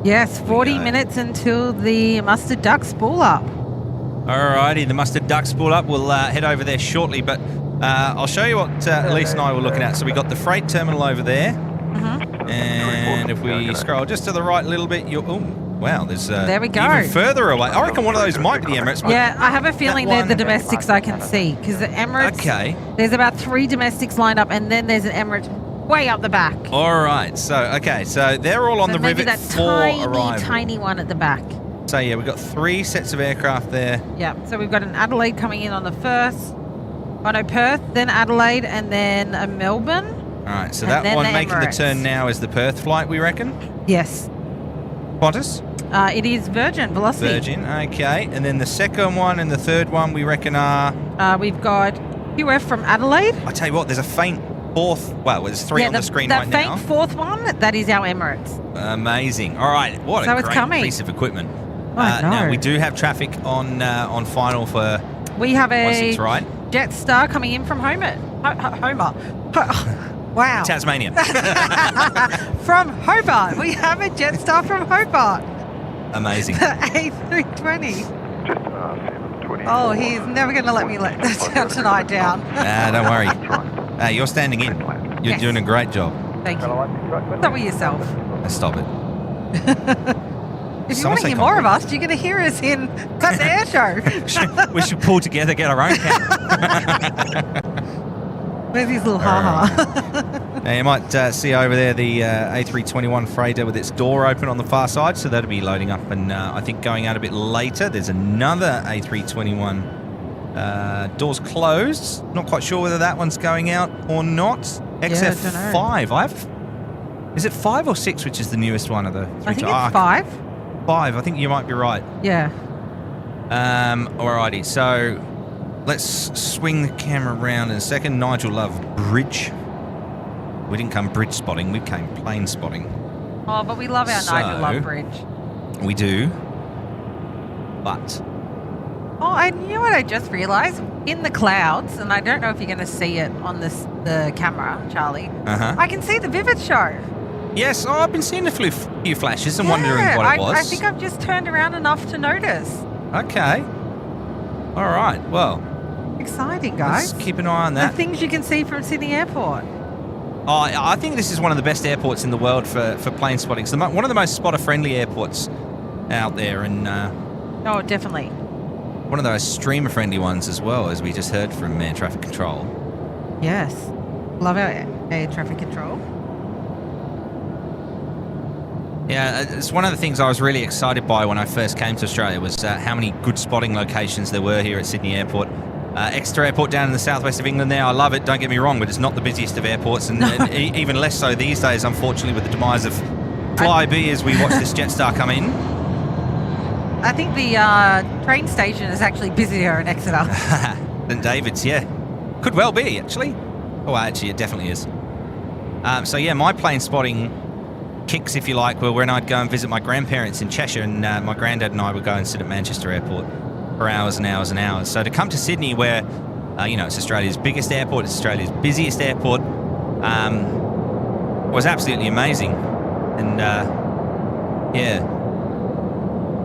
Yes, 40 go. minutes until the mustard duck spool up. Alrighty, the mustard duck spool up. We'll head over there shortly, but I'll show you what Elise and I were looking at. So we got the freight terminal over there, and if we scroll just to the right a little bit, wow, there's there we go. Even further away. I reckon one of those might be the Emirates. Yeah, I have a feeling they're the one- domestics I can see because the Emirates. Okay. There's about 3 domestics lined up, and then there's an Emirates way up the back. All right. So they're all on So the maybe rivet that for arrival. tiny one at the back. So yeah, we've got 3 sets of aircraft there. Yeah, so we've got an Adelaide coming in on the first. Oh no, Perth, then Adelaide, and then a Melbourne. All right. So And that then one the making the Emirates. turn now is the Perth flight, we reckon. Yes. Qantas. It is Virgin Velocity. Virgin. Okay. And then the second one and the third one we reckon are. We've got QF from Adelaide. I tell you what, there's a faint fourth. Well, there's 3 on the screen right faint now. fourth one, that is our Emirates. Amazing. All right. What So a it's great coming. piece of equipment. I know. Now we do have traffic on final for We have a 16, right? Jetstar coming in from Homer. Wow. Tasmania. From Hobart. We have a Jetstar from Hobart. Amazing. A320. Just 720. Oh, he's never going to let me let tonight down. Don't worry. Hey, you're standing in. You're Yes. doing a great job. Thank you. Stop with yourself. Stop it. If you Someone want to say hear more of compliment. us, you're going to hear us in Cut the Air Show. We should pull together, get our own camera. Where's his little ha-ha? Now you might see over there the A321 freighter with its door open on the far side, so that'll be loading up, and I think going out a bit later. There's another A321 doors closed. Not quite sure whether that one's going out or not. XF5. Is it 5 or 6, which is the newest one of the 3? I think it's 5. 5. I think you might be right. Yeah. Alrighty, so let's swing the camera around in a second. Nigel loved bridge. We didn't come bridge spotting, we came plane spotting. Oh, but we love our Nigel Love Bridge. We do. But Oh, and you know what I just realised? In the clouds, and I don't know if you're going to see it on the camera, Charlie, I can see the Vivid Show. yes, I've been seeing a few flashes and wondering what it was. I think I've just turned around enough to notice. Okay. Alright, well, Exciting, guys. let's keep an eye on The that. things you can see from Sydney Airport. Oh, I think this is one of the best airports in the world for plane spotting. It's one of the most spotter-friendly airports out there, and Oh, definitely. one of those streamer-friendly ones as well, as we just heard from Air Traffic Control. Yes. Love our air traffic control. Yeah, it's one of the things I was really excited by when I first came to Australia was how many good spotting locations there were here at Sydney Airport. Exeter Airport down in the southwest of England there, I love it, don't get me wrong, but it's not the busiest of airports, and even less so these days, unfortunately, with the demise of Flybe as we watch this Jetstar come in. I think the train station is actually busier in Exeter. Than David's, yeah. Could well be, actually. Oh, actually, it definitely is. So, yeah, my plane spotting kicks, if you like, were when I'd go and visit my grandparents in Cheshire, and my granddad and I would go and sit at Manchester Airport for hours and hours and hours. So to come to Sydney, where, it's Australia's biggest airport, it's Australia's busiest airport, was absolutely amazing. And, yeah.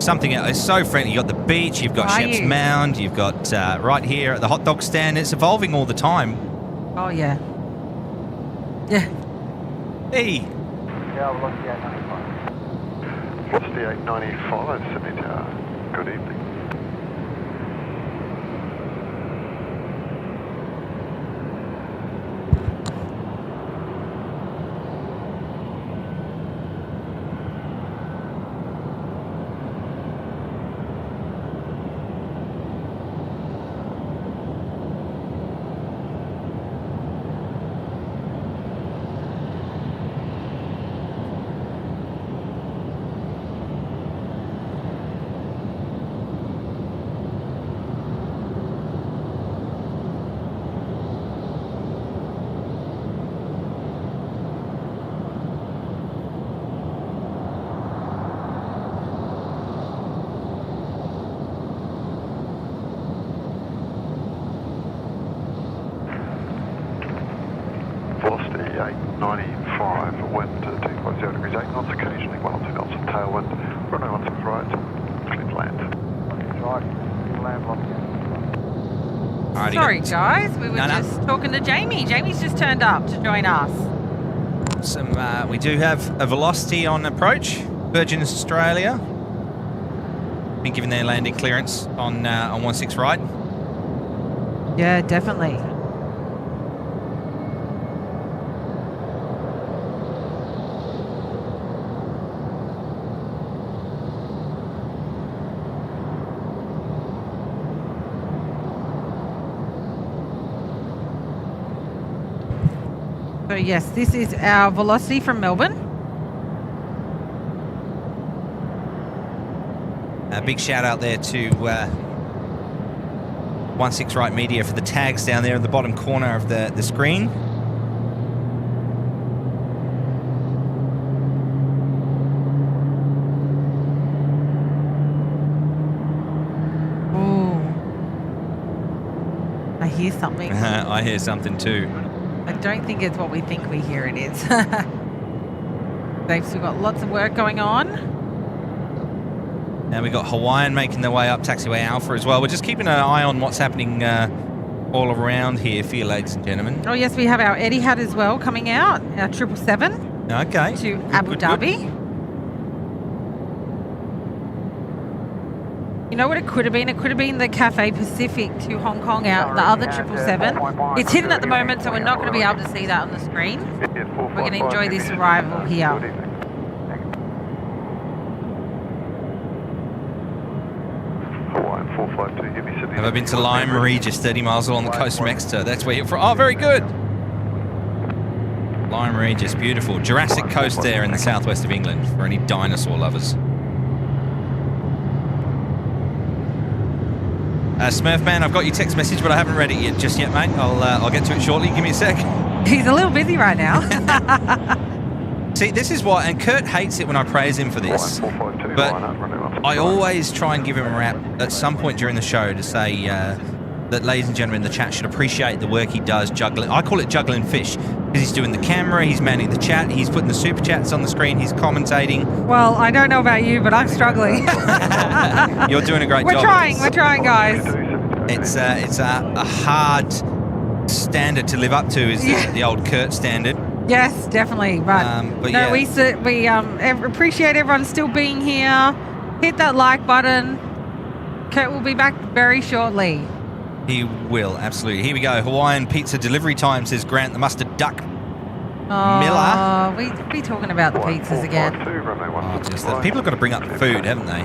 Something else. It's so friendly. You've got the beach, you've got Sheps Mound, you've got right here at the hot dog stand. It's evolving all the time. Oh, yeah. Yeah. Hey. Yeah, Velocity 895. Velocity 895, Sydney Tower. Good evening. tailwind. Runway 16 right. Clear to land. Alrighty, Sorry, got guys. We were No, no. just talking to Jamie. Jamie's just turned up to join us. we do have a velocity on approach. Virgin Australia. Been given their landing clearance on 16 right. Yeah, definitely. So yes, this is our velocity from Melbourne. A big shout out there to 16 Right Media for the tags down there in the bottom corner of the screen. Ooh. I hear something. I hear something too. I don't think it's what we think we hear it is. They've still got lots of work going on. Now we've got Hawaiian making their way up taxiway Alpha as well. We're just keeping an eye on what's happening all around here for you, ladies and gentlemen. Oh yes, we have our Etihad as well coming out, our 777 Okay. to Abu Good. Dhabi. You know what it could have been? It could have been the Cathay Pacific to Hong Kong out, the other 777. It's hidden at the moment, so we're not going to be able to see that on the screen. We're going to enjoy this arrival here. Hawaiian 452, heavy Sydney. Have I been to Lyme Regis, 30 miles along the coast from Exeter? That's where you're from. Oh, very good. Lyme Regis, beautiful. Jurassic Coast there in the southwest of England for any dinosaur lovers. Smurfman, I've got your text message, but I haven't read it just yet, mate. I'll get to it shortly. Give me a sec. He's a little busy right now. See, this is why, and Kurt hates it when I praise him for this, but I always try and give him a rap at some point during the show to say that ladies and gentlemen in the chat should appreciate the work he does juggling. I call it juggling fish because he's doing the camera, he's manning the chat, he's putting the super chats on the screen, he's commentating. Well, I don't know about you, but I'm struggling. You're doing a great We're job. trying, guys. It's a hard standard to live up to, is the old Kurt standard. Yes, definitely. But no, yeah. we appreciate everyone still being here. Hit that like button. Kurt will be back very shortly. He will, absolutely. Here we go. Hawaiian pizza delivery time, says Grant the Mustard Duck. Oh, we be talking about the pizzas again. Oh, just that. People have got to bring up food, haven't they?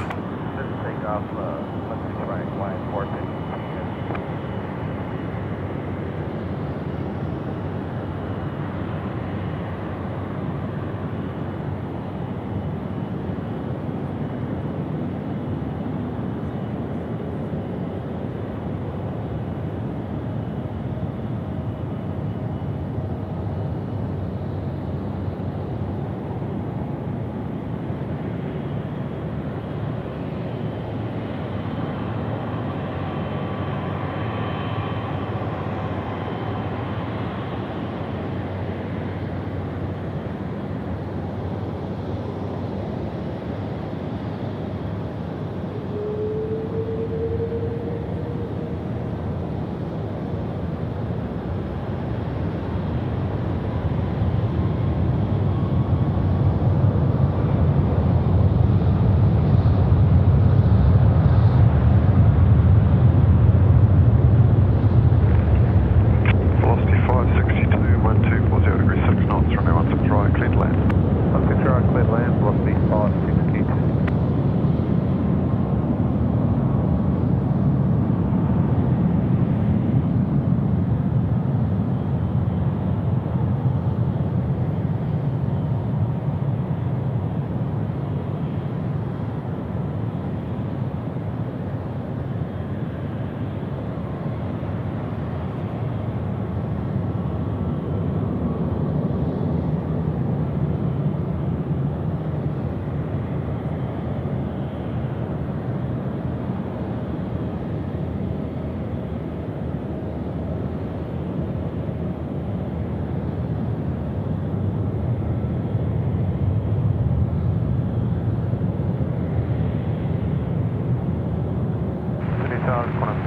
Tower, Qantas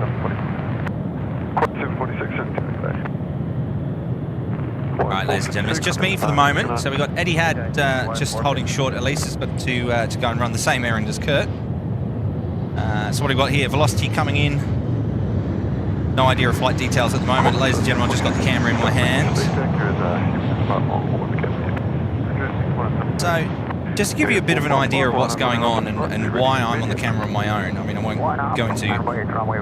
746, 746. All right, ladies and gentlemen, it's just me for the moment. So we've got Eddie Had just holding short. Elise has got to go and run the same errand as Kurt. So what have we got here? Velocity coming in. No idea of flight details at the moment. Ladies and gentlemen, I've just got the camera in my hand. So just to give you a bit of an idea of what's going on and why I'm on the camera on my own. I mean, I won't go into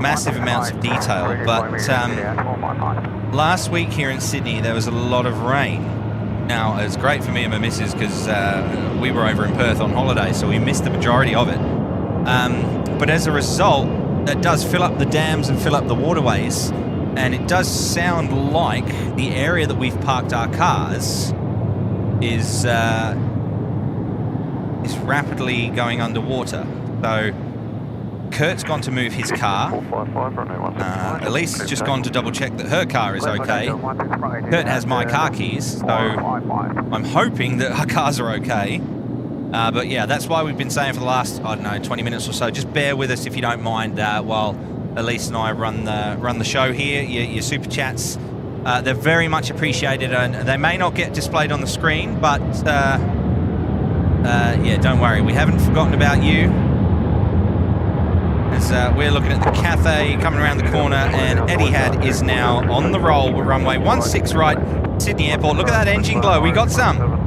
massive amounts of detail, but last week here in Sydney, there was a lot of rain. Now, it was great for me and my missus because we were over in Perth on holiday, so we missed the majority of it. But as a result, it does fill up the dams and fill up the waterways, and it does sound like the area that we've parked our cars is rapidly going underwater. So Kurt's gone to move his car. Elise has just gone to double check that her car is okay. Kurt has my car keys, so I'm hoping that our cars are okay. But yeah, that's why we've been saying for the last, I don't know, 20 minutes or so, just bear with us if you don't mind while Elise and I run the show here. Your super chats, they're very much appreciated, and they may not get displayed on the screen, but yeah, don't worry, we haven't forgotten about you. As we're looking at the Cathay coming around the corner, and Eddie Had is now on the roll with runway 16 right, Sydney Airport. Look at that engine glow, we got some.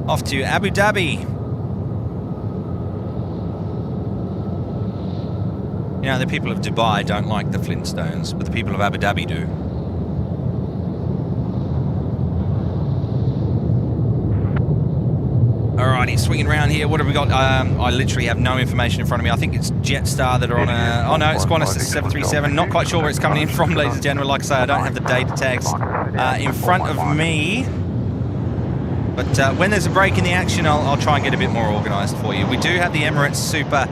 Off to Abu Dhabi. You know, the people of Dubai don't like the Flintstones, but the people of Abu Dhabi do. Alrighty, swinging around here. What have we got? I literally have no information in front of me. I think it's Jetstar that are on a... Oh no, it's Qantas 737. Not quite sure where it's coming in from, ladies and gentlemen. Like I say, I don't have the data tags in front of me. But when there's a break in the action, I'll try and get a bit more organised for you. We do have the Emirates Super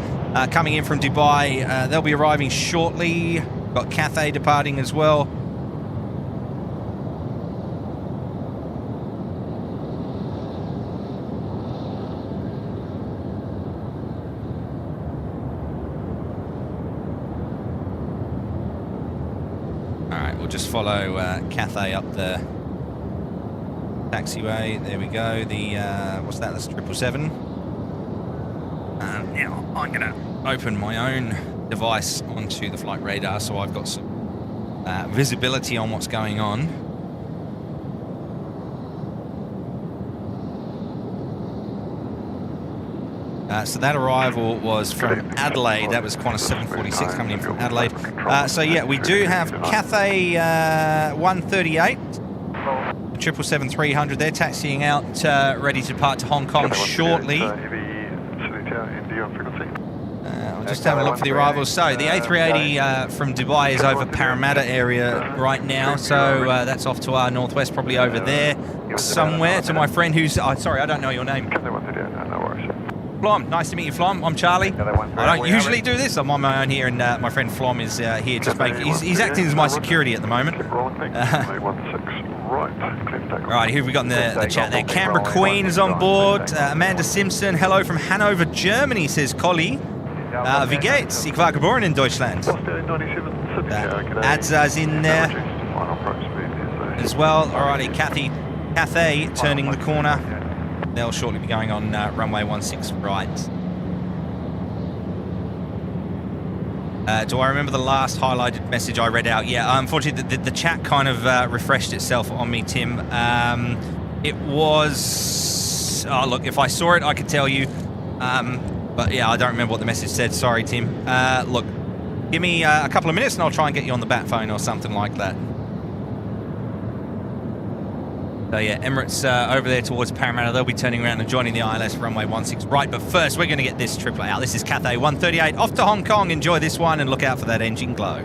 coming in from Dubai. They'll be arriving shortly. Got Cathay departing as well. All right, we'll just follow Cathay up the taxiway. There we go. The what's that? That's 777. Now I'm gonna open my own device onto the flight radar, so I've got some visibility on what's going on. So that arrival was from Adelaide. That was Qantas 746 coming in from Adelaide. So yeah, we do have Cathay 138. 777-300, they're taxiing out, ready to depart to Hong Kong shortly. I'll just have a look for the arrivals. So the A380 from Dubai is over Parramatta area right now, so that's off to our northwest, probably over there somewhere. To my friend who's... Oh, sorry, I don't know your name. Flom, nice to meet you, Flom. I'm Charlie. I don't usually do this. I'm on my own here, and my friend Flom is here just making... He's acting as my security at the moment. Right, who have we got in the chat there? Canberra Queen is on board. Amanda Simpson, hello from Hanover, Germany, says Collie. Wie geht's? Ich war geboren in Deutschland. Adza's in there as well. Alrighty, Cathay turning the corner. They'll shortly be going on runway 16 right. Do I remember the last highlighted message I read out? Yeah, unfortunately, the chat kind of refreshed itself on me, Tim. It was... Oh, look, if I saw it, I could tell you. But yeah, I don't remember what the message said. Sorry, Tim. Look, give me a couple of minutes and I'll try and get you on the bat phone or something like that. So yeah, Emirates over there towards Parramatta. They'll be turning around and joining the ILS runway 16 right. But first, we're going to get this triplet out. This is Cathay 138 off to Hong Kong. Enjoy this one and look out for that engine glow.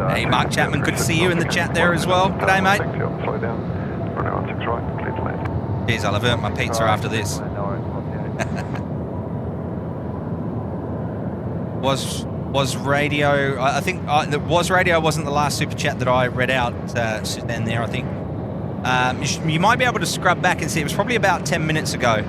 Hey, Mark Chapman, good to see you in the chat there as well. G'day, mate. Slow down. Runway 16 right, clear to land. Cheers, I'll have earned my pizza after this. Was radio, I think, was radio wasn't the last super chat that I read out, Suzanne there, I think. You might be able to scrub back and see, it was probably about 10 minutes ago.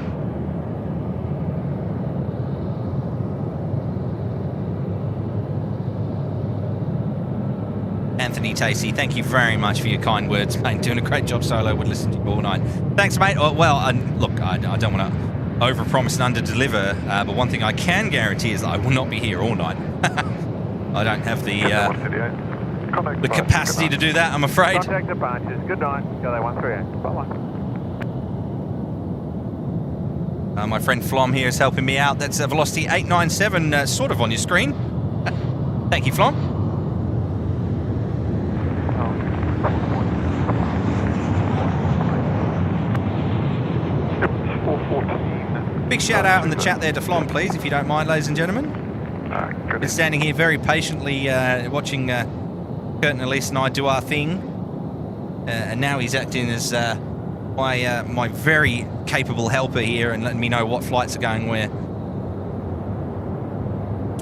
Anthony Tacey, thank you very much for your kind words, mate. Doing a great job solo, would listen to you all night. Thanks, mate. Well, look, I don't want to overpromise and underdeliver, but one thing I can guarantee is that I will not be here all night. I don't have the capacity to do that, I'm afraid. Contact departures. Good night. Go 138. Bye-bye. My friend Flom here is helping me out. That's Velocity 897, sort of on your screen. Thank you, Flom. Big shout out in the chat there to Flom, please, if you don't mind, ladies and gentlemen. Been standing here very patiently watching Kurt and Elise and I do our thing. And now he's acting as my very capable helper here and letting me know what flights are going where.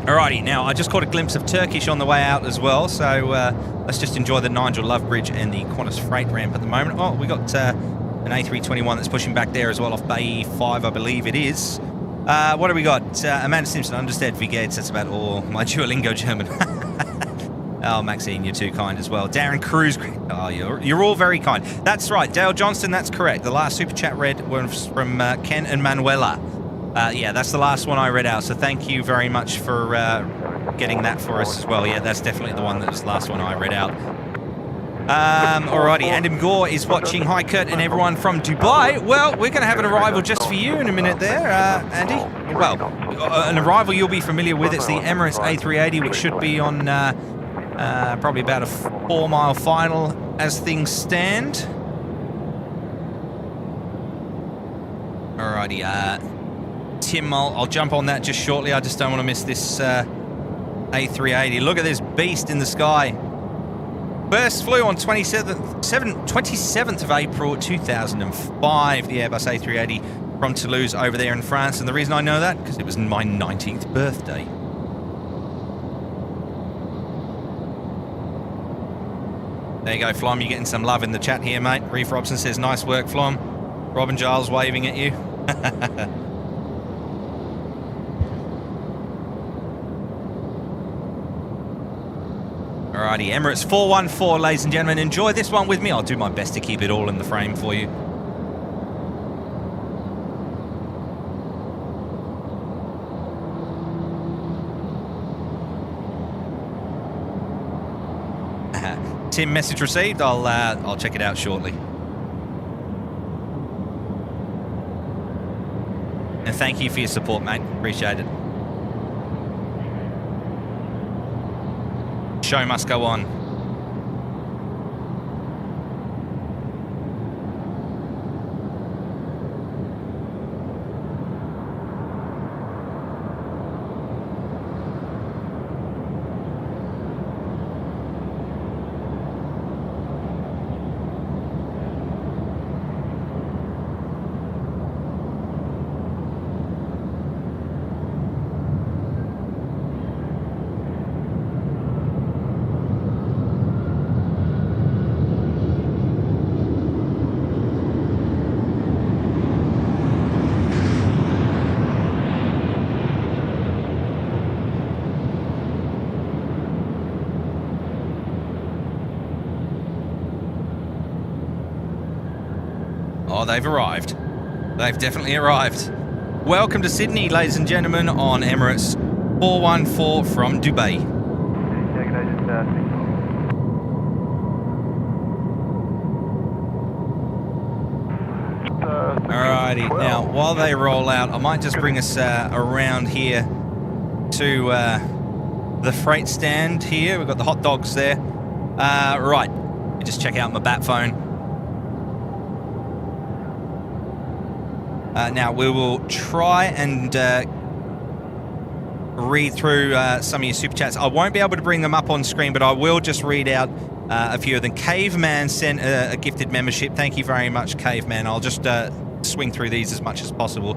Alrighty, now I just caught a glimpse of Turkish on the way out as well, so let's just enjoy the Nigel Love Bridge and the Qantas freight ramp at the moment. Oh, we got an A321 that's pushing back there as well off Bay 5, I believe it is. What do we got? Amanda Simpson, understand Vigates, that's about all. My Duolingo German. Oh, Maxine, you're too kind as well. Darren Cruz, oh, you're all very kind. That's right, Dale Johnston, that's correct. The last super chat read was from Ken and Manuela. Yeah, that's the last one I read out, so thank you very much for getting that for us as well. Yeah, that's definitely the one that was the last one I read out. Alrighty, Andim Gore is watching. Hi, Kurt and everyone from Dubai. Well, we're going to have an arrival just for you in a minute there, Andy. Well, an arrival you'll be familiar with. It's the Emirates A380, which should be on probably about a 4-mile final as things stand. Alrighty, Tim, I'll jump on that just shortly. I just don't want to miss this A380. Look at this beast in the sky. First flew on 27th of April 2005, the Airbus A380 from Toulouse over there in France. And the reason I know that, because it was my 19th birthday. There you go, Flom. You're getting some love in the chat here, mate. Reef Robson says, nice work, Flom. Robin Giles waving at you. Alrighty, Emirates 414, ladies and gentlemen. Enjoy this one with me. I'll do my best to keep it all in the frame for you. Tim, message received. I'll check it out shortly. And thank you for your support, mate. Appreciate it. Show must go on. Oh, they've arrived. They've definitely arrived. Welcome to Sydney, ladies and gentlemen, on Emirates 414 from Dubai. Alrighty, now while they roll out, I might just bring us around here to the freight stand here. We've got the hot dogs there. Right, let me just check out my bat phone. Now we will try and read through some of your super chats. I won't be able to bring them up on screen, but I will just read out a few of them. Caveman sent a gifted membership. Thank you very much, Caveman. I'll just swing through these as much as possible.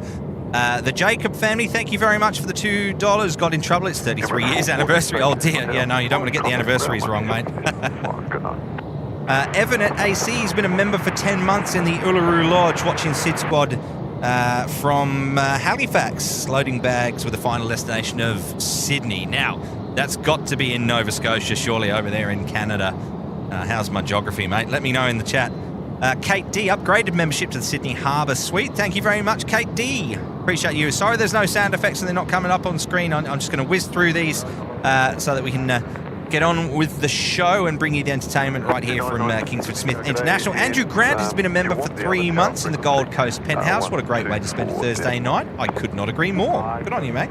The Jacob family, thank you very much for the $2. Got in trouble. It's 33 years anniversary. Oh dear. Yeah, no, you don't want to get the anniversaries wrong, mate. Evan at AC has been a member for 10 months in the Uluru Lodge, watching SydSquad from Halifax, loading bags with the final destination of Sydney. Now, that's got to be in Nova Scotia, surely, over there in Canada. How's my geography, mate? Let me know in the chat. Kate D, upgraded membership to the Sydney Harbour Suite. Thank you very much, Kate D. Appreciate you. Sorry there's no sound effects and they're not coming up on screen. I'm just going to whiz through these so that we can get on with the show and bring you the entertainment right here from Kingsford Smith International. Andrew Grant has been a member for 3 months in the Gold Coast Penthouse. What a great way to spend a Thursday night. I could not agree more. Good on you, mate.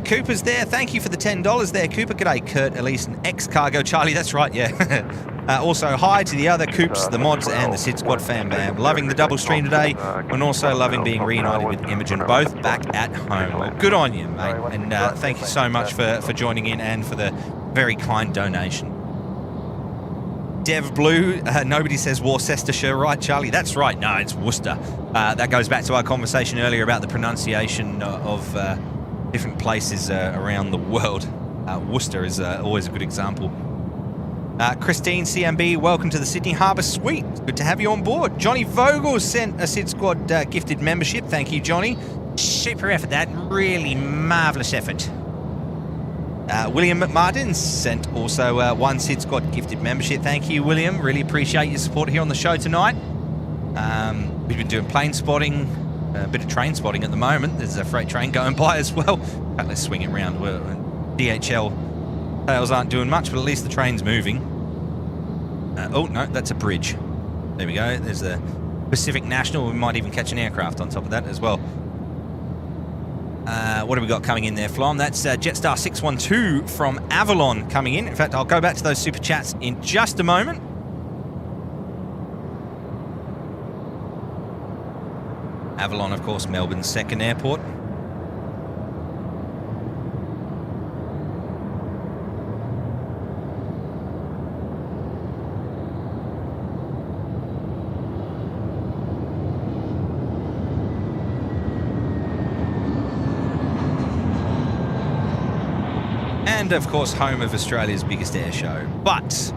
Cooper's there. Thank you for the $10 there, Cooper. G'day, Kurt, Elise, and ex-Cargo Charlie. That's right, yeah. Also, hi to the other Coops, the mods, and the SydSquad fan bam. Loving the double stream today, and also loving being reunited with Imogen, both back at home. Well, good on you, mate, and thank you so much for joining in and for the very kind donation. Dev Blue, nobody says Worcestershire, right, Charlie? That's right. No, it's Worcester. That goes back to our conversation earlier about the pronunciation of different places around the world. Worcester is always a good example. Christine CMB, welcome to the Sydney Harbour Suite. Good to have you on board. Johnny Vogel sent a SydSquad gifted membership. Thank you, Johnny. Super effort, that. Really marvellous effort. William McMartin sent also one SydSquad gifted membership. Thank you, William. Really appreciate your support here on the show tonight. We've been doing plane spotting, a bit of train spotting at the moment. There's a freight train going by as well. Let's swing it round. DHL sales aren't doing much, but at least the train's moving. Oh, no, that's a bridge. There we go. There's the Pacific National. We might even catch an aircraft on top of that as well. What have we got coming in there, Flom? That's Jetstar 612 from Avalon coming in. In fact, I'll go back to those super chats in just a moment. Avalon, of course, Melbourne's second airport. And, of course, home of Australia's biggest air show. But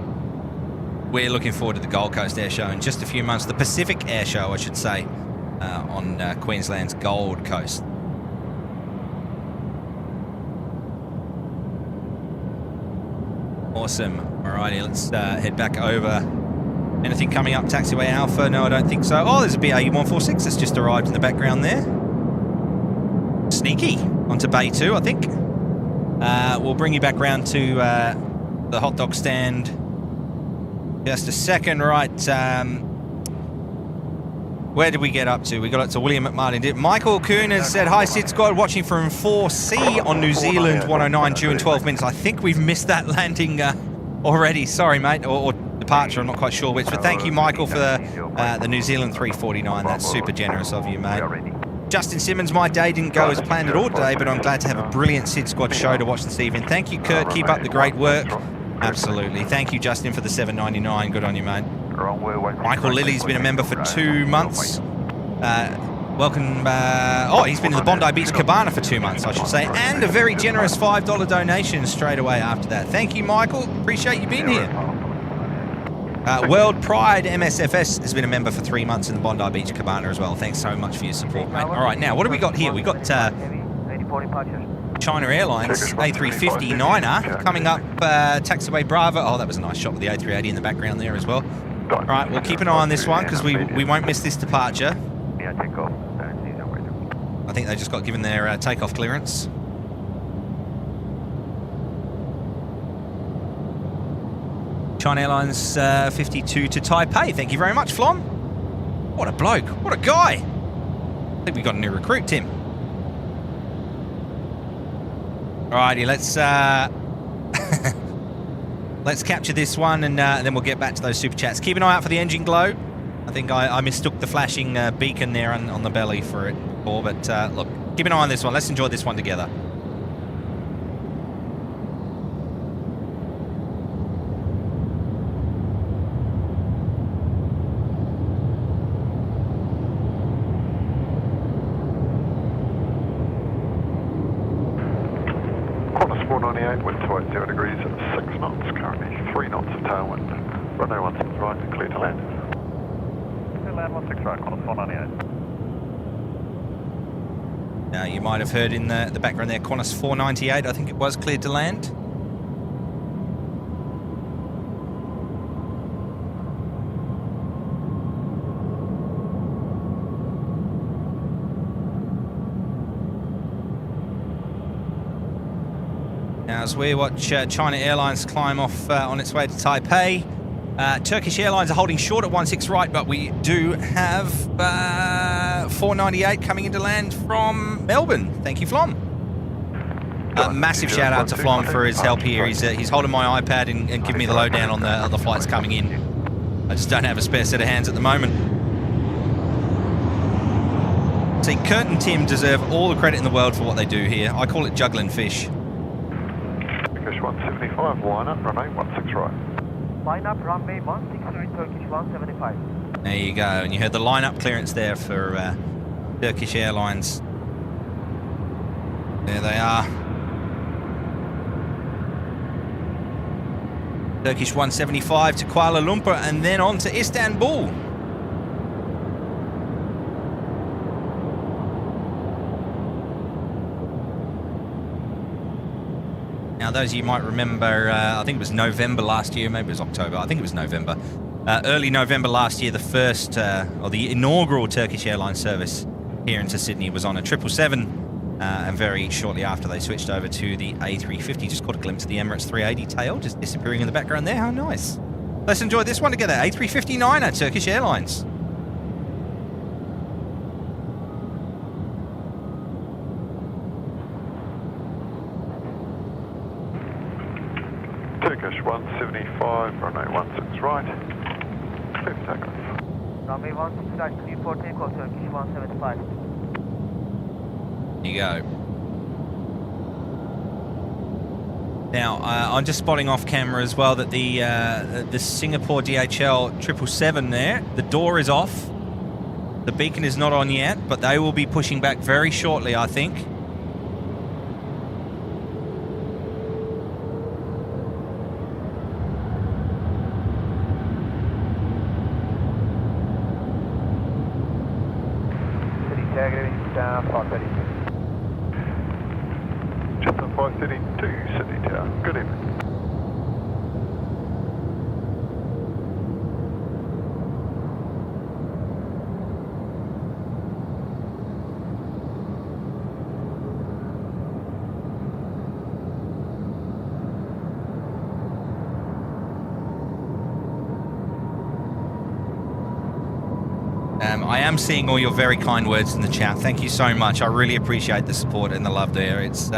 we're looking forward to the Gold Coast Air Show in just a few months. The Pacific Air Show, I should say, on Queensland's Gold Coast. Awesome. Alrighty, let's head back over. Anything coming up Taxiway Alpha? No, I don't think so. Oh, there's a BAE 146 that's just arrived in the background there. Sneaky. Onto Bay 2, I think. We'll bring you back round to the hot dog stand just a second. Right, where did we get up to? We got up to William McMartin. Michael Kuhn has said, hi, SydSquad, watching from 4C on New Zealand 109 due in 12 minutes. I think we've missed that landing already. Sorry, mate, or departure. I'm not quite sure which. But thank you, Michael, for the New Zealand 349. That's super generous of you, mate. Justin Simmons, my day didn't go as planned at all today, but I'm glad to have a brilliant SydSquad show to watch this evening. Thank you, Kurt. Keep up the great work. Absolutely. Thank you, Justin, for the $7.99. Good on you, mate. Michael Lilly's been a member for 2 months. Welcome. He's been in the Bondi Beach Cabana for 2 months, I should say. And a very generous $5 donation straight away after that. Thank you, Michael. Appreciate you being here. World Pride MSFS has been a member for 3 months in the Bondi Beach Cabana as well. Thanks so much for your support, mate. All right, now, what do we got here? We got China Airlines A350 9er coming up taxiway Bravo. Oh, that was a nice shot with the A380 in the background there as well. All right, we'll keep an eye on this one because we won't miss this departure. I think they just got given their takeoff clearance. China Airlines 52 to Taipei. Thank you very much, Flom. What a bloke. What a guy. I think we got a new recruit, Tim. Alrighty, let's capture this one and then we'll get back to those super chats. Keep an eye out for the engine glow. I think I mistook the flashing beacon there on the belly for it before, but look, keep an eye on this one. Let's enjoy this one together. 498, wind 280 degrees at 6 knots, currently 3 knots of tailwind. Runway 16 right, clear to land. Clear to land 16 right, Qantas 498. Now, you might have heard in the background there, Qantas 498, I think it was, cleared to land. Now, as we watch China Airlines climb off on its way to Taipei, Turkish Airlines are holding short at 16 right, but we do have 498 coming into land from Melbourne. Thank you, Flom. Massive shout out to Flom for his help here. He's holding my iPad and giving me the lowdown on the flights coming in. I just don't have a spare set of hands at the moment. See, Kurt and Tim deserve all the credit in the world for what they do here. I call it juggling fish. 175, line up, runway 16 right. Line up, runway 16 right, Turkish 175. There you go, and you heard the line-up clearance there for Turkish Airlines. There they are. Turkish 175 to Kuala Lumpur and then on to Istanbul. Now, those of you might remember, I think it was November last year, maybe it was October, I think it was November. Early November last year, the first, or the inaugural Turkish Airlines service here into Sydney was on a 777, and very shortly after they switched over to the A350. Just caught a glimpse of the Emirates 380 tail, just disappearing in the background there. How nice. Let's enjoy this one together. A350-9 at Turkish Airlines. Turkish 175, runway 16 right, clear for takeoff. Runway 16 right, clear for takeoff, Turkish 175. There you go. Now, I'm just spotting off camera as well that the Singapore DHL 777 there, the door is off. The beacon is not on yet, but they will be pushing back very shortly, I think. Just on 532, Sydney Tower. Good evening. I am seeing all your very kind words in the chat. Thank you so much. I really appreciate the support and the love there. It's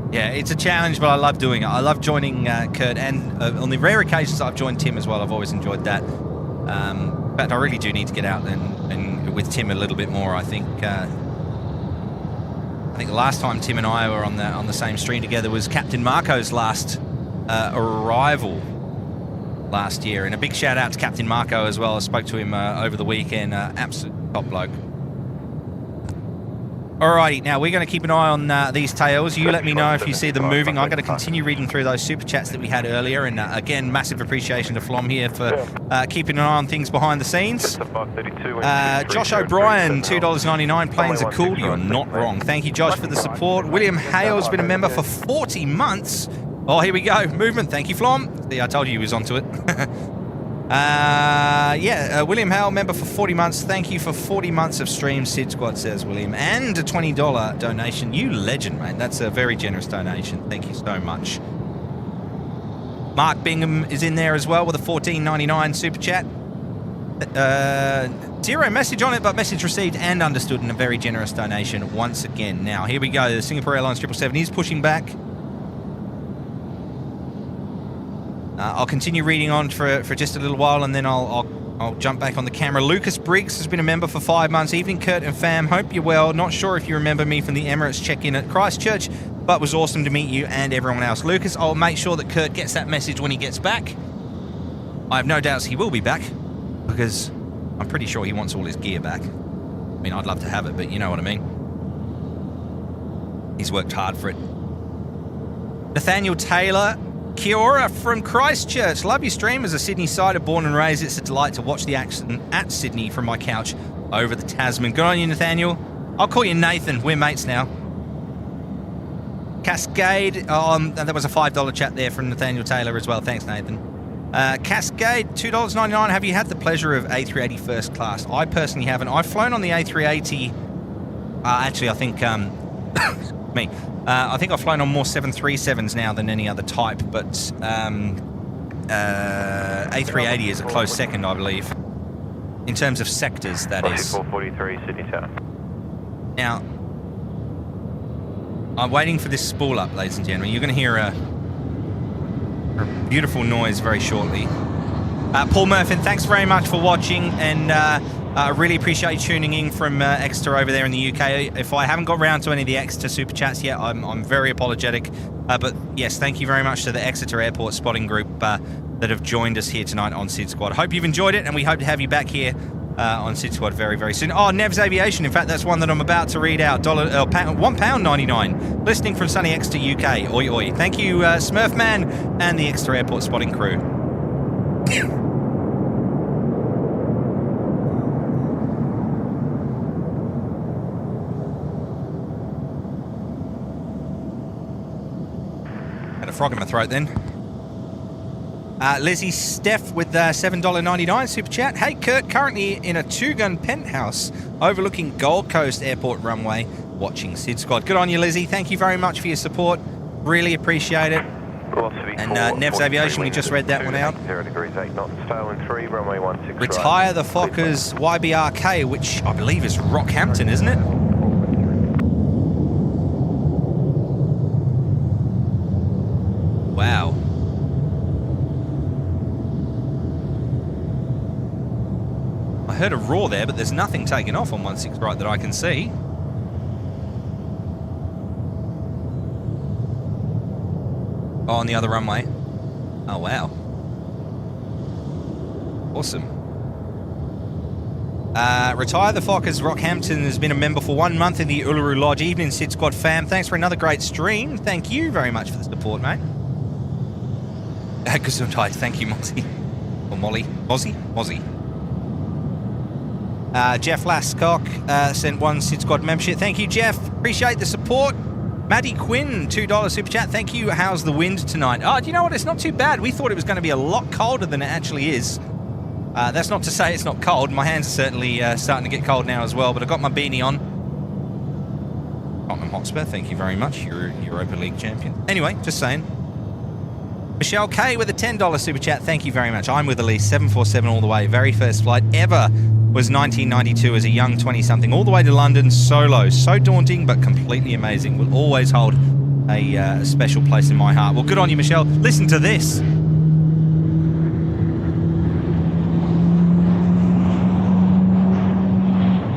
yeah, it's a challenge, but I love doing it. I love joining Kurt, and on the rare occasions I've joined Tim as well, I've always enjoyed that. But I really do need to get out and with Tim a little bit more. I think the last time Tim and I were on the same stream together was Captain Marco's last arrival last year, and a big shout out to Captain Marco as well. I spoke to him over the weekend. Absolute top bloke. Alrighty, now we're going to keep an eye on these tails. You let me know if you see them moving. I'm going to continue reading through those super chats that we had earlier, and again, massive appreciation to Flom here for keeping an eye on things behind the scenes. Josh O'Brien, $2.99. Planes are cool. You're not wrong. Thank you, Josh, for the support. William Hale's been a member for 40 months. Oh, here we go. Movement. Thank you, Flom. See, I told you he was onto it. William Hale, member for 40 months. Thank you for 40 months of stream, SydSquad, says William. And a $20 donation. You legend, mate. That's a very generous donation. Thank you so much. Mark Bingham is in there as well with a $14.99 super chat. Zero message on it, but message received and understood, and a very generous donation once again. Now, here we go. The Singapore Airlines 777 is pushing back. I'll continue reading on for just a little while, and then I'll jump back on the camera. Lucas Briggs has been a member for 5 months. Evening, Kurt and fam. Hope you're well. Not sure if you remember me from the Emirates check-in at Christchurch, but was awesome to meet you and everyone else. Lucas, I'll make sure that Kurt gets that message when he gets back. I have no doubts he will be back, because I'm pretty sure he wants all his gear back. I mean, I'd love to have it, but you know what I mean. He's worked hard for it. Nathaniel Taylor, kia ora from Christchurch. Love your stream. As a Sydney sider, born and raised, it's a delight to watch the action at Sydney from my couch over the Tasman. Good on you, Nathaniel. I'll call you Nathan. We're mates now. Cascade. There was a $5 chat there from Nathaniel Taylor as well. Thanks, Nathan. Cascade, $2.99. Have you had the pleasure of A380 first class? I personally haven't. I've flown on the A380. Actually, I think... me. I think I've flown on more 737s now than any other type, but A380 is a close second, I believe. In terms of sectors, that is. 443 Sydney Tower. Now, I'm waiting for this spool up, ladies and gentlemen. You're going to hear a beautiful noise very shortly. Paul Murphin, thanks very much for watching, and I really appreciate you tuning in from Exeter over there in the UK. If I haven't got round to any of the Exeter Super Chats yet, I'm very apologetic. But yes, thank you very much to the Exeter Airport spotting group that have joined us here tonight on SydSquad. Hope you've enjoyed it, and we hope to have you back here on SydSquad very, very soon. Oh, Nev's Aviation. In fact, that's one that I'm about to read out. £1.99. Listening from sunny Exeter, UK. Oi, oi. Thank you, Smurfman and the Exeter Airport spotting crew. Had a frog in my throat then. Lizzie Steph with $7.99 super chat. Hey Kurt, currently in a two-gun penthouse overlooking Gold Coast Airport runway, watching SydSquad. Good on you, Lizzie. Thank you very much for your support. Really appreciate it. And Nev's Aviation, we just read that one out. 0 degrees 8 knots, tail and 3, runway 16 Retire the Fokkers YBRK, which I believe is Rockhampton, isn't it? Wow. I heard a roar there, but there's nothing taking off on 16 right that I can see. Oh, on the other runway. Oh, wow. Awesome. Retire the Fokkers Rockhampton has been a member for 1 month in the Uluru Lodge. Evening, SydSquad fam. Thanks for another great stream. Thank you very much for the support, mate. Gesundheit. Thank you, Mozzie. Or Molly. Mozzie. Jeff Lascock sent one SydSquad membership. Thank you, Jeff. Appreciate the support. Maddie Quinn, $2 super chat. Thank you. How's the wind tonight? Oh, do you know what? It's not too bad. We thought it was going to be a lot colder than it actually is. That's not to say it's not cold. My hands are certainly starting to get cold now as well, but I've got my beanie on. Tottenham Hotspur, thank you very much. You're Europa League champion. Anyway, just saying. Michelle K with a $10 super chat. Thank you very much. I'm with Elise, 747 all the way. Very first flight ever was 1992 as a young 20-something, all the way to London solo. So daunting, but completely amazing. Will always hold a special place in my heart. Well, good on you, Michelle. Listen to this.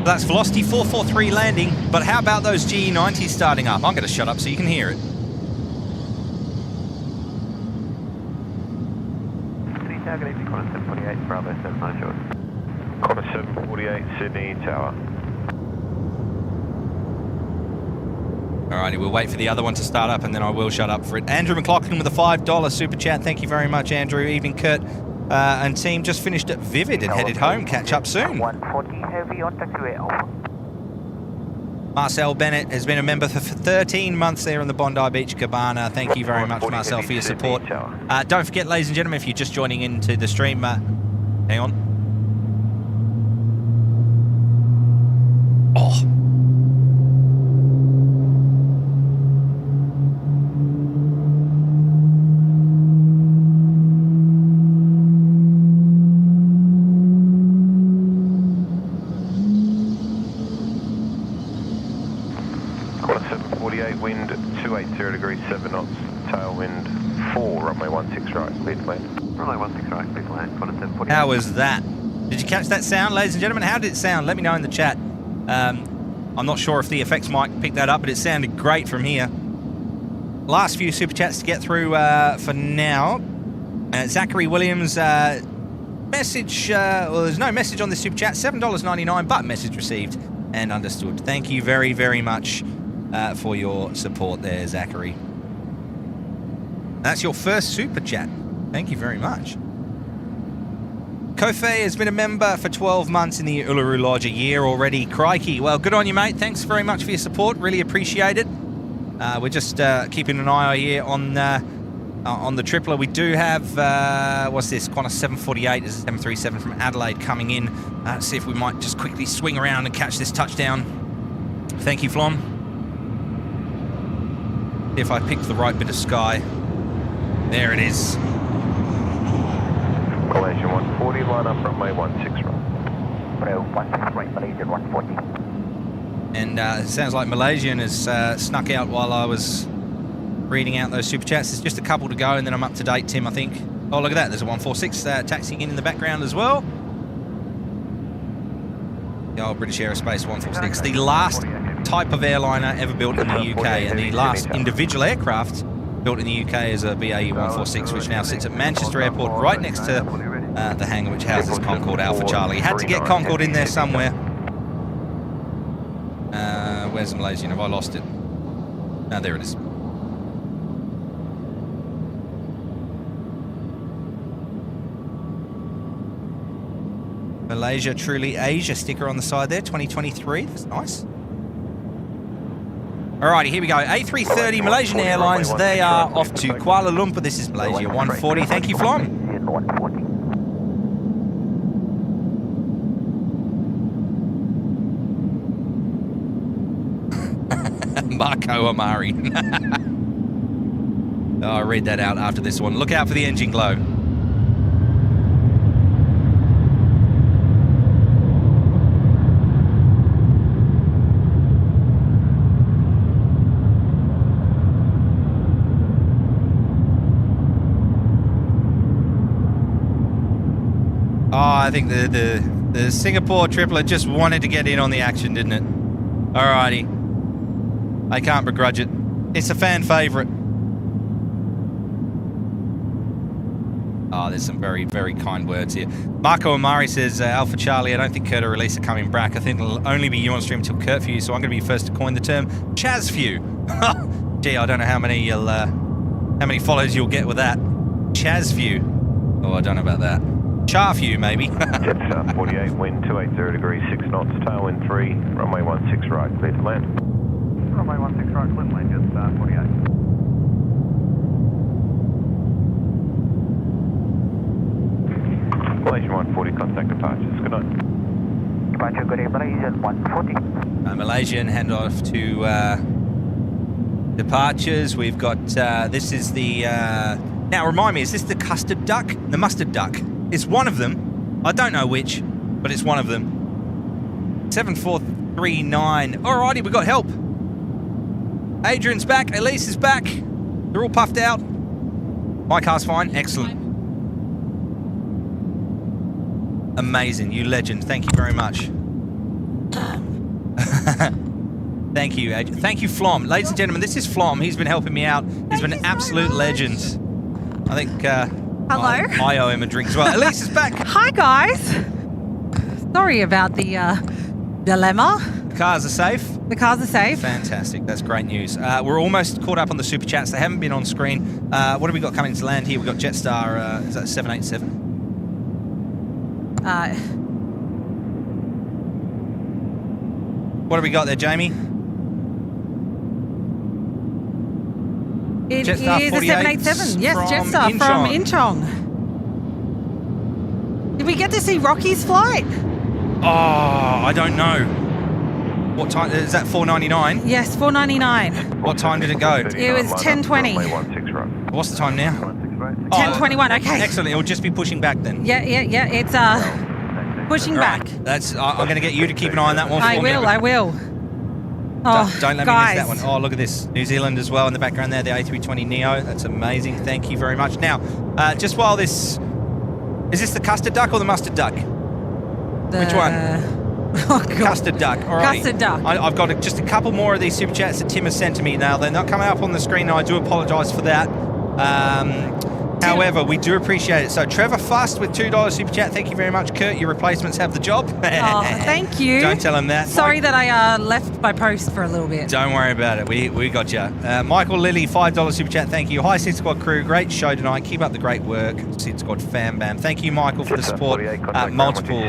That's Velocity 443 landing, but how about those GE90s starting up? I'm going to shut up so you can hear it. Good evening, Connor 748, Bravo 79 short. Connor 748, Sydney Tower. Alrighty, we'll wait for the other one to start up and then I will shut up for it. Andrew McLaughlin with a $5 super chat. Thank you very much, Andrew. Evening, Kurt and team. Just finished at Vivid and headed home. Catch up soon. 140 heavy on taxiway over. Marcel Bennett has been a member for 13 months there in the Bondi Beach Cabana. Thank you very much, Marcel, for your support. Don't forget, ladies and gentlemen, if you're just joining into the stream, hang on. Oh. Wind 280 degrees 7 knots, tailwind 4, runway 16 right, clear to land. Runway 16 right, clear to land, Connor 748. How was that? Did you catch that sound, ladies and gentlemen? How did it sound? Let me know in the chat. I'm not sure if the effects mic picked that up, but it sounded great from here. Last few super chats to get through for now. Zachary Williams, message, well, there's no message on this super chat, $7.99, but message received and understood. Thank you very, very much for your support there, Zachary. That's your first super chat. Thank you very much. Curfew has been a member for 12 months in the Uluru Lodge, a year already. Crikey. Well, good on you, mate. Thanks very much for your support. Really appreciate it. We're just keeping an eye here on the tripler. We do have, what's this? Qantas 748 is a 737 from Adelaide coming in. See if we might just quickly swing around and catch this touchdown. Thank you, Flom. See if I picked the right bit of sky. There it is. Malaysia 140, line up runway 16 right. Bravo 16 right, Malaysia 140. And it sounds like Malaysian has snuck out while I was reading out those super chats. There's just a couple to go, and then I'm up to date, Tim, I think. Oh, look at that. There's a 146 taxiing in the background as well. The old British Aerospace 146. The last type of airliner ever built in the UK, and the last individual aircraft built in the UK is a BAE 146, which now sits at Manchester Airport, right next to the hangar which houses Concorde Alpha Charlie. Had to get Concorde in there somewhere. Where's the Malaysian? Have I lost it? No, there it is. Malaysia Truly Asia sticker on the side there, 2023. That's nice. Alrighty, here we go. A330 Malaysian Airlines. They are off to Kuala Lumpur. This is Malaysia 140. Thank you, Flom. 140. Marco Amari. Oh, I'll read that out after this one. Look out for the engine glow. Oh, I think the Singapore tripler just wanted to get in on the action, didn't it? Alrighty. I can't begrudge it. It's a fan favourite. Oh, there's some very, very kind words here. Marco Amari says, Alpha Charlie, I don't think Kurt or Elise are coming back. I think it'll only be you on stream until Curfew, so I'm going to be first to coin the term Chazview. Gee, I don't know how many followers you'll get with that. Chazview. Oh, I don't know about that. Charview, maybe. Jetstar 48, wind 280 degrees, 6 knots, tailwind 3, runway 16 right, clear to land. Runway 16 right, clear to land, Jetstar 48. Malaysia 140, contact departures. Good night. Departure, good day, Malaysia 140. Malaysian handoff to departures. We've got, this is the, now remind me, is this the custard duck? The mustard duck. It's one of them. I don't know which, but it's one of them. 7439. Alrighty, we got help. Adrian's back. Elise is back. They're all puffed out. My car's fine. Excellent. Amazing. You legend. Thank you very much. Thank you, Adrian. Thank you, Flom. Ladies and gentlemen, this is Flom. He's been helping me out. He's been an absolute legend. I think Hello. I owe him a drink as well. Elise is back. Hi, guys. Sorry about the dilemma. The cars are safe. The cars are safe. Fantastic. That's great news. We're almost caught up on the super chats. They haven't been on screen. What have we got coming to land here? We've got Jetstar, is that 787? What have we got there, Jamie? It Jetstar is a 787. Yes, from Jetstar from Incheon. Did we get to see Rocky's flight? Oh, I don't know. What time? Is that 4:99? Yes, 4:99. What time did it go? It was 10:20. What's the time now? 10:21. Okay. Excellent. It'll just be pushing back then. Yeah. It's pushing back. Right. That's. I'm going to get you to keep an eye on that one. I will. Oh, don't let guys. me miss that one. Oh, look at this. New Zealand as well in the background there, the A320 Neo. That's amazing. Thank you very much. Now, just while this... Is this the custard duck or the mustard duck? Which one? Oh, God. Custard duck. All right. Custard duck. I've got just a couple more of these super chats that Tim has sent to me now. They're not coming up on the screen. I do apologise for that. However, we do appreciate it. So Trevor Fust with $2 super chat. Thank you very much, Kurt. Your replacements have the job. Oh, thank you. Don't tell him that. Sorry that I left my post for a little bit. Don't worry about it. We got you. Michael Lilly, $5 super chat. Thank you. Hi, Sid Squad crew. Great show tonight. Keep up the great work. Sid Squad fam bam. Thank you, Michael, for the support. Multiple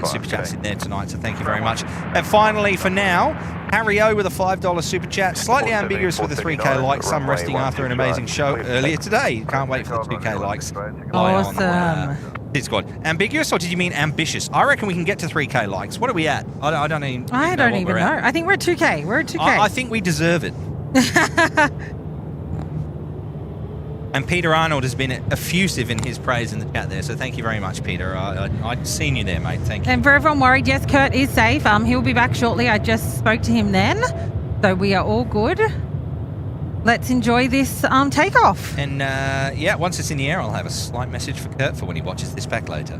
super chats in there tonight, so thank you very much. And finally, for now, Harry O with a $5 super chat. Slightly ambiguous with the 3K likes. Some resting after an amazing show earlier today. Can't wait for the 2K likes. Awesome. Sid Squad. Ambiguous, or did you mean ambitious? I reckon we can get to 3K likes. What are we at? I don't even know. I think we're at 2K. We're at 2K. I think we deserve it. And Peter Arnold has been effusive in his praise in the chat there, so thank you very much, Peter. I'd seen you there, mate. Thank you. And for everyone worried, yes, Kurt is safe. He'll be back shortly. I just spoke to him then, so we are all good. Let's enjoy this takeoff. And yeah, once it's in the air, I'll have a slight message for Kurt for when he watches this back later.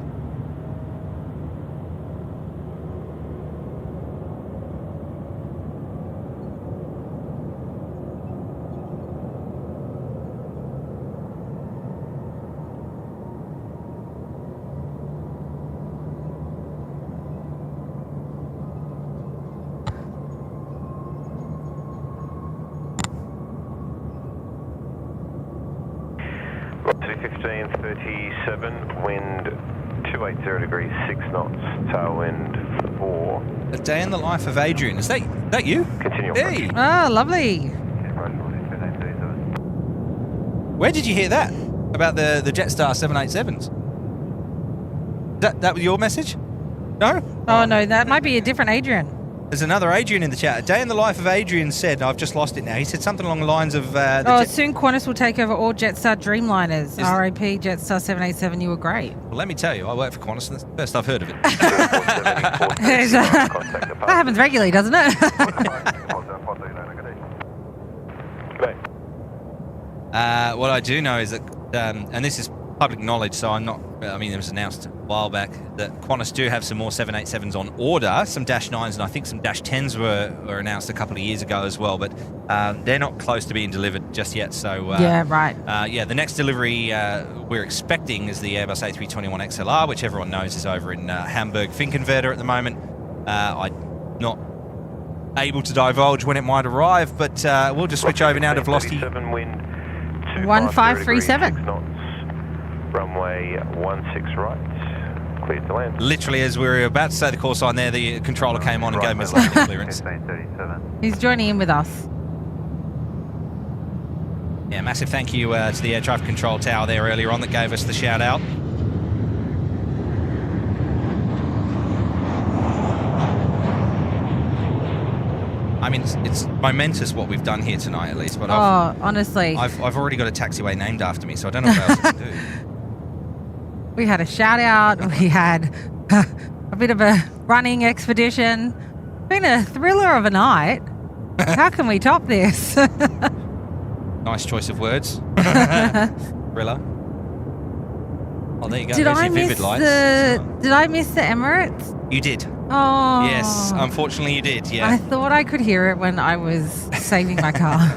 Wind 280 degrees, 6 knots, tailwind 4. A day in the life of Adrian. Is that you? Continue. Hey. Oh, lovely. Where did you hear that? About the Jetstar 787s? That was your message? No? Oh, no, that might be a different Adrian. There's another Adrian in the chat. A day in the life of Adrian said, I've just lost it now. He said something along the lines of... soon Qantas will take over all Jetstar Dreamliners. RAP, Jetstar 787, you were great. Well, let me tell you, I work for Qantas, and that's the first I've heard of it. That happens regularly, doesn't it? What I do know is that, and this is public knowledge, so I'm not... I mean, it was announced a while back that Qantas do have some more 787s on order, some Dash 9s, and I think some Dash 10s were announced a couple of years ago as well, but they're not close to being delivered just yet. So yeah, right. Yeah, the next delivery we're expecting is the Airbus A321 XLR, which everyone knows is over in Hamburg Finkenwerder at the moment. I'm not able to divulge when it might arrive, but we'll just switch over now to velocity. 1537. Runway 16 right, cleared to land. Literally, as we were about to say the call sign there, the controller came on and gave me his landing clearance. He's joining in with us. Yeah, massive thank you to the air traffic control tower there earlier on that gave us the shout out. I mean, it's momentous what we've done here tonight, at least. But honestly, I've already got a taxiway named after me, so I don't know what else to do. We had a shout out. We had a bit of a running expedition. It's been a thriller of a night. How can we top this? Nice choice of words. Thriller. Oh, there you go. Did I miss the Emirates? You did. Oh. Yes, unfortunately you did, yeah. I thought I could hear it when I was saving my car.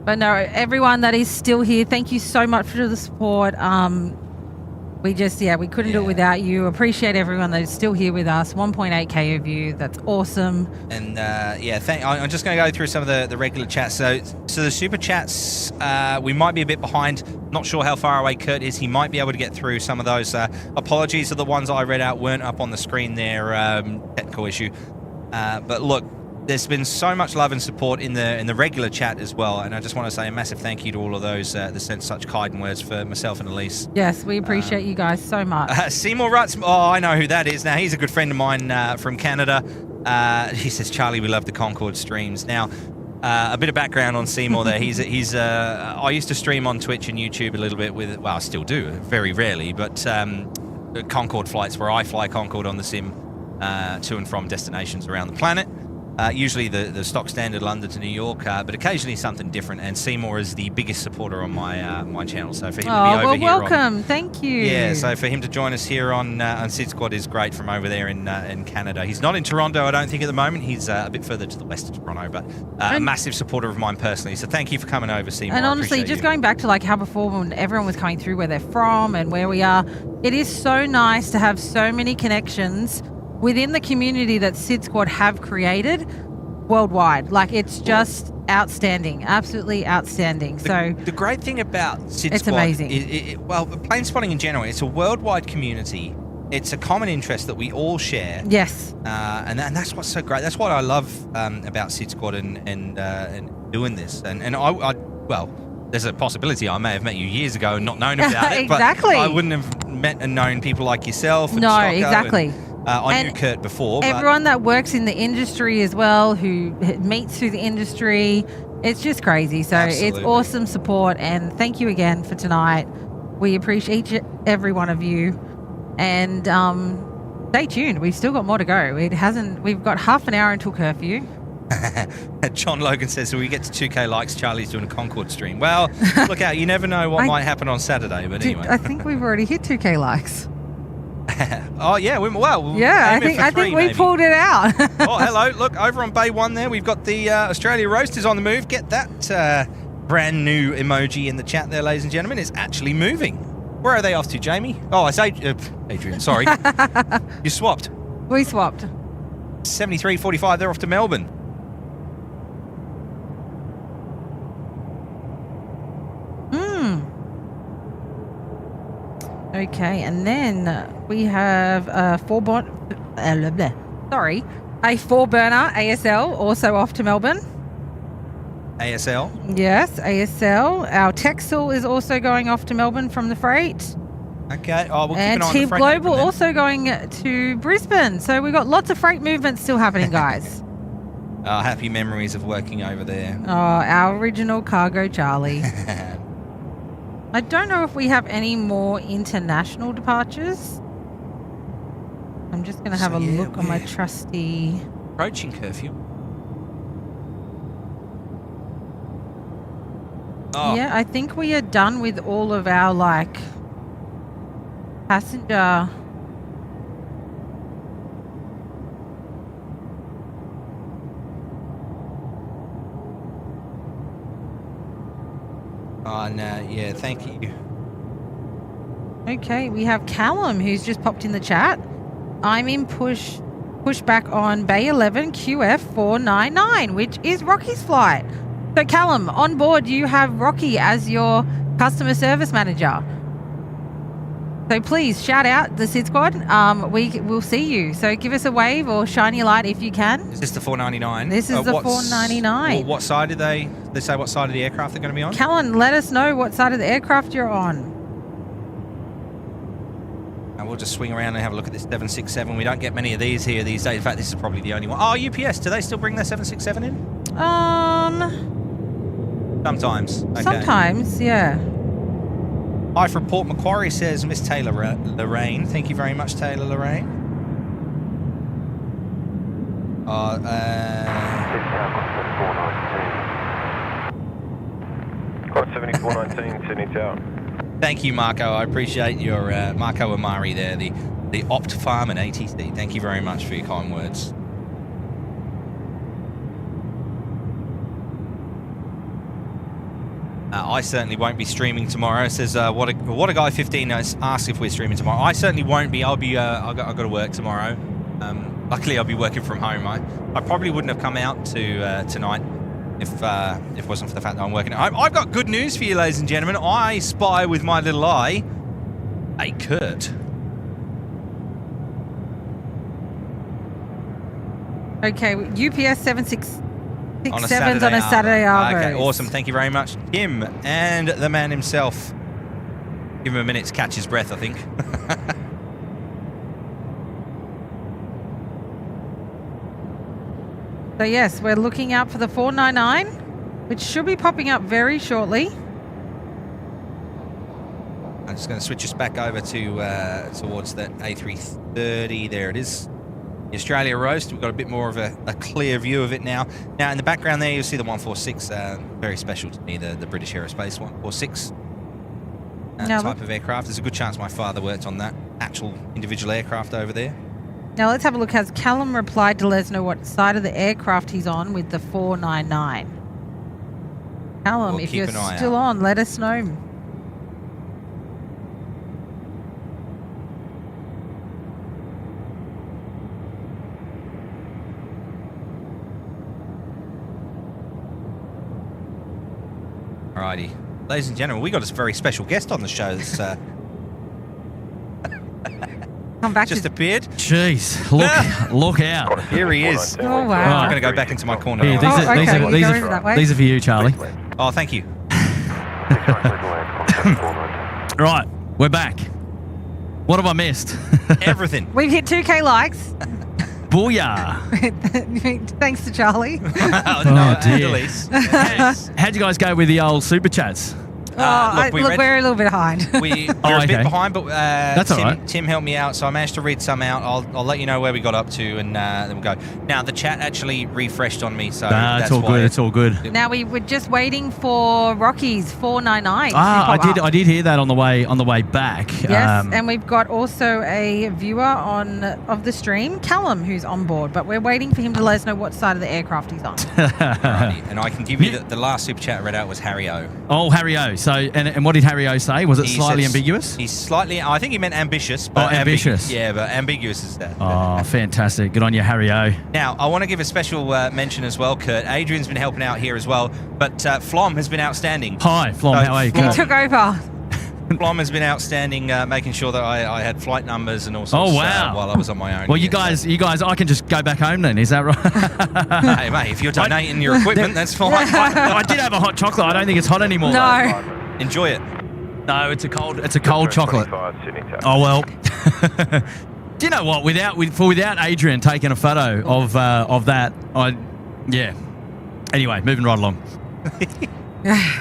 But no, everyone that is still here, thank you so much for the support. We couldn't do it without you. Appreciate everyone that is still here with us. 1.8K of you. That's awesome. And I'm just going to go through some of the regular chats. So the super chats, we might be a bit behind. Not sure how far away Kurt is. He might be able to get through some of those. Apologies to the ones I read out weren't up on the screen there. Technical issue. But look, there's been so much love and support in the regular chat as well, and I just want to say a massive thank you to all of those that sent such kind words for myself and Elise. Yes, we appreciate you guys so much. Seymour Rutz, I know who that is now. He's a good friend of mine from Canada. He says, Charlie, we love the Concorde streams. Now, a bit of background on Seymour there. He's I used to stream on Twitch and YouTube a little bit with, well, I still do, very rarely, but Concorde flights where I fly Concorde on the sim to and from destinations around the planet. Usually the stock standard London to New York, but occasionally something different. And Seymour is the biggest supporter on my my channel. So for him to be over here, welcome. Thank you. Yeah, so for him to join us here on SydSquad is great from over there in Canada. He's not in Toronto, I don't think, at the moment. He's a bit further to the west of Toronto, but a massive supporter of mine personally. So thank you for coming over, Seymour. And honestly, just going back to like how before when everyone was coming through where they're from and where we are, it is so nice to have so many connections within the community that SydSquad have created worldwide. Like, it's just outstanding, absolutely outstanding. The great thing about SydSquad, it's amazing. Well, plane spotting in general, it's a worldwide community. It's a common interest that we all share. Yes. And that's what's so great. That's what I love about SydSquad and doing this. And I well, there's a possibility I may have met you years ago and not known about it. Exactly. But I wouldn't have met and known people like yourself. And no, Stocko exactly. I knew Kurt before. Everyone that works in the industry as well, who meets through the industry, it's just crazy. So Absolutely. It's awesome support, and thank you again for tonight. We appreciate every one of you, and stay tuned. We've still got more to go. We've got half an hour until curfew. John Logan says, so we get to 2K likes, Charlie's doing a Concord stream. Well, look out, you never know what might happen on Saturday, but anyway. I think we've already hit 2K likes. Oh yeah, I think we pulled it out. Oh, hello, look, over on Bay 1 there, we've got the Australia Roasters on the move. Get that brand new emoji in the chat there, ladies and gentlemen. It's actually moving. Where are they off to, Jamie? Oh, it's Adrian, sorry. You swapped. We swapped. 73:45, they're off to Melbourne. Okay, and then we have a 4-burner ASL also off to Melbourne. ASL? Yes, ASL. Our Texel is also going off to Melbourne from the freight. Okay. Oh, we'll keep and an eye on Team the freight Global then. also going to Brisbane. So we've got lots of freight movements still happening, guys. Happy memories of working over there. Oh, our original cargo Charlie. I don't know if we have any more international departures. I'm just going to have a look on my trusty... Approaching curfew. Oh. Yeah, I think we are done with all of our, like, passenger... Oh, no, yeah, thank you. Okay, we have Callum, who's just popped in the chat. I'm in pushback on Bay 11 QF 499, which is Rocky's flight. So Callum, on board you have Rocky as your customer service manager. So please shout out the SydSquad. We will see you. So give us a wave or shine your light if you can. Is this the 499? This is the 499. Well, what side did they say what side of the aircraft they're going to be on? Callum, let us know what side of the aircraft you're on. And we'll just swing around and have a look at this 767. We don't get many of these here these days. In fact, this is probably the only one. Oh, UPS. Do they still bring their 767 in? Sometimes. Okay. Sometimes, yeah. Hi from Port Macquarie, says Miss Taylor Lorraine. Thank you very much, Taylor Lorraine. Got 7419 Sydney Tower. Thank you, Marco. I appreciate your Marco Amari there, the Opt Farm and ATC. Thank you very much for your kind words. I certainly won't be streaming tomorrow. It says what a guy 15 asks if we're streaming tomorrow. I certainly won't be. I've got to work tomorrow. Luckily, I'll be working from home. I probably wouldn't have come out to tonight if it wasn't for the fact that I'm working at home. I've got good news for you, ladies and gentlemen. I spy with my little eye a Kurt. Okay, UPS 767's on a Saturday Arvo. Okay, awesome. Thank you very much, Tim, and the man himself. Give him a minute to catch his breath, I think. So yes, we're looking out for the 499, which should be popping up very shortly. I'm just going to switch us back over to towards that A330. There it is. the Australia roast. We've got a bit more of a clear view of it now. Now, in the background there, you'll see the 146, very special to me, the British Aerospace 146 type of aircraft. There's a good chance my father worked on that actual individual aircraft over there. Now let's have a look. Has Callum replied to let us know what side of the aircraft he's on with the 499? Callum, We'll if keep you're an eye still out. on, let us know. Alrighty. Ladies and gentlemen, we got a very special guest on the show that's Come back just to... appeared. Jeez, look out. Here he is. Oh, I'm wow. going to go back into my corner. Here, now. these are for you, Charlie. Oh, thank you. Right, we're back. What have I missed? Everything. We've hit 2K likes. Booyah. Thanks to Charlie. No, dear. Elise. Yes. How'd you guys go with the old super chats? Look, We're a little bit behind. We're a bit behind, but That's all right. Tim helped me out, so I managed to read some out. I'll let you know where we got up to, and then we'll go. Now, the chat actually refreshed on me, so that's it's all why good. It's all good. Now we were just waiting for Rocky's 499. I did hear that on the way back. Yes, and we've got also a viewer of the stream, Callum, who's on board, but we're waiting for him to let us know what side of the aircraft he's on. Righty, and I can give you the last super chat I read out was Harry O. Oh, Harry O. So, and what did Harry O say? Was it He slightly said ambiguous? He's slightly, I think he meant ambitious. But ambitious. Yeah, but ambiguous is that. Oh, fantastic. Good on you, Harry O. Now, I want to give a special mention as well, Kurt. Adrian's been helping out here as well, but Flom has been outstanding. Hi, Flom. How are you? He took over. Flom has been outstanding, making sure that I had flight numbers and all sorts while I was on my own. Well, you guys, I can just go back home then. Is that right? Hey, mate, if you're donating your equipment, that's fine. I did have a hot chocolate. I don't think it's hot anymore. No. Enjoy it. No, it's a cold chocolate. Oh well. Do you know what? Without Adrian taking a photo of that, Anyway, moving right along.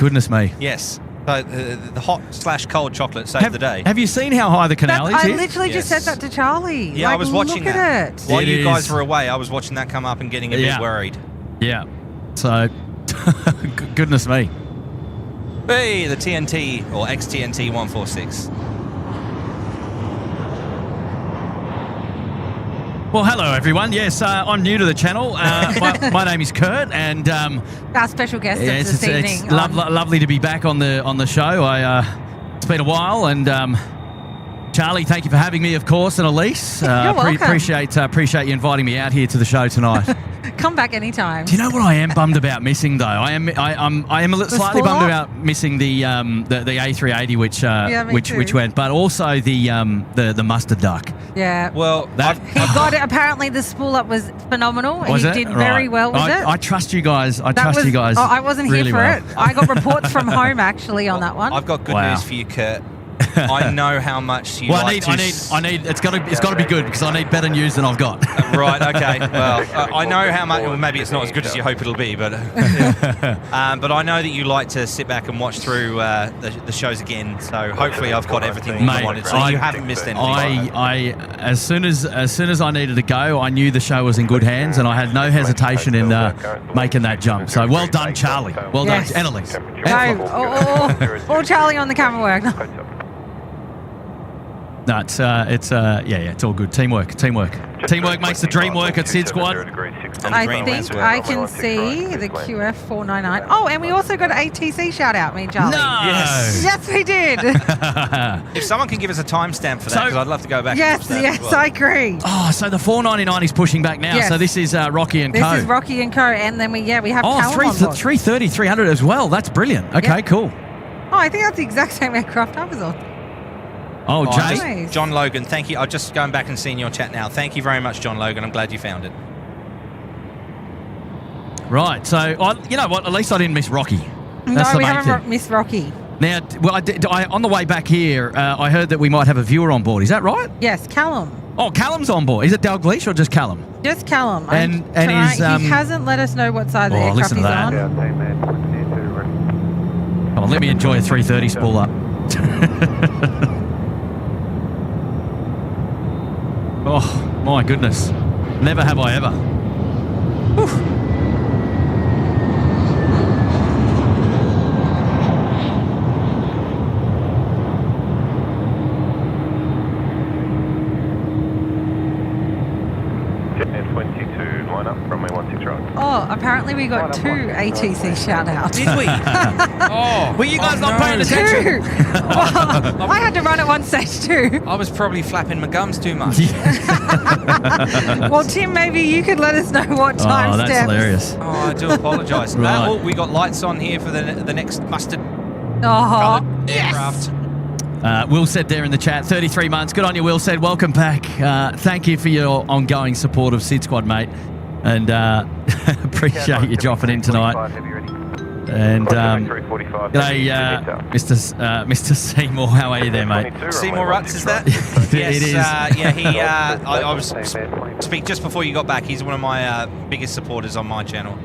Goodness me. Yes. So the hot/cold chocolate saved the day. Have you seen how high the canal is I here? literally just said that to Charlie. Yeah, I was watching look that. At it. While you guys were away, I was watching that come up and getting a bit worried. Yeah. So, goodness me. Hey, the TNT or XTNT 146. Well, hello everyone. Yes, I'm new to the channel. My name is Kurt, and our special guest this evening. It's lovely to be back on the show. It's been a while, and Charlie, thank you for having me, of course, and Elise. You're welcome. Appreciate you inviting me out here to the show tonight. Come back anytime. Do you know what I am bummed about missing though? I am slightly bummed about missing the A380 which went, but also the mustard duck. Yeah. Well, he got it. Apparently, the spool up was phenomenal. Was he it? did very well with it. I trust you guys. I wasn't here really for well. it. I got reports from home actually on that one. I've got good news for you, Kurt. I know how much you like to... I need. It's got to be good because I need better news than I've got. Right. Okay. Well, I know how much. Well, maybe it's not as good as you hope it'll be, but but I know that you like to sit back and watch through the shows again. So hopefully, I've got everything that you wanted. So you haven't missed anything. As soon as I needed to go, I knew the show was in good hands, and I had no hesitation in making that jump. So well done, Charlie. Well done, and Elise. All Charlie on the camera work. No, it's all good. Teamwork makes the dream work at SydSquad. I think I can see the QF 499. Oh, and we also got an ATC shout out, me and Charlie. No. Yes, we did. If someone can give us a timestamp for that, because I'd love to go back. Yes, I agree. Oh, so the 499 is pushing back now. Yes. So this is Rocky and Co. This is Rocky and Co. And then we have Callum on board. 330, 300 as well. That's brilliant. Okay, cool. Oh, I think that's the exact same aircraft I was on. Oh, Jay. Nice. John Logan, thank you. I'm just going back and seeing your chat now. Thank you very much, John Logan. I'm glad you found it. Right. So, you know what? At least I didn't miss Rocky. No, we haven't missed Rocky. Now, well, on the way back here, I heard that we might have a viewer on board. Is that right? Yes, Callum. Oh, Callum's on board. Is it Dalgleish or just Callum? Just Callum. And he hasn't let us know what side of the aircraft he's on. Come on, let me enjoy a 330 spool up. Oh, my goodness. Never have I ever. Whew. Oh, apparently we got 2 ATC shout-outs. Did we? Oh, Were you guys not paying 2! attention? Well, I had to run at one stage too. I was probably flapping my gums too much. Well, Tim, maybe you could let us know what time Oh, that's steps. hilarious. Oh, I do apologise. Right. Oh, we got lights on here for the next mustard Oh, coloured aircraft. Will said there in the chat, 33 months. Good on you, Will said. Welcome back. Thank you for your ongoing support of SydSquad, mate. And appreciate you dropping in tonight. And g'day, Mr. Seymour. How are you there, mate? Seymour Rutz, is that? Yes, It is. Yeah, he. I was speak just before you got back. He's one of my biggest supporters on my channel.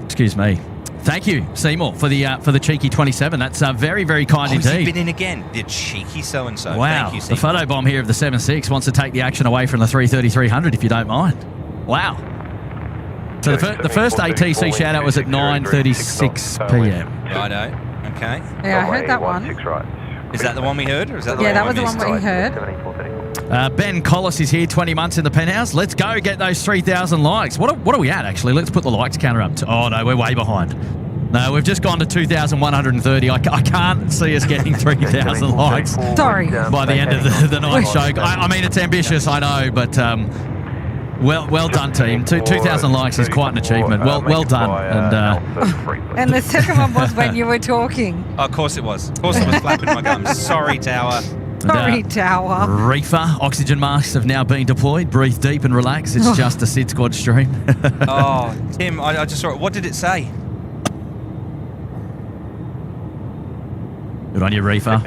Excuse me. Thank you, Seymour, for the cheeky 27. That's very, very kind Has he indeed. been in again? The cheeky so-and-so. Wow. Thank you, The Seymour. photo bomb here of the 7.6 wants to take the action away from the 330-300, if you don't mind. Wow. So the first ATC shout-out was at 9:36 p.m. Righto. Okay. yeah, I heard that one. Is that the one we heard, or is that the Yeah, one that was I the one missed? we heard. Ben Collis is here, 20 months in the penthouse. Let's go get those 3,000 likes. What are we at, actually? Let's put the likes counter up. Oh, no, we're way behind. No, we've just gone to 2,130. I can't see us getting 3,000 likes Sorry. by the end of the night show. I mean, it's ambitious, I know, but well done, team. 2,000 likes is quite an achievement. Well done. And the second one was when you were talking. Oh, of course it was. Of course I was flapping my gums. Sorry, Tower. Sorry, Tower. Reefer, oxygen masks have now been deployed. Breathe deep and relax. It's just a SydSquad stream. Oh, Tim, I just saw it. What did it say? Good on you, Reefer.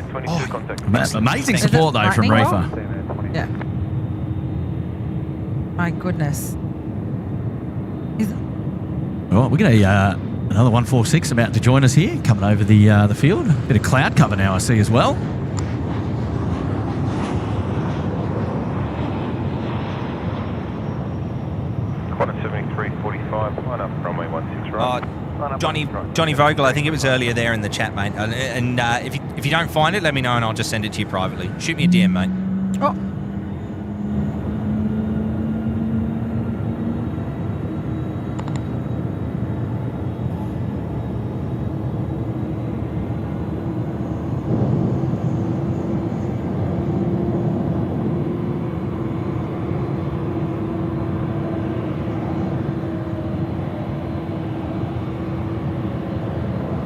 Amazing support, though, from lightning Reefer. Yeah. My goodness. All right, we're going to another 146 about to join us here, coming over the field. Bit of cloud cover now, I see as well. Quantum 7345, line up, runway 16 right. Johnny Vogel, I think it was earlier there in the chat, mate. And if you don't find it, let me know and I'll just send it to you privately. Shoot me a DM, mate. Oh.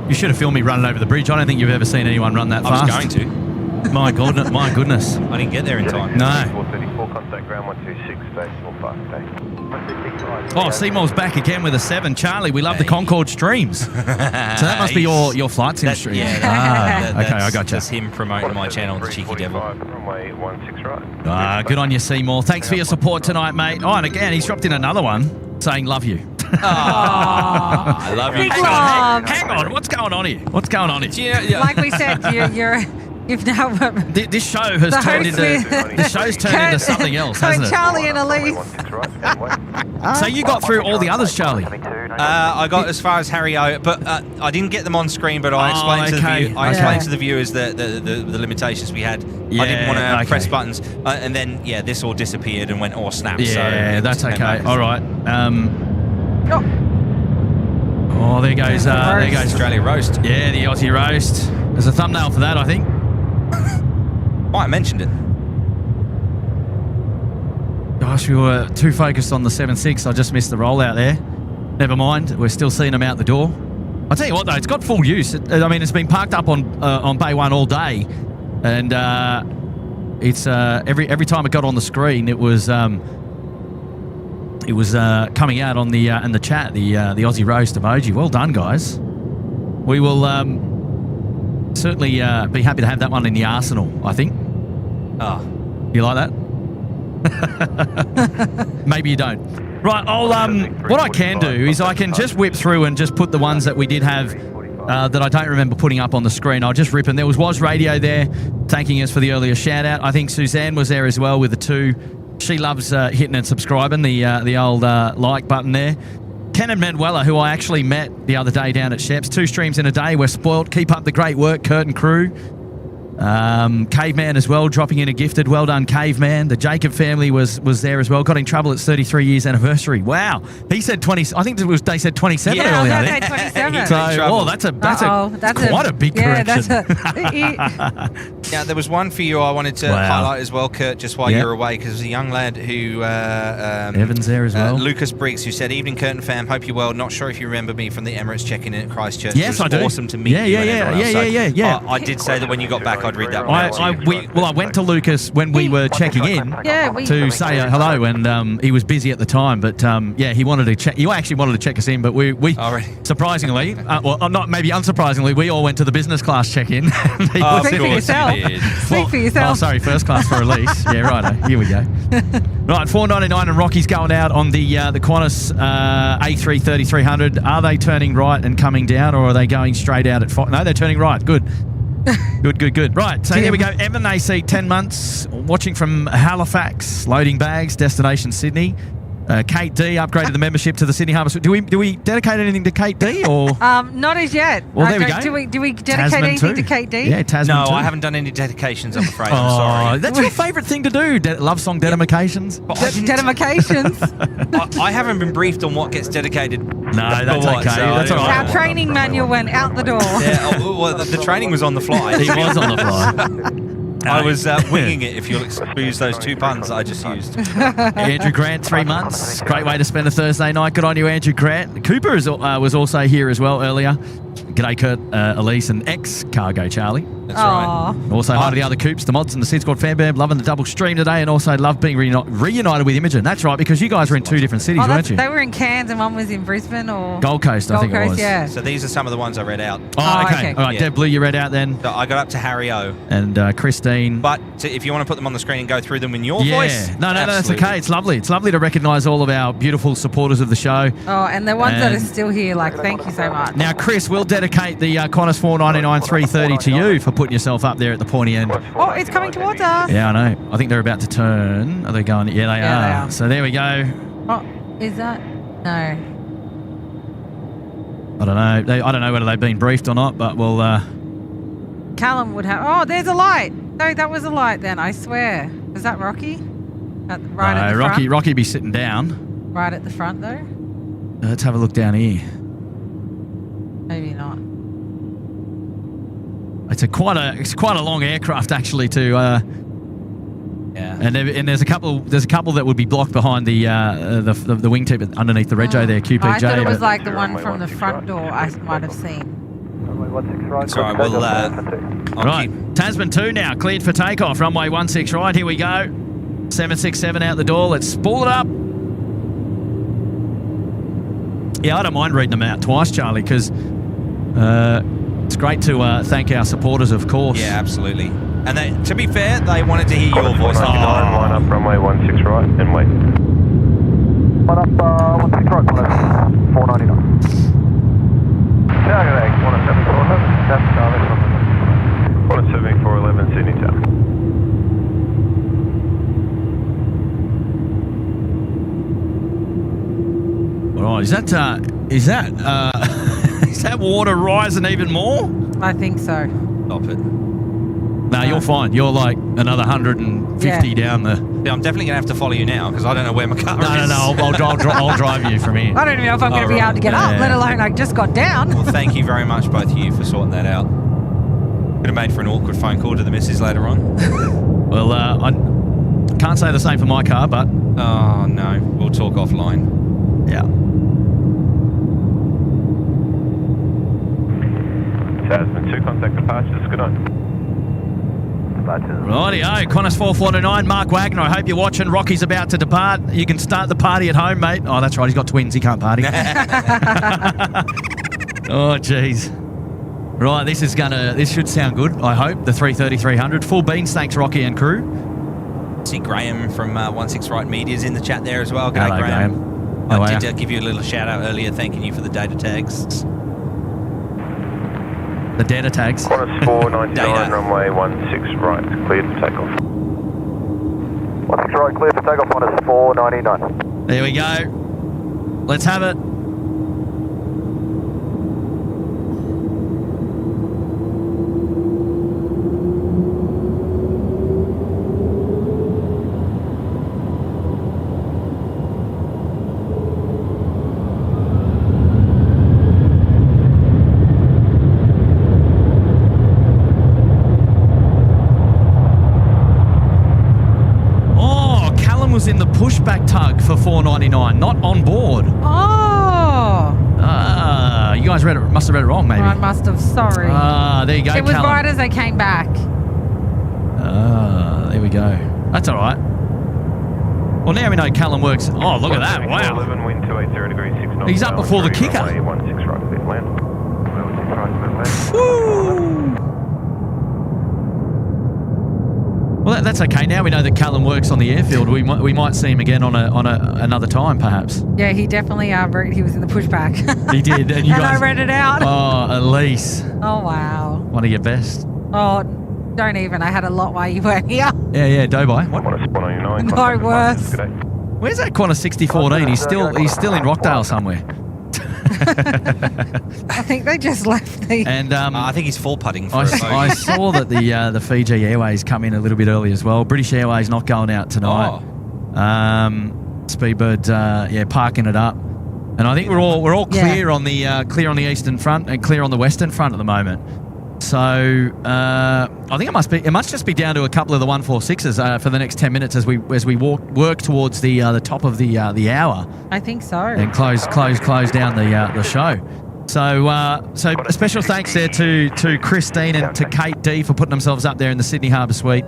You should have filmed me running over the bridge. I don't think you've ever seen anyone run that fast. I was going to. My goodness. I didn't get there in time. No. 434, contact ground 126, station fast day. Oh, Seymour's back again with a 7. Charlie, we love the Concorde streams. So that must be your flight sim stream. Yeah, okay, I got you. That's him promoting my channel, the Cheeky Devil. Runway 16 right. Good on you, Seymour. Thanks for your support tonight, mate. Oh, and again, he's dropped in another one saying love you. I love you. Big love. Hang on, what's going on here? Like we said, you've now... This show has turned into something else, hasn't it? Charlie and Elise. So you got through all the others, Charlie? I got as far as Harry O, but I didn't get them on screen. But I explained to the viewers the limitations we had. I didn't want to press buttons, and then this all disappeared and went all snap. Yeah, so that's okay. All right. Oh, there goes Australia roast. Yeah, the Aussie roast. There's a thumbnail for that, I think. I mentioned it. Gosh, we were too focused on the 7.6. I just missed the rollout there. Never mind. We're still seeing them out the door. I'll tell you what, though, it's got full use. It's been parked up on Bay 1 all day, and it's every time it got on the screen, it was coming out on the in the chat, the Aussie roast emoji. Well done, guys. We will certainly be happy to have that one in the arsenal, I think. Oh, you like that? Maybe you don't. Right, I'll what I can do is I can just whip through and just put the ones that we did have that I don't remember putting up on the screen. I'll just rip them. There was Radio there thanking us for the earlier shout out. I think Suzanne was there as well with the 2 She loves hitting and subscribing, the old like button there. Ken and Manuela, who I actually met the other day down at Shep's. 2 streams in a day. We're spoilt. Keep up the great work, Kurt and crew. Caveman as well, dropping in a gifted. Well done, Caveman. The Jacob family was there as well. Got in trouble at 33 years anniversary. Wow. He said 20. I think they said 27 Yeah, earlier. I said 27. So, that's quite a big correction. Now, there was one for you I wanted to highlight as well, Kurt, just while you're away, because there's a young lad who... Evan's there as well. Lucas Briggs, who said, "Evening, Kurt and fam. Hope you're well. Not sure if you remember me from the Emirates check-in at Christchurch. Yes, it was I do. Awesome to meet you. Yeah. I did say that when you got back, I'd read that one out to you. I went to Lucas when we were checking in to say hello, and he was busy at the time. But he wanted to check. You actually wanted to check us in, but we surprisingly, not maybe unsurprisingly, we all went to the business class check-in. Speak for yourself. Speak for yourself. Oh, sorry, first class for Elise. Yeah, right. Here we go. Right, $4.99 and Rocky's going out on the Qantas A330 300. Are they turning right and coming down, or are they going straight out at 5? No, they're turning right. Good. Good. Right, so here we go. Evan AC, 10 months, watching from Halifax, loading bags, destination Sydney. Kate D upgraded the membership to the Sydney Harbour. Do we dedicate anything to Kate D or? Not as yet. Well, there we go. Do we dedicate Tasman anything too. to Kate D? Yeah, Tasman No, too. I haven't done any dedications, I'm afraid. I'm sorry. That's your favourite thing to do, love song dedications? Dedications. I haven't been briefed on what gets dedicated. No, that's okay. That's all right. Our training manual went out the door. Yeah, well, the training was on the fly. He was on the fly. I was winging it, if you'll excuse those 2 puns that I just used. Andrew Grant, 3 months. Great way to spend a Thursday night. Good on you, Andrew Grant. Cooper was also here as well earlier. G'day, Kurt, Elise, and ex-Cargo Charlie. That's right. Also, hi to the other Coops, the mods, and the SydSquad Fanbam. Loving the double stream today, and also love being reunited with Imogen. That's right, because you guys were in 2 different cities, weren't you? They were in Cairns, and one was in Brisbane or Gold Coast, I think it was. Yeah. So these are some of the ones I read out. Oh, okay. All right, Deb Blue, you read out then. So I got up to Harry O. And Christine. But if you want to put them on the screen and go through them in your voice. No, that's okay. It's lovely. It's lovely to recognise all of our beautiful supporters of the show. Oh, and the ones that are still here, thank you so much. Now, Chris, we'll dedicate the Qantas 499 330 to you for putting yourself up there at the pointy end. Oh, it's coming towards us. Yeah, I know. I think they're about to turn. Are they going? Yeah, they are. So there we go. Oh, is that? No. I don't know. I don't know whether they've been briefed or not, but we'll... Callum would have... Oh, there's a light. No, that was a light then, I swear. Was that Rocky? At the front? Rocky be sitting down. Right at the front, though? Let's have a look down here. Maybe not. It's quite a long aircraft actually to and there's a couple that would be blocked behind the wingtip underneath the rego there, QPJ. I thought it was like the one from the front door I might have seen. Sorry, right, Tasman 2 now cleared for takeoff. Runway 16 right. Here we go. 767 out the door. Let's spool it up. Yeah, I don't mind reading them out twice, Charlie, because it's great to thank our supporters, of course. Yeah, absolutely. And to be fair, they wanted to hear your voice. Line up runway 16 right and wait. Line up 16 right, 499. Tower 17411, that's Charlie. 17411 Sydney Tower. All right, is that water rising even more? I think so. Stop it. No, you're fine. You're like another 150 down the... Yeah, I'm definitely going to have to follow you now because I don't know where my car is. No, I'll drive you from here. I don't even know if I'm going to be able to get up, let alone I just got down. Well, thank you very much, both of you, for sorting that out. Could have made for an awkward phone call to the missus later on. Well, I can't say the same for my car, but... Oh, no. We'll talk offline. Yeah. Tasman 2, contact departures. Good night. Rightio, Qantas 4429, Mark Wagner, I hope you're watching. Rocky's about to depart. You can start the party at home, mate. Oh, that's right, he's got twins, he can't party. Oh, jeez. Right, this should sound good, I hope. The 330-300. Full beans, thanks, Rocky and crew. See Graham from 16 Right Media's in the chat there as well. G'day, Hello, Graham. I did give you a little shout out earlier, thanking you for the data tags. The data tags. Qantas 499, runway 16 right, cleared for takeoff. 16 right, clear for takeoff on is 499. There we go. Let's have it. Was in the pushback tug for $4.99, not on board. Oh. You guys must have read it wrong, maybe. I must have. Sorry. There you go. It was Callum. right as I came back. There we go. That's all right. Well, now we know Callum works. Oh, look at that! Wow. 11, wind 280 degrees 6 knots. He's up before the kicker. 16 right, clear land. 16 right, clear land. Woo! Well, that's okay. Now we know that Callum works on the airfield. We might see him again on another time, perhaps. Yeah, he definitely he was in the pushback. He did, and you and guys. I read it out. Oh, Elise. Oh wow. One of your best. Oh, don't even. I had a lot while you weren't here. Yeah, Dobai. What? Qantas 499. No worse. Where's that Qantas 6014? He's still in Rockdale somewhere. I think they just left the. And I think he's full putting for I saw that the Fiji Airways come in a little bit early as well. British Airways not going out tonight. Speedbird, parking it up. And I think we're all clear on the eastern front and clear on the western front at the moment. So I think it must just be down to a couple of the 146s for the next 10 minutes as we work towards the top of the hour. I think so. And close down the show. So a special thanks there to Christine and to Kate D for putting themselves up there in the Sydney Harbour Suite.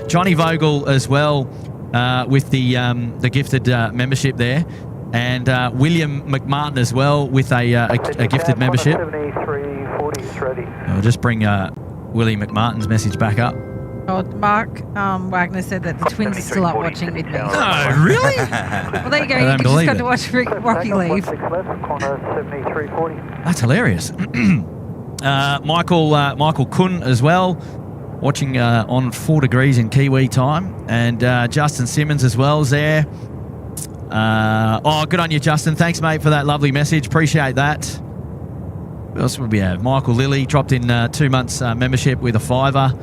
Johnny Vogel as well with the gifted membership there, and William McMartin as well with a gifted membership. 7340 is ready. I'll just bring Willie McMartin's message back up. Oh, Mark Wagner said that the twins are still up watching with me. Oh, really? Well, there you go. I You don't just believe got it. to watch Rocky leave. 16 left, Qantas 7340. That's hilarious. Michael Kun as well, watching on 4 degrees in Kiwi time, and Justin Simmons as well is there. Good on you, Justin. Thanks, mate, for that lovely message. Appreciate that. What else would we have? Michael Lilly dropped in 2 months membership with a $5.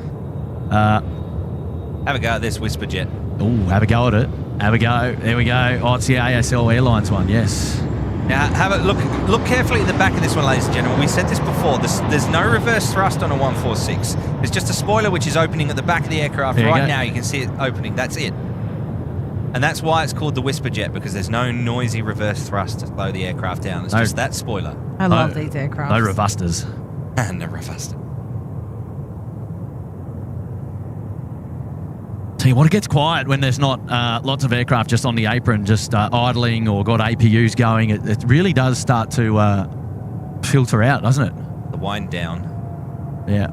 Have a go at this Whisper Jet. Oh, have a go at it. Have a go. There we go. Oh, it's the ASL Airlines one. Yes. Now, have a look carefully at the back of this one, ladies and gentlemen. We said this before. There's no reverse thrust on a 146. There's just a spoiler which is opening at the back of the aircraft. Right now, you can see it opening. That's it. And that's why it's called the Whisper Jet, because there's no noisy reverse thrust to slow the aircraft down. It's just that spoiler. I love these aircraft. No rebusters. No rebuster. Tell you what, it gets quiet when there's not lots of aircraft just on the apron, just idling or got APUs going. It really does start to filter out, doesn't it? The wind down. Yeah.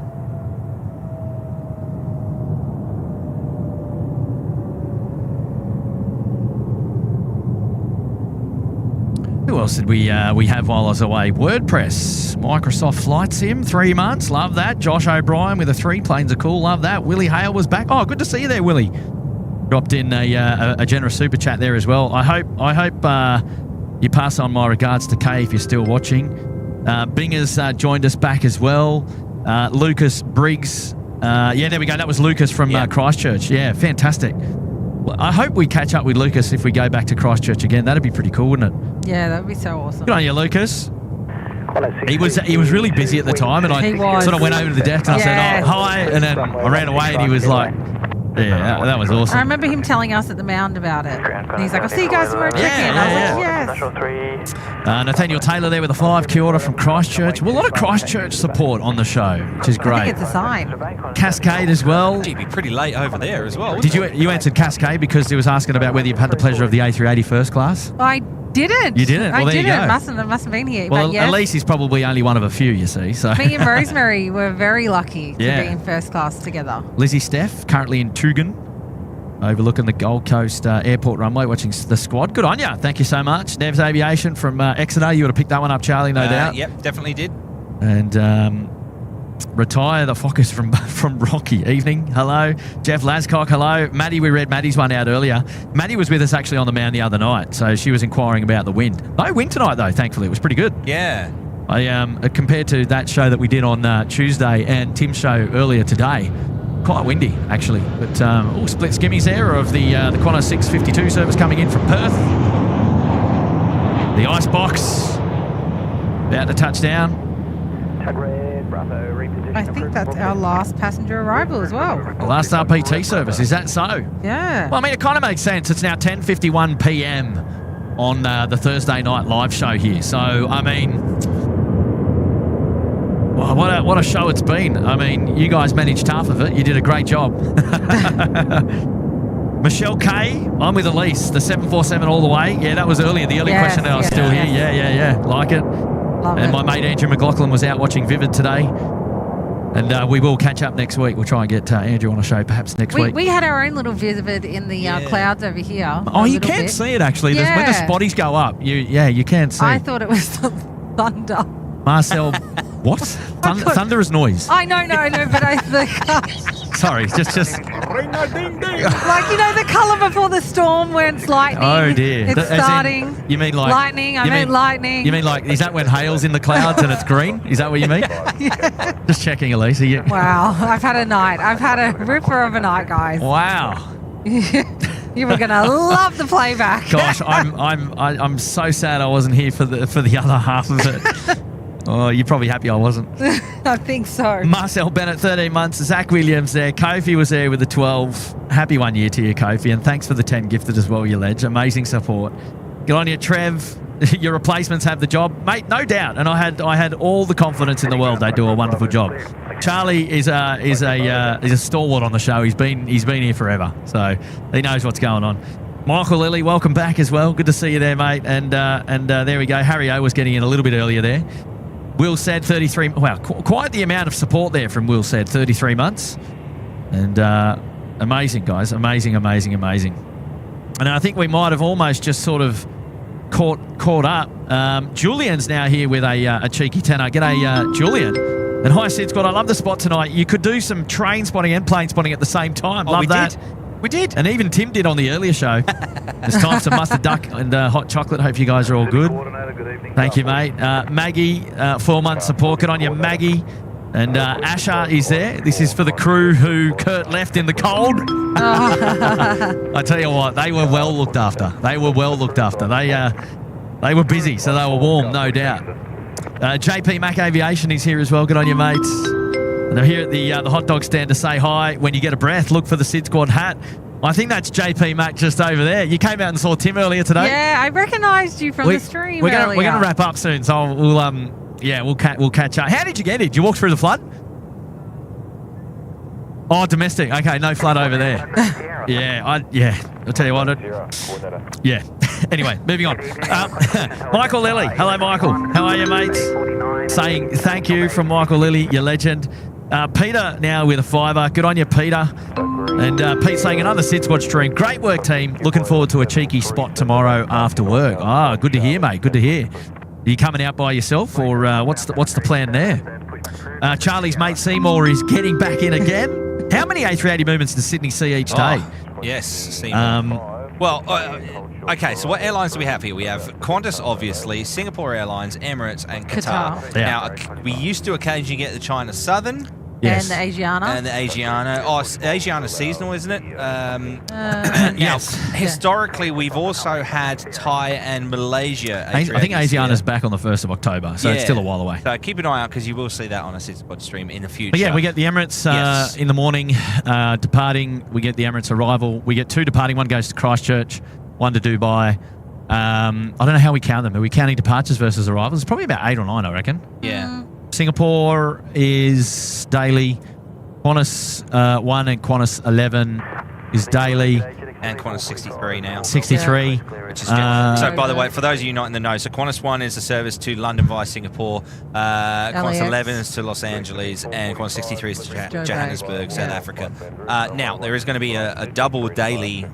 Who else did we have while I was away? WordPress, Microsoft Flight Sim, 3 months, love that. Josh O'Brien with a 3, planes are cool, love that. Willie Hale was back. Oh, good to see you there, Willie. Dropped in a generous super chat there as well. I hope you pass on my regards to Kay if you're still watching. Binger's joined us back as well. Lucas Briggs. There we go. That was Lucas from Christchurch. Yeah, fantastic. Well, I hope we catch up with Lucas if we go back to Christchurch again. That'd be pretty cool, wouldn't it? Yeah, that would be so awesome. Good on you, Lucas. He was really busy at the time, and I sort of went over to the desk and I said, "Oh, hi," and then I ran away, and he was like, "Yeah, that was awesome." I remember him telling us at the mound about it. And he's like, "I'll see you guys tomorrow." Check-in. I was like, "Yes." Nathaniel Taylor there with a 5. Kia ora from Christchurch. Well, a lot of Christchurch support on the show, which is I great. think it's a sign. Cascade as well. Gee, be pretty late over there as well. Did you answered Cascade because he was asking about whether you've had the pleasure of the A380 first class? I didn't. You didn't? Well, there you go. Mustn't have been here. Well, but yes, Elise is probably only one of a few, you see. So me and Rosemary were very lucky to be Yeah. in first class together. Lizzie Steph, currently in Tugun, overlooking the Gold Coast airport runway, watching the squad. Good on you. Thank you so much. Nev's Aviation from Exeter. You would have picked that one up, Charlie, no doubt. Yep, definitely did. And Retire the Fockers from Rocky. Evening. Hello. Jeff Lascock. Hello. Maddie, we read Maddie's one out earlier. Maddie was with us actually on the mound the other night, so she was inquiring about the wind. No wind tonight, though, thankfully. It was pretty good. Yeah. Compared to that show that we did on Tuesday and Tim's show earlier today, quite windy, actually. But split skimmies there of the Qantas 652 service coming in from Perth. The Icebox about to touch down. I think that's our last passenger arrival as well. The last RPT service, is that so? Yeah. Well, I mean, it kind of makes sense. It's now 10:51 p.m. on the Thursday night live show here. So, I mean, well, what a show it's been. I mean, you guys managed half of it. You did a great job. Michelle K, I'm with Elise, the 747 all the way. Yeah, that was earlier. The early question, I was still here. Yeah. Like it. Love and it. my mate Andrew McLaughlin was out watching Vivid today. And we will catch up next week. We'll try and get Andrew on a show perhaps next week. We had our own little Vivid in the clouds over here. Oh, you can see it actually. Yeah. When the spotties go up, you can see. I thought it was thunder. Marcel, what? Thunder is noise. I know, but Sorry, just like, the colour before the storm when it's lightning. Oh dear. It's starting. You mean like lightning? I meant lightning. You mean like, is that when hail's in the clouds and it's green? Is that what you mean? Yeah. Just checking, Elise. Wow, I've had a night. I've had a ripper of a night, guys. Wow. You were gonna love the playback. Gosh, I'm so sad I wasn't here for the other half of it. Oh, you're probably happy I wasn't. I think so. Marcel Bennett, 13 months. Zach Williams there. Kofi was there with the 12. Happy 1 year to you, Kofi. And thanks for the 10 gifted as well, you ledge. Amazing support. Good on you, Trev. Your replacements have the job. Mate, no doubt. And I had all the confidence in the world they do a wonderful job. Charlie is a stalwart on the show. He's been here forever. So he knows what's going on. Michael Lilly, welcome back as well. Good to see you there, mate. And there we go. Harry O was getting in a little bit earlier there. Will said 33. Wow, quite the amount of support there from Will said 33 months. And amazing, guys. Amazing. And I think we might have almost just sort of caught up. Julian's now here with a cheeky tenner. G'day, Julian. And hi, SydSquad. I love the spot tonight. You could do some train spotting and plane spotting at the same time. Love that. We did. And even Tim did on the earlier show. There's time for mustard duck and hot chocolate. Hope you guys are all good. Thank you, mate. Maggie, 4-month support. Good on you, Maggie. And Asher is there. This is for the crew who Kurt left in the cold. I tell you what, they were well looked after. They were busy, so they were warm, no doubt. JP Mac Aviation is here as well. Good on you, mates. And they're here at the hot dog stand to say hi. When you get a breath, look for the SydSquad hat. I think that's JP Mac just over there. You came out and saw Tim earlier today. Yeah, I recognised you from the stream earlier. We're going to wrap up soon, so we'll catch up. How did you get it? Did you walk through the flood? Oh, domestic. Okay, no flood over there. I'll tell you what. Yeah. Anyway, moving on. Michael Lilly. Hello, Michael. How are you, mates? Saying thank you from Michael Lilly, your legend. Peter now with a $5. Good on you, Peter. And Pete saying another SydSquad stream. Great work, team. Looking forward to a cheeky spot tomorrow after work. Ah, good to hear, mate. Good to hear. Are you coming out by yourself, or what's the plan there? Charlie's mate Seymour is getting back in again. How many A380 movements does Sydney see each day? Yes, Seymour. Okay, so what airlines do we have here? We have Qantas, obviously, Singapore Airlines, Emirates, and Qatar. Yeah. Now, we used to occasionally get the China Southern. Yes. And the Asiana. And the Asiana. Oh, Asiana's seasonal, isn't it? Yes. Historically, we've also had Thai and Malaysia. I think Asiana's back on the 1st of October, so it's still a while away. So keep an eye out, because you will see that on a SydSquad stream in the future. But yeah, we get the Emirates in the morning departing. We get the Emirates arrival. We get 2 departing. One goes to Christchurch, 1 to Dubai. I don't know how we count them. Are we counting departures versus arrivals? It's probably about 8 or 9, I reckon. Yeah. Singapore is daily. Qantas 1 and Qantas 11 is daily. and Qantas 63 now. 63. Which is good. So, by the way, for those of you not in the know, so Qantas 1 is a service to London via Singapore, Qantas 11 is to Los Angeles, and Qantas 63 is to Johannesburg, South Africa. Now, there is going to be a double daily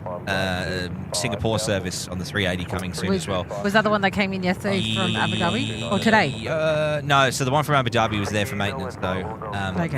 Singapore service on the 380 coming soon as well. Was that the one that came in yesterday from Abu Dhabi? Or today? No, so the one from Abu Dhabi was there for maintenance, though.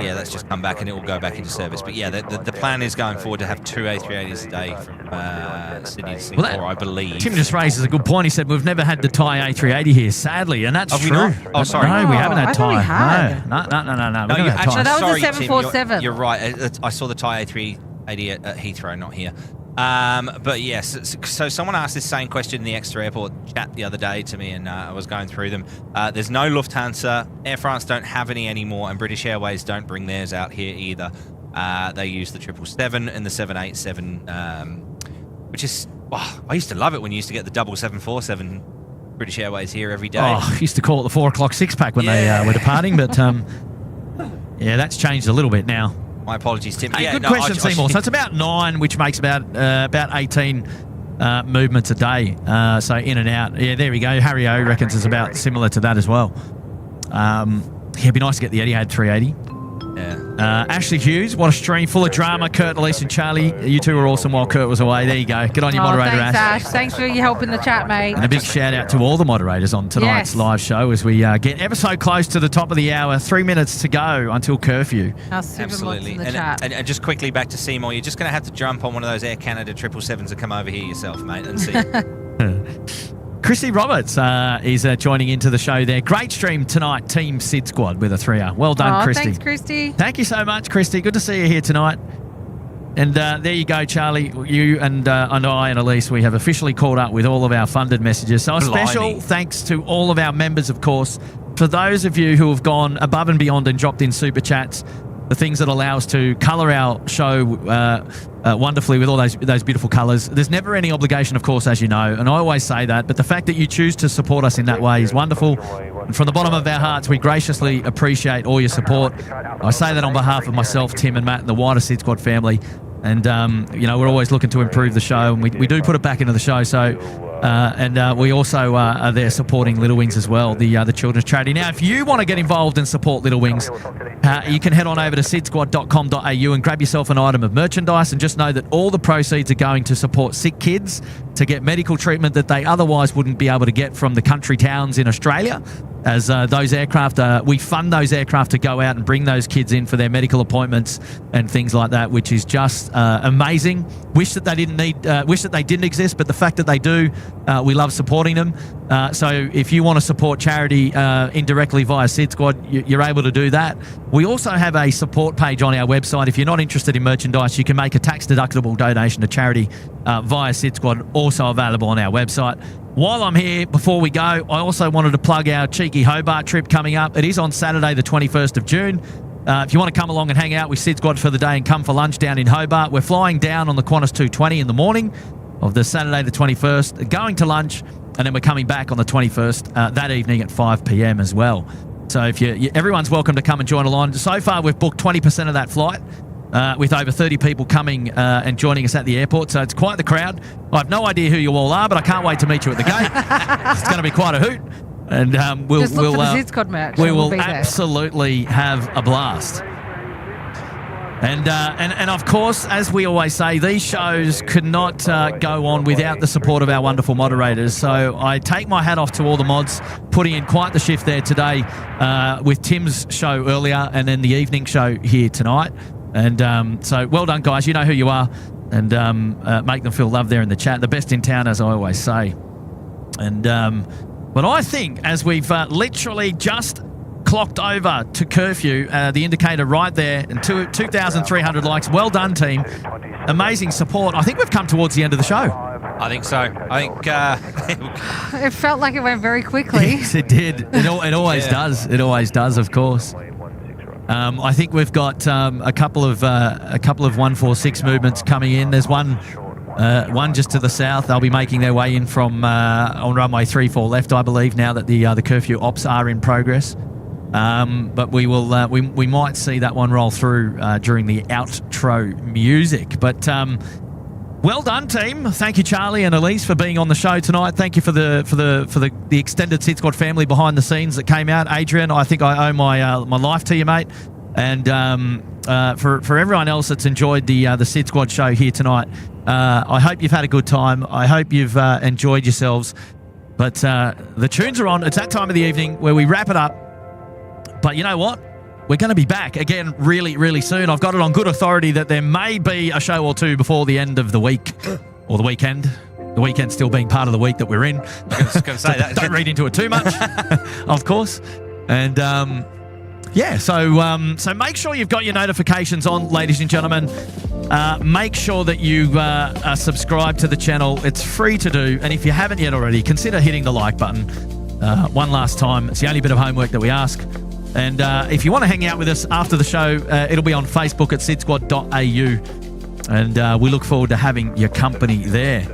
Yeah, that's just come back and it will go back into service. But yeah, the plan is going forward to have 2 A380s a day from Sydney to Singapore, I believe. Tim just raises a good point. He said we've never had the Thai A380 here, sadly, and that's true. Not? Oh, sorry. No, we haven't had Thai. We had. No. No, you're actually, that was sorry, a 747. Tim, you're right. I saw the Thai A380 at Heathrow, not here. But yes, so someone asked this same question in the extra airport chat the other day to me, and I was going through them. There's no Lufthansa, Air France don't have any anymore, and British Airways don't bring theirs out here either. They use the 777 and the 787, which is, I used to love it when you used to get the 747 British Airways here every day. I used to call it the 4 o'clock six-pack when they were departing, but yeah, that's changed a little bit now. My apologies, Tim. Hey, good question, Seymour. So it's about 9, which makes about 18 movements a day. So in and out. Yeah, there we go. Harry O reckons it's about similar to that as well. It'd be nice to get the Etihad 380. Yeah. Ashley Hughes, what a stream, full of drama. Kurt, Elise and Charlie, you two were awesome while Kurt was away. There you go. Good on you, moderator thanks, Ash. Thanks for your help in the chat, mate. And a big shout out to all the moderators on tonight's live show as we get ever so close to the top of the hour. 3 minutes to go until curfew. Our super Absolutely. mods in the chat. And just quickly back to Seymour, you're just going to have to jump on one of those Air Canada 777s and come over here yourself, mate, and see. Christy Roberts is joining into the show there. Great stream tonight, Team SydSquad with a 3-hour. Well done, Christy. Thanks, Christy. Thank you so much, Christy. Good to see you here tonight. And there you go, Charlie. You and I and Elise, we have officially caught up with all of our funded messages. So a special thanks to all of our members, of course. For those of you who have gone above and beyond and dropped in super chats, the things that allow us to colour our show wonderfully with all those beautiful colours. There's never any obligation, of course, as you know, and I always say that, but the fact that you choose to support us in that way is wonderful. And from the bottom of our hearts, we graciously appreciate all your support. I say that on behalf of myself, Tim and Matt, and the wider SydSquad family. And, we're always looking to improve the show, and we do put it back into the show. So, we also are there supporting Little Wings as well, the children's charity. Now, if you want to get involved and support Little Wings, you can head on over to sydsquad.com.au and grab yourself an item of merchandise, and just know that all the proceeds are going to support sick kids to get medical treatment that they otherwise wouldn't be able to get from the country towns in Australia. As those aircraft, we fund those aircraft to go out and bring those kids in for their medical appointments and things like that, which is just amazing. Wish that they didn't exist, but the fact that they do, we love supporting them. So if you want to support charity indirectly via SydSquad, you're able to do that. We also have a support page on our website. If you're not interested in merchandise, you can make a tax-deductible donation to charity via SydSquad, also available on our website. While I'm here, before we go, I also wanted to plug our cheeky Hobart trip coming up. It is on Saturday, the 21st of June. If you want to come along and hang out with SydSquad for the day and come for lunch down in Hobart, we're flying down on the Qantas 220 in the morning of the Saturday, the 21st, going to lunch, and then we're coming back on the 21st that evening at 5 p.m. as well. So if everyone's welcome to come and join along. So far, we've booked 20% of that flight. With over 30 people coming and joining us at the airport. So it's quite the crowd. I have no idea who you all are, but I can't wait to meet you at the gate. It's going to be quite a hoot. And we'll for the SydSquad match. We will absolutely have a blast. And of course, as we always say, these shows could not go on without the support of our wonderful moderators. So I take my hat off to all the mods, putting in quite the shift there today with Tim's show earlier and then the evening show here tonight. And so well done, guys. You know who you are. And make them feel loved there in the chat. The best in town, as I always say. And but I think as we've literally just clocked over to curfew, the indicator right there, and 2,300 likes. Well done, team. Amazing support. I think we've come towards the end of the show. I think so. I think... It felt like it went very quickly. Yes, it did. It always does. It always does, of course. I think we've got a couple of 146 movements coming in. There's one just to the south. They'll be making their way in from on runway 34 left, I believe, now that the curfew ops are in progress. But we will we might see that one roll through during the outro music. But Well done, team. Thank you, Charlie and Elise, for being on the show tonight. Thank you for the extended SydSquad family behind the scenes that came out. Adrian, I think I owe my life to you, mate. And for everyone else that's enjoyed the SydSquad show here tonight, I hope you've had a good time. I hope you've enjoyed yourselves. But the tunes are on. It's that time of the evening where we wrap it up. But you know what? We're going to be back again really, really soon. I've got it on good authority that there may be a show or two before the end of the week or the weekend. The weekend still being part of the week that we're in. I was going to say that. Don't read into it too much, of course. And so make sure you've got your notifications on, ladies and gentlemen. Make sure that you are subscribed to the channel. It's free to do. And if you haven't yet already, consider hitting the like button one last time. It's the only bit of homework that we ask. And if you want to hang out with us after the show, it'll be on Facebook at sydsquad.au. And we look forward to having your company there.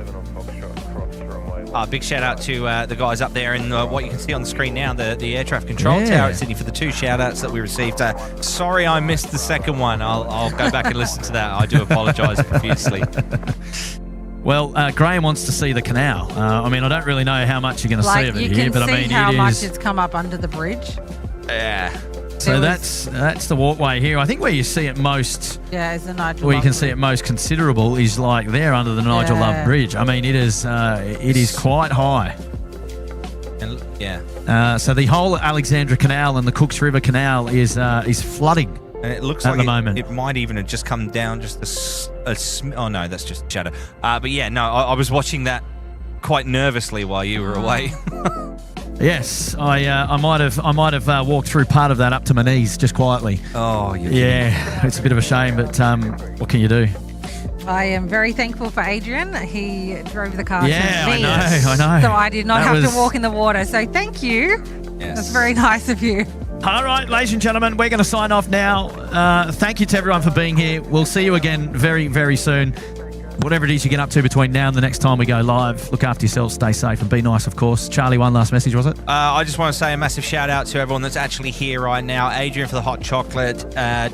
Big shout out to the guys up there in what you can see on the screen now, the air traffic control tower at Sydney for the 2 shout outs that we received. Sorry I missed the second one. I'll go back and listen to that. I do apologise profusely. Well, Graham wants to see the canal. I mean, I don't really know how much you're going to see of it here, but I mean, how much it's come up under the bridge. Yeah. So that's the walkway here. I think where you see it most, is the Nigel. Where you can see it most considerable is like there under the Nigel Love Bridge. I mean, it is quite high. And so the whole Alexandra Canal and the Cooks River Canal is flooding. And it looks at like the moment. It might even have just come down just oh no, that's just shadow. But yeah, no, I was watching that quite nervously while you were away. Yes, I might have walked through part of that up to my knees just quietly. Oh, it's a bit of a shame, but what can you do? I am very thankful for Adrian. He drove the car. Yeah, to me, I know. So I did not have to walk in the water. So thank you. Yes. That's very nice of you. All right, ladies and gentlemen, we're going to sign off now. Thank you to everyone for being here. We'll see you again very, very soon. Whatever it is you get up to between now and the next time we go live, look after yourselves, stay safe, and be nice, of course. Charlie, one last message, was it? I just want to say a massive shout out to everyone that's actually here right now. Adrian for the hot chocolate,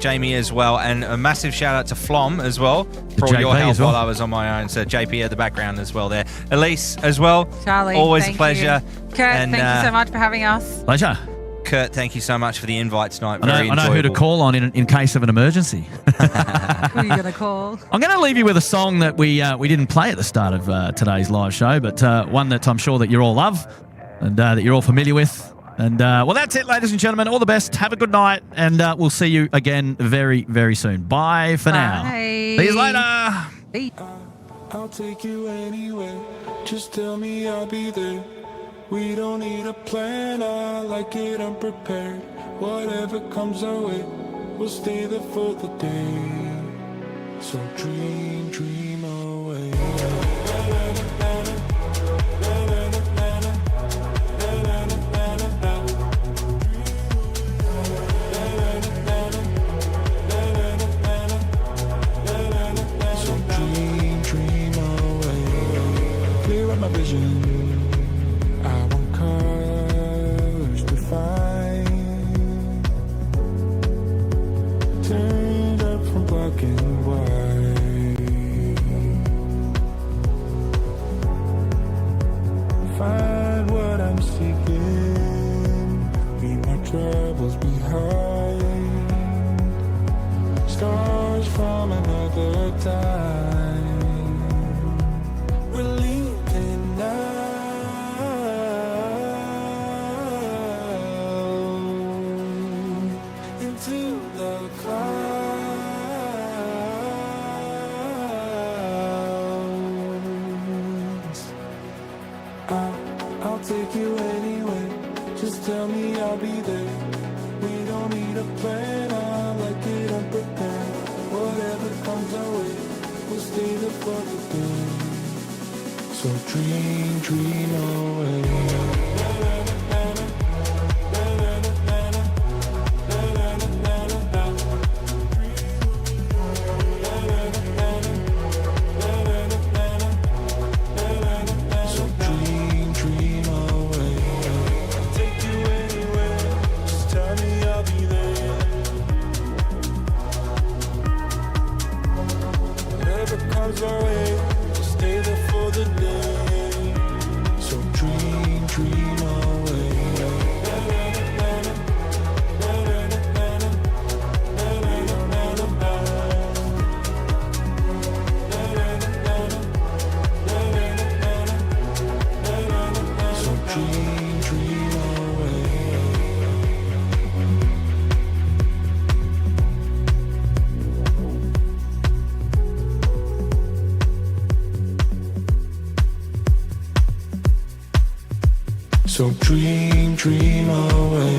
Jamie as well, and a massive shout out to Flom as well for all your help while I was on my own. So JP at the background as well there. Elise as well. Charlie, always a pleasure. Kurt, thank you so much for having us. Pleasure. Kurt, thank you so much for the invite tonight. I know who to call on in case of an emergency. Who are you going to call? I'm going to leave you with a song that we didn't play at the start of today's live show, but one that I'm sure that you all love and that you're all familiar with. And, well, that's it, ladies and gentlemen. All the best. Have a good night, and we'll see you again very, very soon. Bye for now. See you later. Bye. I'll take you anywhere. Just tell me I'll be there. We don't need a plan, I like it unprepared. Whatever comes our way, we'll stay there for the day. So dream away. So dream away. Clear up my vision. Turned up from black and white. Find what I'm seeking. Leave my troubles behind. Scars from another time. We're leaving now. Into the clouds. I'll take you anywhere. Just tell me I'll be there. We don't need a plan. I like it unprepared. Whatever comes our way, we'll stay there for the day. So dream away. Comes our way. stay there for the day. So dream, dream away. So dream, dream away. So dream, dream away.